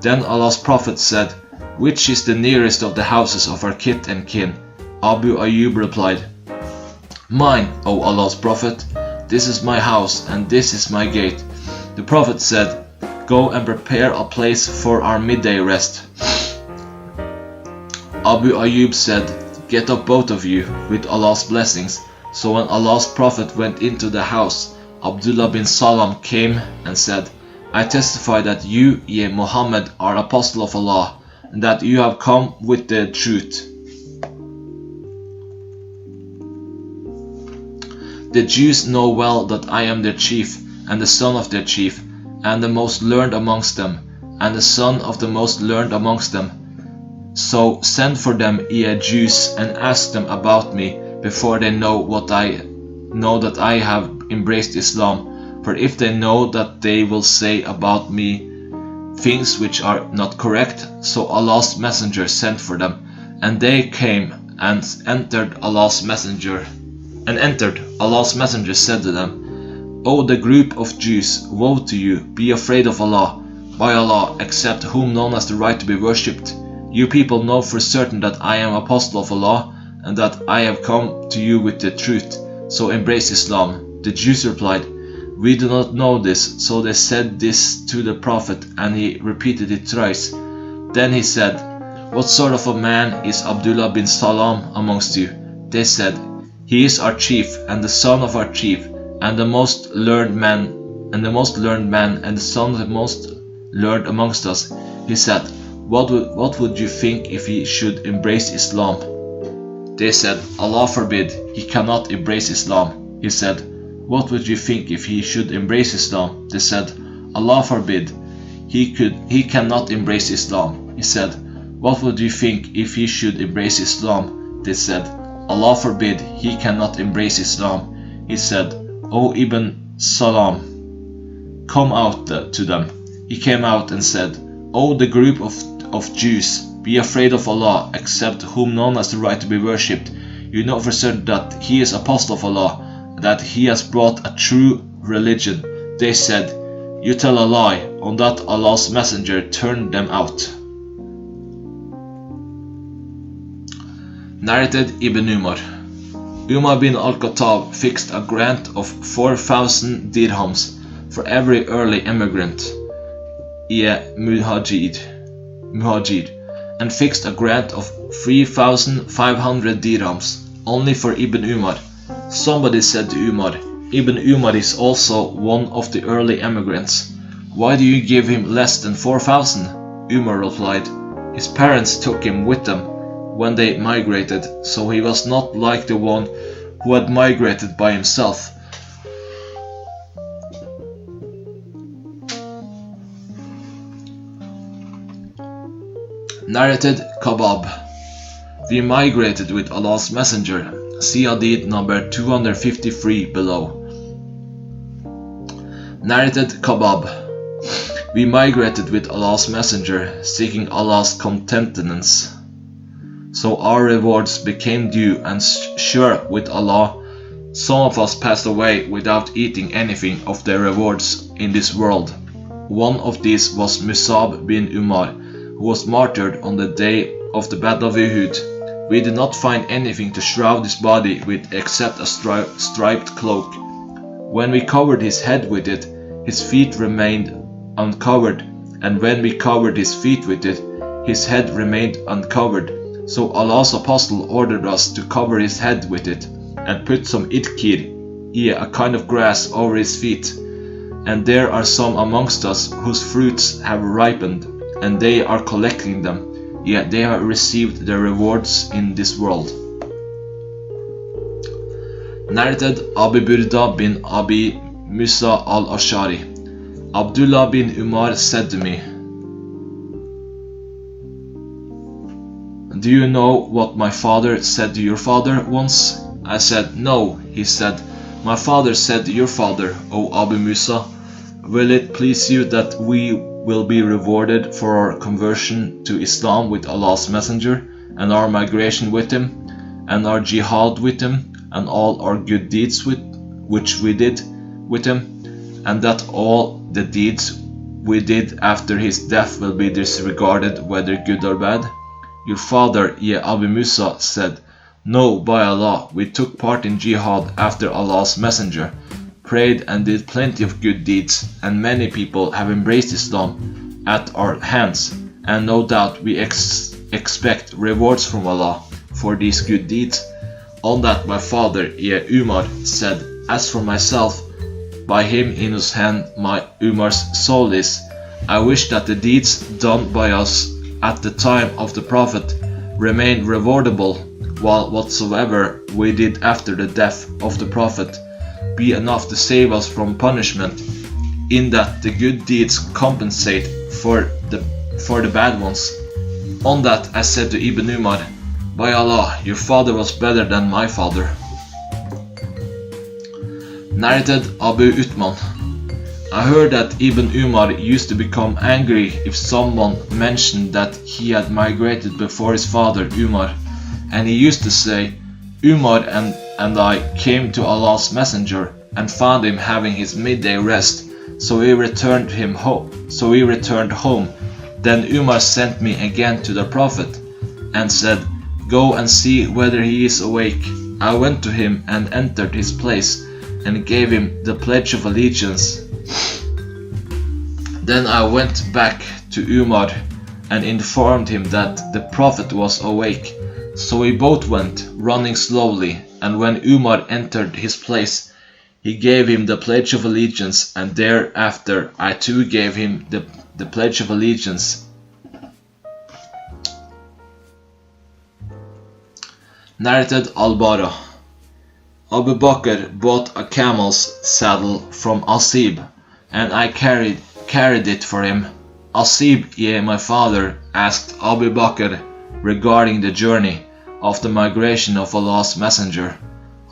Then Allah's Prophet said, "Which is the nearest of the houses of our kith and kin?" Abu Ayyub replied, "Mine, O Allah's Prophet. This is my house and this is my gate." The Prophet said, "Go and prepare a place for our midday rest." Abu Ayyub said, "Get up both of you with Allah's blessings." So when Allah's Prophet went into the house, Abdullah bin Salam came and said, "I testify that you, ye Muhammad, are apostle of Allah, and that you have come with the truth. The Jews know well that I am their chief, and the son of their chief, and the most learned amongst them, and the son of the most learned amongst them. So send for them, ye Jews, and ask them about me, before they know that I have embraced Islam. For if they know that, they will say about me things which are not correct." So Allah's Messenger sent for them, and they came and entered. Allah's Messenger said to them, "O the group of Jews, woe to you, be afraid of Allah. By Allah, except whom none has the right to be worshipped. You people know for certain that I am apostle of Allah, and that I have come to you with the truth, so embrace Islam." The Jews replied, "We do not know this." So they said this to the Prophet, and he repeated it thrice. Then he said, "What sort of a man is Abdullah bin Salam amongst you?" They said, "He is our chief, and the son of our chief, and the most learned man, and the son of the most learned amongst us." He said, What would you think if he should embrace Islam?" They said, "Allah forbid, he cannot embrace Islam." He said, "What would you think if he should embrace Islam?" They said, "Allah forbid, he cannot embrace Islam." He said, "What would you think if he should embrace Islam?" They said, "Allah forbid, he cannot embrace Islam." He said, "O Ibn Salam, come out to them." He came out and said, "O the group of Jews, be afraid of Allah, except whom none has the right to be worshipped. You know for certain that he is apostle of Allah, that he has brought a true religion." They said, "You tell a lie." On that Allah's Messenger turned them out. Narrated Ibn Umar. Umar bin al-Khattab fixed a grant of 4,000 dirhams for every early immigrant, muhajir, and fixed a grant of 3,500 dirhams only for Ibn Umar. Somebody said to Umar, "Ibn Umar is also one of the early immigrants. Why do you give him less than 4,000? Umar replied, his parents took him with them when they migrated, so he was not like the one who had migrated by himself. Narrated Khabab. We migrated with Allah's Messenger. See Hadith number 253 below. Narrated Khabab. We migrated with Allah's Messenger, seeking Allah's contentedness. So our rewards became due, and sure with Allah, some of us passed away without eating anything of their rewards in this world. One of these was Musab bin Umar, who was martyred on the day of the Battle of Uhud. We did not find anything to shroud his body with except a striped cloak. When we covered his head with it, his feet remained uncovered, and when we covered his feet with it, his head remained uncovered. So Allah's apostle ordered us to cover his head with it, and put some idkir, a kind of grass, over his feet. And there are some amongst us whose fruits have ripened, and they are collecting them, yet they have received their rewards in this world. Narrated Abu Burda bin Abi Musa al-Ashari. Abdullah bin Umar said to me, do you know what my father said to your father once? I said, no. He said, my father said to your father, O Abu Musa, will it please you that we will be rewarded for our conversion to Islam with Allah's Messenger, and our migration with him, and our jihad with him, and all our good deeds which we did with him, and that all the deeds we did after his death will be disregarded, whether good or bad? Your father, Abu Musa, said, no, by Allah, we took part in jihad after Allah's Messenger, prayed and did plenty of good deeds, and many people have embraced Islam at our hands, and no doubt we expect rewards from Allah for these good deeds. On that my father, Umar, said, as for myself, by him in whose hand my Umar's soul is, I wish that the deeds done by us at the time of the Prophet remained rewardable, while whatsoever we did after the death of the Prophet be enough to save us from punishment, in that the good deeds compensate for the bad ones. On that I said to Ibn Umar, by Allah, your father was better than my father. Narrated Abu Uthman. I heard that Ibn Umar used to become angry if someone mentioned that he had migrated before his father Umar, and he used to say, Umar and I came to Allah's Messenger and found him having his midday rest, so we returned home. Then Umar sent me again to the Prophet and said, go and see whether he is awake. I went to him and entered his place and gave him the pledge of allegiance. Then I went back to Umar and informed him that the Prophet was awake. So we both went, running slowly, and when Umar entered his place, he gave him the pledge of allegiance, and thereafter I too gave him the pledge of allegiance. Narrated Al-Bara. Abu Bakr bought a camel's saddle from Asib, and I carried it for him. Asib, my father, asked Abu Bakr regarding the journey of the migration of Allah's Messenger.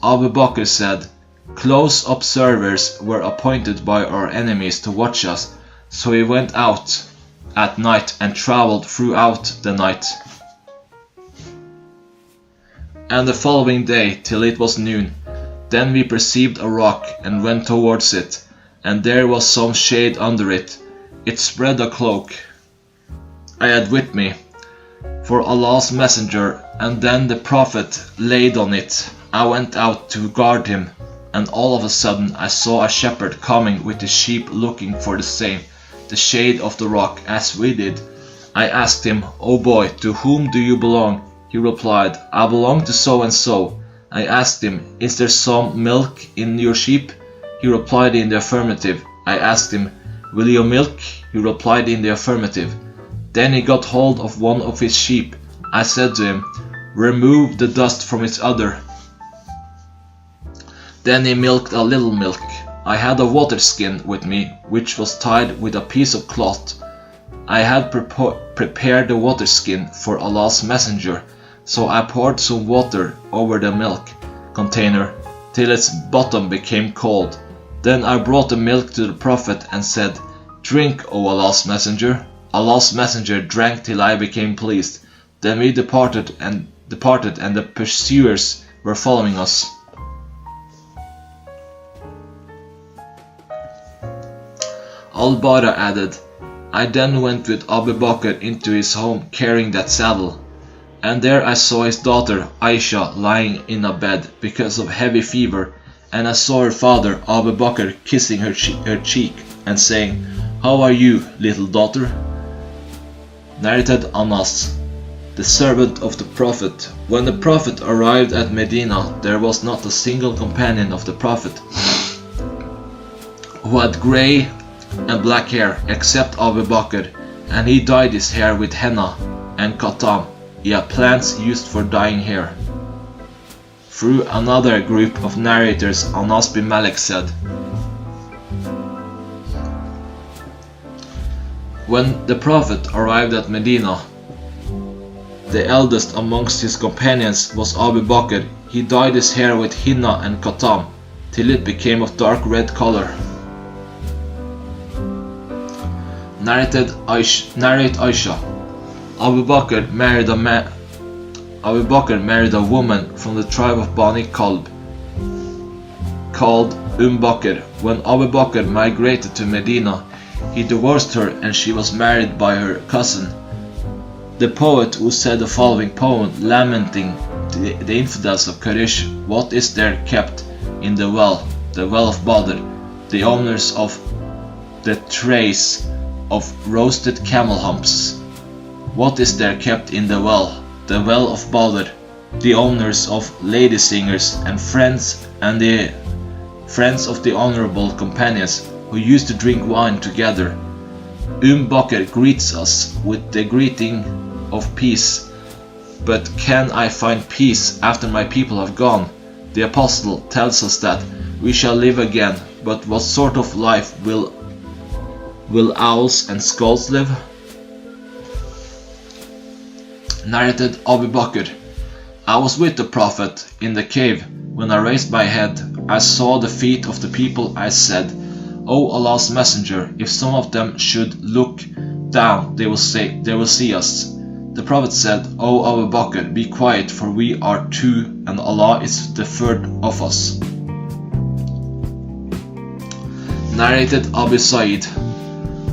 Abu Bakr said, close observers were appointed by our enemies to watch us, so we went out at night and traveled throughout the night, and the following day till it was noon. Then we perceived a rock and went towards it, and there was some shade under it. It spread a cloak I had with me for Allah's Messenger, and then the Prophet laid on it. I went out to guard him, and all of a sudden I saw a shepherd coming with his sheep looking for the shade of the rock, as we did. I asked him, O boy, to whom do you belong? He replied, I belong to so and so. I asked him, is there some milk in your sheep? He replied in the affirmative. I asked him, "Will you milk?" He replied in the affirmative. Then he got hold of one of his sheep. I said to him, "Remove the dust from its udder." Then he milked a little milk. I had a water skin with me, which was tied with a piece of cloth. I had prepared the water skin for Allah's messenger, so I poured some water over the milk container till its bottom became cold. Then I brought the milk to the Prophet and said, "Drink, O Allah's messenger." Allah's messenger drank till I became pleased. Then we departed and the pursuers were following us. Al-Bara added, I then went with Abu Bakr into his home carrying that saddle, and there I saw his daughter Aisha lying in a bed because of heavy fever, and I saw her father Abu Bakr kissing her cheek and saying, "How are you, little daughter?" Narrated Anas, the servant of the Prophet. When the Prophet arrived at Medina, there was not a single companion of the Prophet who had grey and black hair except Abu Bakr, and he dyed his hair with henna and katam, plants used for dyeing hair. Through another group of narrators, Anas bin Malik said, when the Prophet arrived at Medina, the eldest amongst his companions was Abu Bakr. He dyed his hair with henna and katam till it became of dark red color. Narrate Aisha. Abu Bakr married a woman from the tribe of Bani Kalb called Bakr. When Abu Bakr migrated to Medina, he divorced her and she was married by her cousin. The poet who said the following poem lamenting the infidels of Quraysh, what is there kept in the well of Badr, the owners of the trays of roasted camel humps? What is there kept in the well of Badr, the owners of lady singers and the friends of the honorable companions who used to drink wine together? Bakr greets us with the greeting of peace, but can I find peace after my people have gone? The apostle tells us that we shall live again, but what sort of life will owls and skulls live? Narrated Abu Bakr. I was with the Prophet in the cave. When I raised my head, I saw the feet of the people. I said, O Allah's messenger, if some of them should look down, they will see us. The Prophet said, O Abu Bakr, be quiet, for we are two and Allah is the third of us. Narrated Abu Sa'id.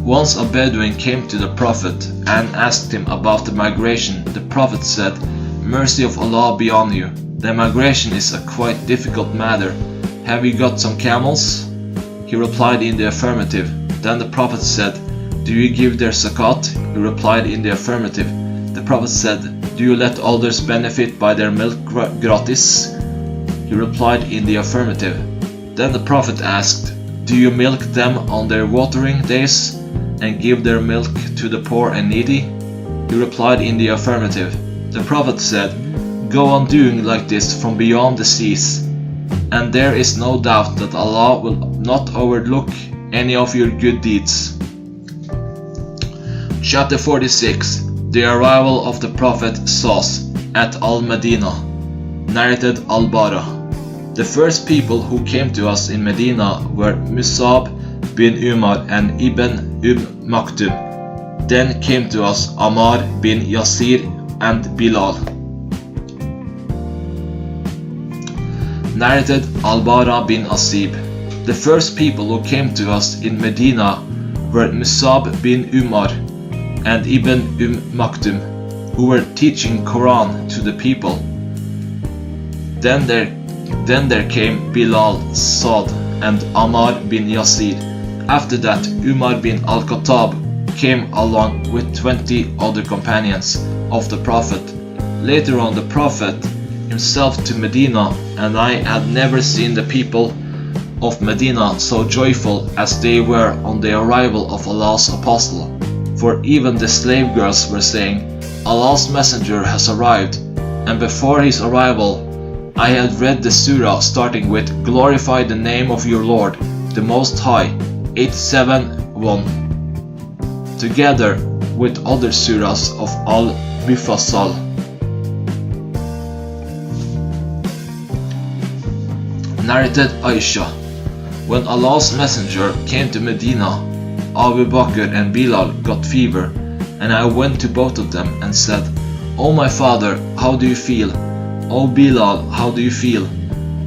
Once a Bedouin came to the Prophet and asked him about the migration. The Prophet said, Mercy of Allah be on you. The migration is a quite difficult matter. Have you got some camels? He replied in the affirmative. Then the Prophet said, Do you give their zakat? He replied in the affirmative. The Prophet said, Do you let others benefit by their milk gratis? He replied in the affirmative. Then the Prophet asked, Do you milk them on their watering days and give their milk to the poor and needy? He replied in the affirmative. The Prophet said, Go on doing like this from beyond the seas, and there is no doubt that Allah will not overlook any of your good deeds. Chapter 46. The arrival of the Prophet Sauce at Al-Madinah. Narrated Al-Bara. The first people who came to us in Medina were Musab bin Umar and Ibn Maktum. Then came to us Ammar bin Yasir and Bilal. Narrated Al-Bara bin Asib. The first people who came to us in Medina were Musab bin Umar and Ibn Maktum, who were teaching Quran to the people. Then there came Bilal, Saad, and Ammar bin Yasir. After that, Umar bin Al-Khattab came along with 20 other companions of the Prophet. Later on, the Prophet himself to Medina, and I had never seen the people of Medina so joyful as they were on the arrival of Allah's apostle, for even the slave girls were saying, Allah's messenger has arrived, and before his arrival I had read the surah starting with Glorify the name of your Lord, the Most High, 871, together with other surahs of Al-Mufassal. Narrated Aisha, when Allah's messenger came to Medina, Abu Bakr and Bilal got fever, and I went to both of them and said, O my father, how do you feel? O Bilal, how do you feel?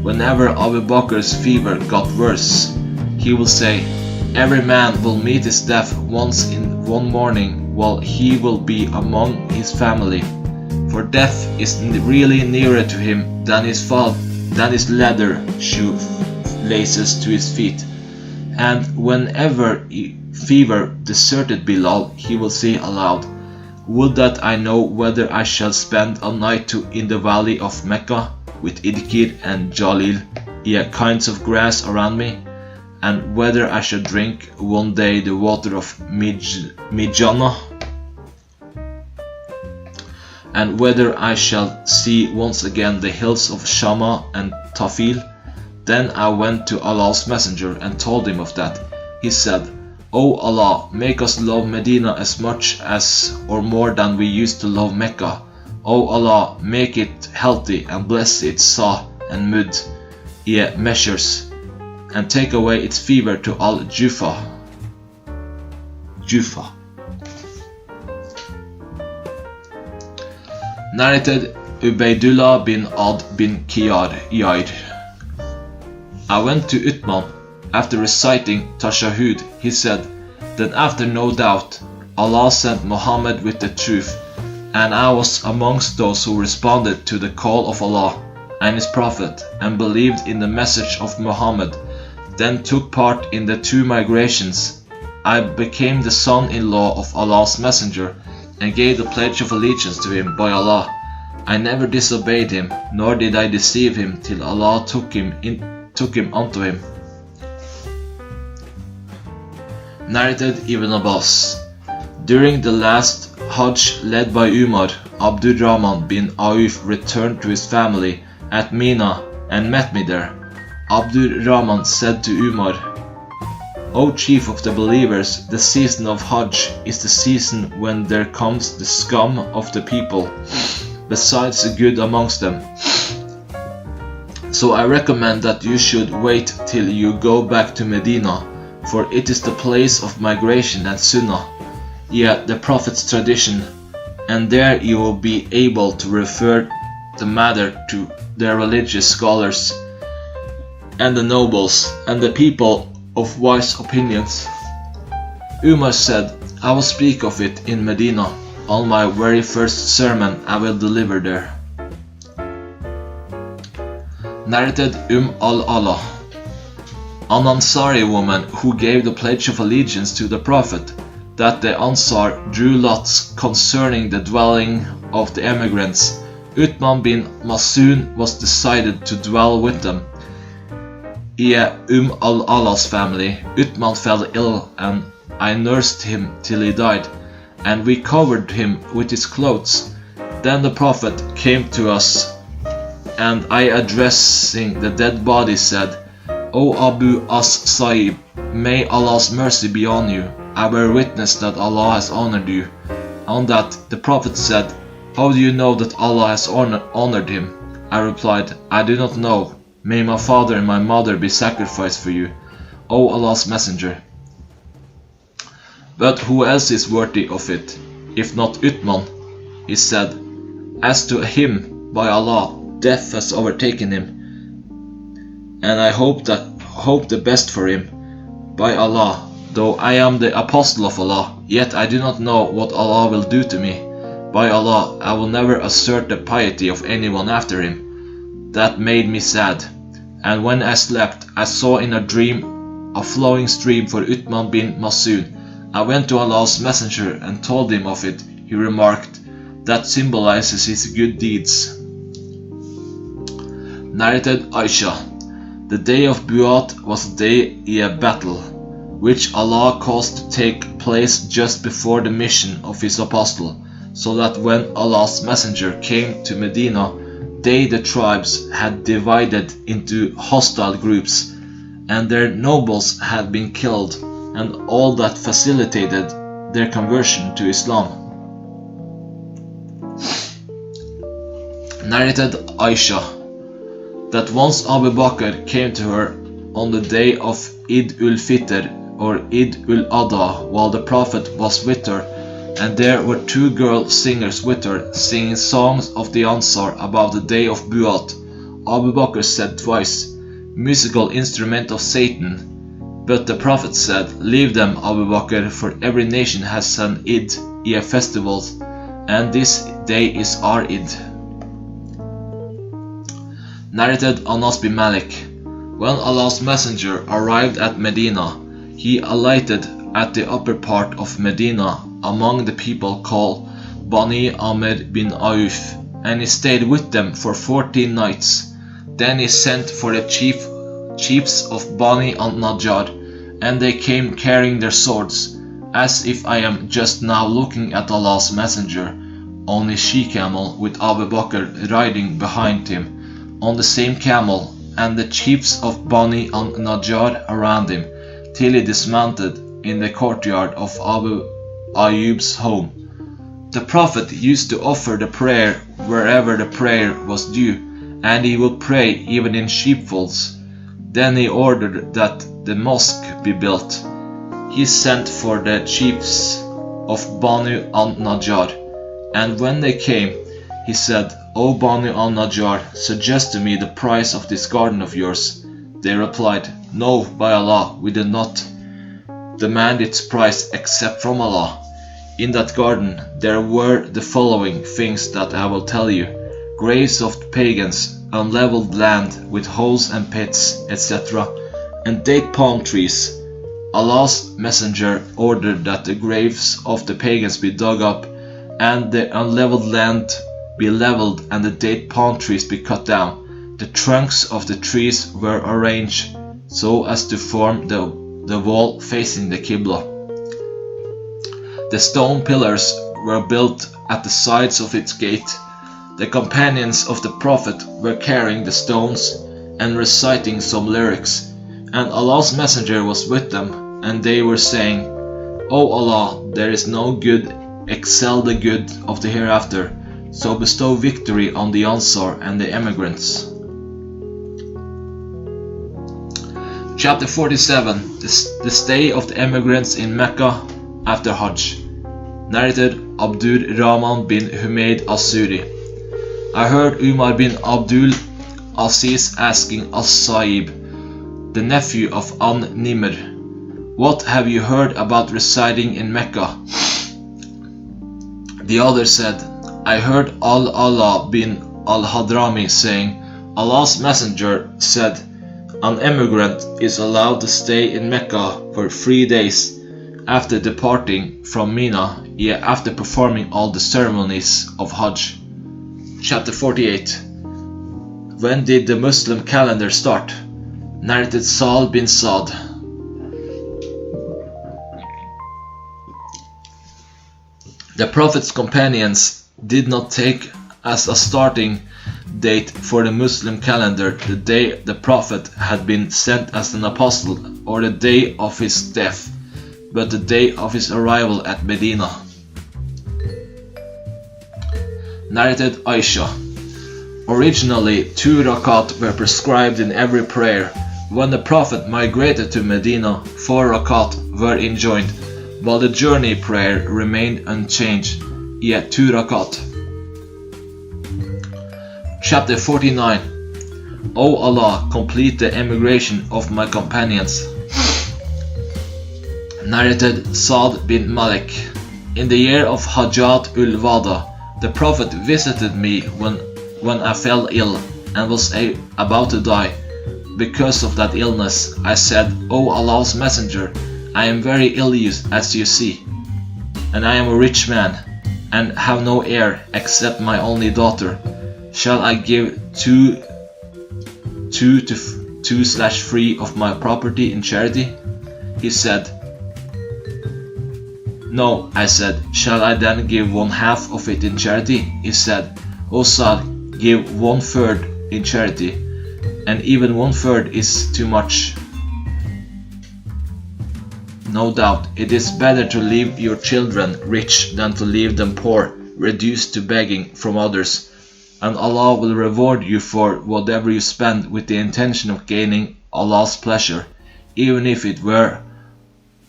Whenever Abu Bakr's fever got worse, he will say, every man will meet his death once in one morning while he will be among his family, for death is really nearer to him than his leather shoe laces to his feet. And whenever fever deserted Bilal, he will say aloud, would that I know whether I shall spend a night in the valley of Mecca with Idkir and Jalil, kinds of grass around me, and whether I shall drink one day the water of Mijana, and whether I shall see once again the hills of Shama and Tafil. Then I went to Allah's messenger and told him of that. He said, O Allah, make us love Medina as much as or more than we used to love Mecca. O Allah, make it healthy and bless its Sa and Mud, measures, and take away its fever to Al-Jufa. Narrated Ubaydullah bin Ad bin Yair. I went to Uthman. After reciting Tashahhud, he said, then after no doubt, Allah sent Muhammad with the truth, and I was amongst those who responded to the call of Allah and His Prophet, and believed in the message of Muhammad, then took part in the 2 migrations. I became the son-in-law of Allah's messenger, and gave the pledge of allegiance to him by Allah. I never disobeyed him, nor did I deceive him till Allah took him unto him. Narrated Ibn Abbas. During the last Hajj led by Umar, Abdurrahman bin Auf returned to his family at Mina and met me there. Abdurrahman said to Umar, O chief of the believers, the season of Hajj is the season when there comes the scum of the people, besides the good amongst them. So I recommend that you should wait till you go back to Medina, for it is the place of migration and sunnah, the Prophet's tradition, and there you will be able to refer the matter to their religious scholars and the nobles and the people of wise opinions. Umar said, I will speak of it in Medina, on my very first sermon I will deliver there. Narrated al-Allah. An Ansari woman who gave the pledge of allegiance to the Prophet, that the Ansaar drew lots concerning the dwelling of the emigrants. Uthman bin Mas'ud was decided to dwell with them. Al-Allah's family. Uthman fell ill, and I nursed him till he died, and we covered him with his clothes. Then the Prophet came to us, and I, addressing the dead body, said, O Abu As-Sa'ib, may Allah's mercy be on you. I bear witness that Allah has honored you. On that, the Prophet said, How do you know that Allah has honored him? I replied, I do not know. May my father and my mother be sacrificed for you, O Allah's messenger. But who else is worthy of it, if not Uthman? He said, As to him, by Allah, death has overtaken him, and I hope the best for him. By Allah, though I am the apostle of Allah, yet I do not know what Allah will do to me. By Allah, I will never assert the piety of anyone after him. That made me sad. And when I slept, I saw in a dream a flowing stream for Uthman bin Mas'ud. I went to Allah's messenger and told him of it. He remarked, that symbolizes his good deeds. Narrated Aisha. The day of Buat was a day a battle, which Allah caused to take place just before the mission of His apostle, so that when Allah's messenger came to Medina, they, the tribes, had divided into hostile groups, and their nobles had been killed, and all that facilitated their conversion to Islam. Narrated Aisha, that once Abu Bakr came to her on the day of Eid ul-Fitr or Eid ul-Adha while the Prophet was with her, and there were two girl singers with her singing songs of the Ansaar about the day of Buat. Abu Bakr said twice, "Musical instrument of Satan." But the Prophet said, "Leave them, Abu Bakr, for every nation has an Eid, a festival, and this day is our Eid." Narrated Anas bin Malik, when Allah's messenger arrived at Medina, he alighted at the upper part of Medina among the people called Bani Amr bin Auf, and he stayed with them for 14 nights. Then he sent for the chiefs of Bani al-Najjar, and they came carrying their swords, as if I am just now looking at Allah's messenger, on his she-camel with Abu Bakr riding behind him, on the same camel, and the chiefs of Bani al-Najjar around him, till he dismounted in the courtyard of Abu Ayyub's home. The Prophet used to offer the prayer wherever the prayer was due, and he would pray even in sheepfolds. Then he ordered that the mosque be built. He sent for the chiefs of Banu al-Najjar, and when they came, he said, "O Banu al-Najjar, suggest to me the price of this garden of yours." They replied, "No, by Allah, we did not demand its price except from Allah. In that garden there were the following things that I will tell you: graves of pagans, unleveled land with holes and pits, etc., and date palm trees. Allah's messenger ordered that the graves of the pagans be dug up, and the unleveled land be leveled, and the date palm trees be cut down. The trunks of the trees were arranged so as to form the wall facing the Qibla. The stone pillars were built at the sides of its gate. The companions of the Prophet were carrying the stones and reciting some lyrics, and Allah's messenger was with them, and they were saying, "O Allah, there is no good excel the good of the hereafter, so bestow victory on the Ansaar and the emigrants." Chapter 47, the stay of the emigrants in Mecca after Hajj. Narrated Abdur Rahman bin Humayd As-Suri. I heard Umar bin Abdul Aziz asking As-Sa'ib, the nephew of An-Nimr, "What have you heard about residing in Mecca?" The other said, "I heard Al-Allah bin Al-Hadrami saying, Allah's messenger said, an emigrant is allowed to stay in Mecca for 3 days after departing from Mina, after performing all the ceremonies of Hajj." Chapter 48. When did the Muslim calendar start? Narrated Sal bin Sa'd. The Prophet's companions did not take as a starting date for the Muslim calendar the day the Prophet had been sent as an apostle or the day of his death, but the day of his arrival at Medina. Narrated Aisha. Originally 2 rakat were prescribed in every prayer. When the Prophet migrated to Medina, 4 rakat were enjoined, while the journey prayer remained unchanged, yet 2 rakat. Chapter 49. O Allah, complete the emigration of my companions. Narrated Sa'd bin Malik. In the year of Hajjat ul-Wada, the Prophet visited me when I fell ill and was about to die. Because of that illness, I said, "O Allah's messenger, I am very ill as you see, and I am a rich man, and have no heir except my only daughter. Shall I give two 2/3 of my property in charity? He said, No. I said, Shall I then give 1/2 of it in charity? He said, O son, give 1/3 in charity, and even 1/3 is too much. No doubt, it is better to leave your children rich than to leave them poor, reduced to begging from others, and Allah will reward you for whatever you spend with the intention of gaining Allah's pleasure, even if it were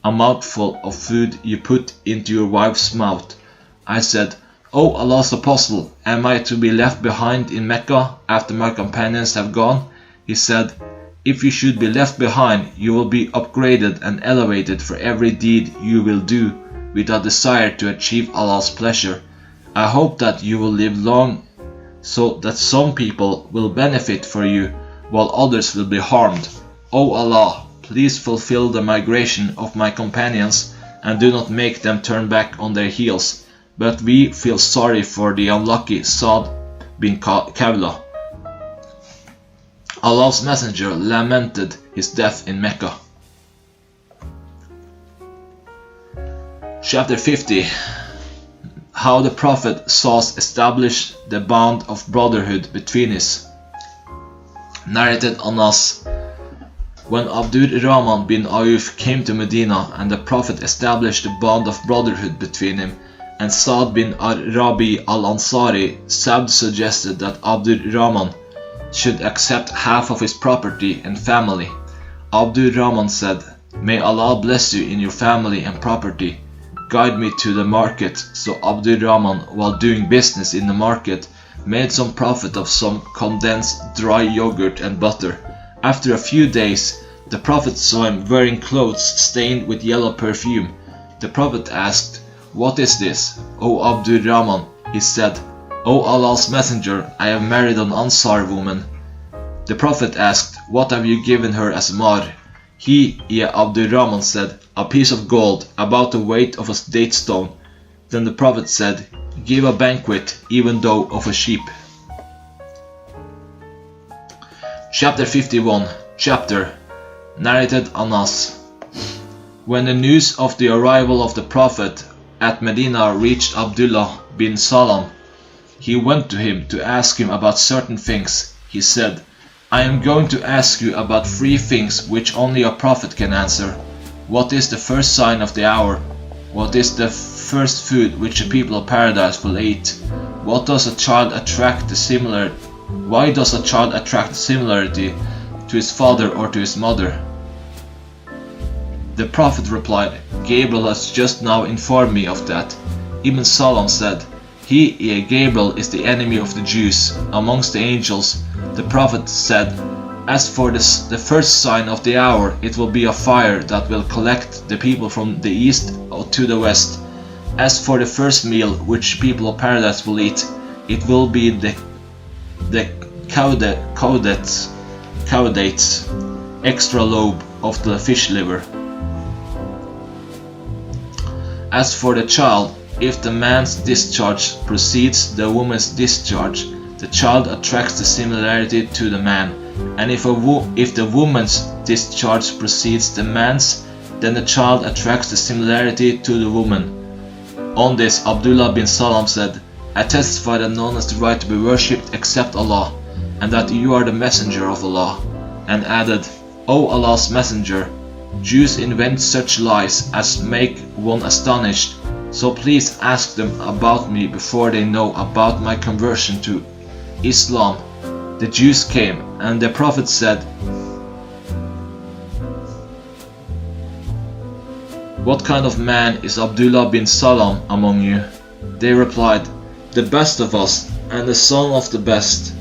a mouthful of food you put into your wife's mouth. I said, O Allah's Apostle, am I to be left behind in Mecca after my companions have gone? He said, If you should be left behind, you will be upgraded and elevated for every deed you will do with a desire to achieve Allah's pleasure. I hope that you will live long, so that some people will benefit for you, while others will be harmed. O Allah, please fulfill the migration of my companions, and do not make them turn back on their heels. But we feel sorry for the unlucky Sa'd bin Khawla. Allah's Messenger lamented his death in Mecca. Chapter 50. How the Prophet sought establish the bond of brotherhood between us. Narrated Anas. When Abdurrahman bin Auf came to Medina and the Prophet established the bond of brotherhood between him and Sa'd bin Rabi al-Ansari, Sa'd suggested that Abdurrahman should accept half of his property and family. Abdurrahman said, May Allah bless you in your family and property. Guide me to the market. So Abdurrahman, while doing business in the market, made some profit of some condensed dry yogurt and butter. After a few days, the Prophet saw him wearing clothes stained with yellow perfume. The Prophet asked, What is this, O Abdurrahman? He said, O Allah's Messenger, I have married an Ansaar woman. The Prophet asked, What have you given her as mahr? He, Abdurrahman, said, A piece of gold, about the weight of a date stone. Then the Prophet said, Give a banquet, even though of a sheep. Chapter 51. Chapter. Narrated Anas. When the news of the arrival of the Prophet at Medina reached Abdullah bin Salam, he went to him to ask him about certain things. He said, I am going to ask you about 3 things which only a prophet can answer. What is the first sign of the hour? What is the first food which the people of paradise will eat? Why does a child attract the similarity to his father or to his mother? The Prophet replied, Gabriel has just now informed me of that. Ibn Salam said, Gabriel is the enemy of the Jews amongst the angels. The Prophet said, As for the first sign of the hour, it will be a fire that will collect the people from the east to the west. As for the first meal which people of paradise will eat, it will be the caudates, extra lobe of the fish liver. As for the child, if the man's discharge precedes the woman's discharge, the child attracts the similarity to the man, and if the woman's discharge precedes the man's, then the child attracts the similarity to the woman. On this, Abdullah bin Salam said, I testify that none has the right to be worshipped except Allah, and that you are the messenger of Allah, and added, O Allah's Messenger, Jews invent such lies as make one astonished, so please ask them about me before they know about my conversion to Islam. The Jews came, and the Prophet said, What kind of man is Abdullah bin Salam among you? They replied, The best of us, and the son of the best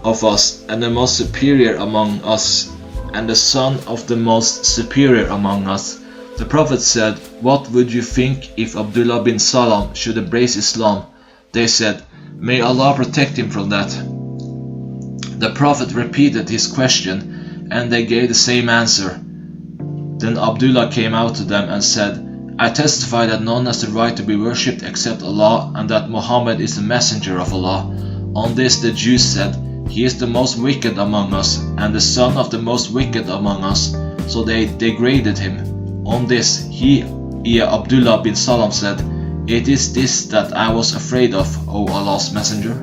of us, and the most superior among us, and the son of the most superior among us. The Prophet said, What would you think if Abdullah bin Salam should embrace Islam? They said, May Allah protect him from that. The Prophet repeated his question, and they gave the same answer. Then Abdullah came out to them and said, I testify that none has the right to be worshipped except Allah, and that Muhammad is the messenger of Allah. On this the Jews said, he is the most wicked among us, and the son of the most wicked among us, so they degraded him. On this, he, Abdullah bin Salam, said, It is this that I was afraid of, O Allah's Messenger.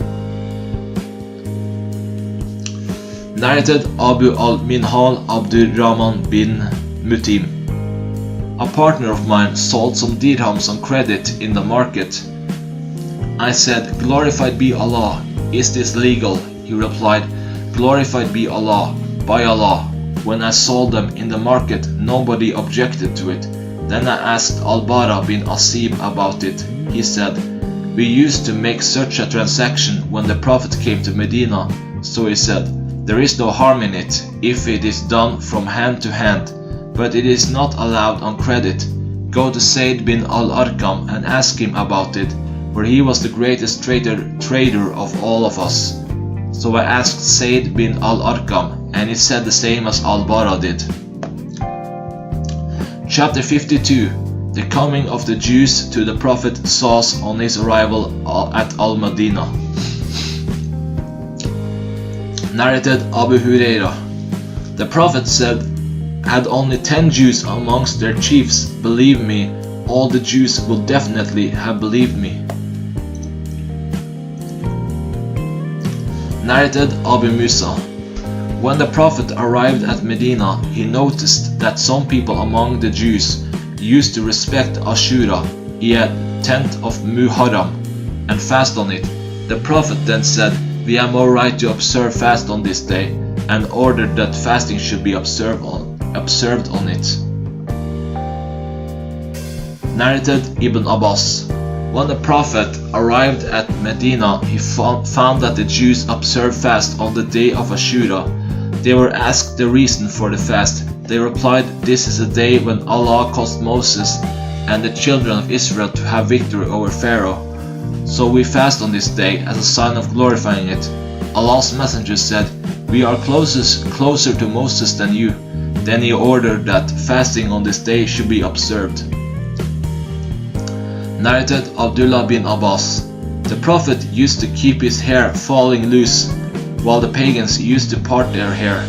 Narrated Abu al-Minhal Abdurrahman bin Mutim. A partner of mine sold some dirhams on credit in the market. I said, Glorified be Allah, is this legal? He replied, Glorified be Allah, by Allah. When I sold them in the market, nobody objected to it. Then I asked Al-Bara bin Asib about it. He said, We used to make such a transaction when the Prophet came to Medina. So he said, There is no harm in it, if it is done from hand to hand, but it is not allowed on credit. Go to Zayd bin al-Arqam and ask him about it, for he was the greatest trader of all of us. So I asked Zayd bin al-Arqam, and he said the same as Al-Bara did. Chapter 52. The coming of the Jews to the Prophet Sauce on his arrival at Al-Madinah. Narrated Abu Hurairah. The Prophet said, Had only 10 Jews amongst their chiefs believed me, all the Jews would definitely have believed me. Narrated Abu Musa. When the Prophet arrived at Medina, he noticed that some people among the Jews used to respect Ashura, the 10th of Muharram, and fast on it. The Prophet then said, We have more right to observe fast on this day, and ordered that fasting should be observed on it. Narrated Ibn Abbas. When the Prophet arrived at Medina, he found that the Jews observed fast on the day of Ashura. They were asked the reason for the fast. They replied, This is a day when Allah caused Moses and the children of Israel to have victory over Pharaoh. So we fast on this day as a sign of glorifying it. Allah's Messenger said, We are closer to Moses than you. Then he ordered that fasting on this day should be observed. Narrated Abdullah bin Abbas. The Prophet used to keep his hair falling loose, while the pagans used to part their hair,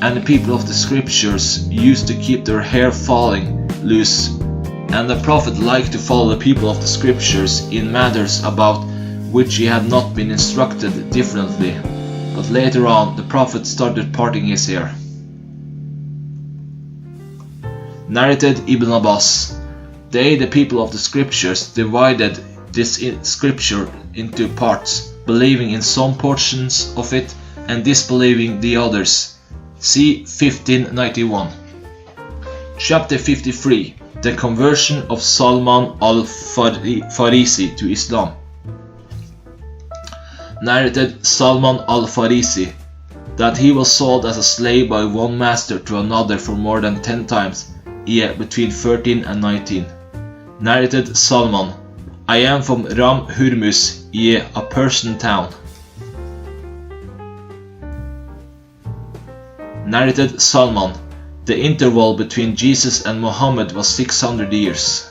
and the people of the scriptures used to keep their hair falling loose. And the Prophet liked to follow the people of the scriptures in matters about which he had not been instructed differently. But later on, the Prophet started parting his hair. Narrated Ibn Abbas. They, the people of the scriptures, divided this scripture into parts, believing in some portions of it and disbelieving the others. See 1591. Chapter 53. The conversion of Salman al-Farisi to Islam. Narrated Salman al-Farisi, that he was sold as a slave by one master to another for more than 10 times, between 13 and 19. Narrated Salman, I am from Ram Hurmus, a Persian town. Narrated Salman, the interval between Jesus and Muhammad was 600 years.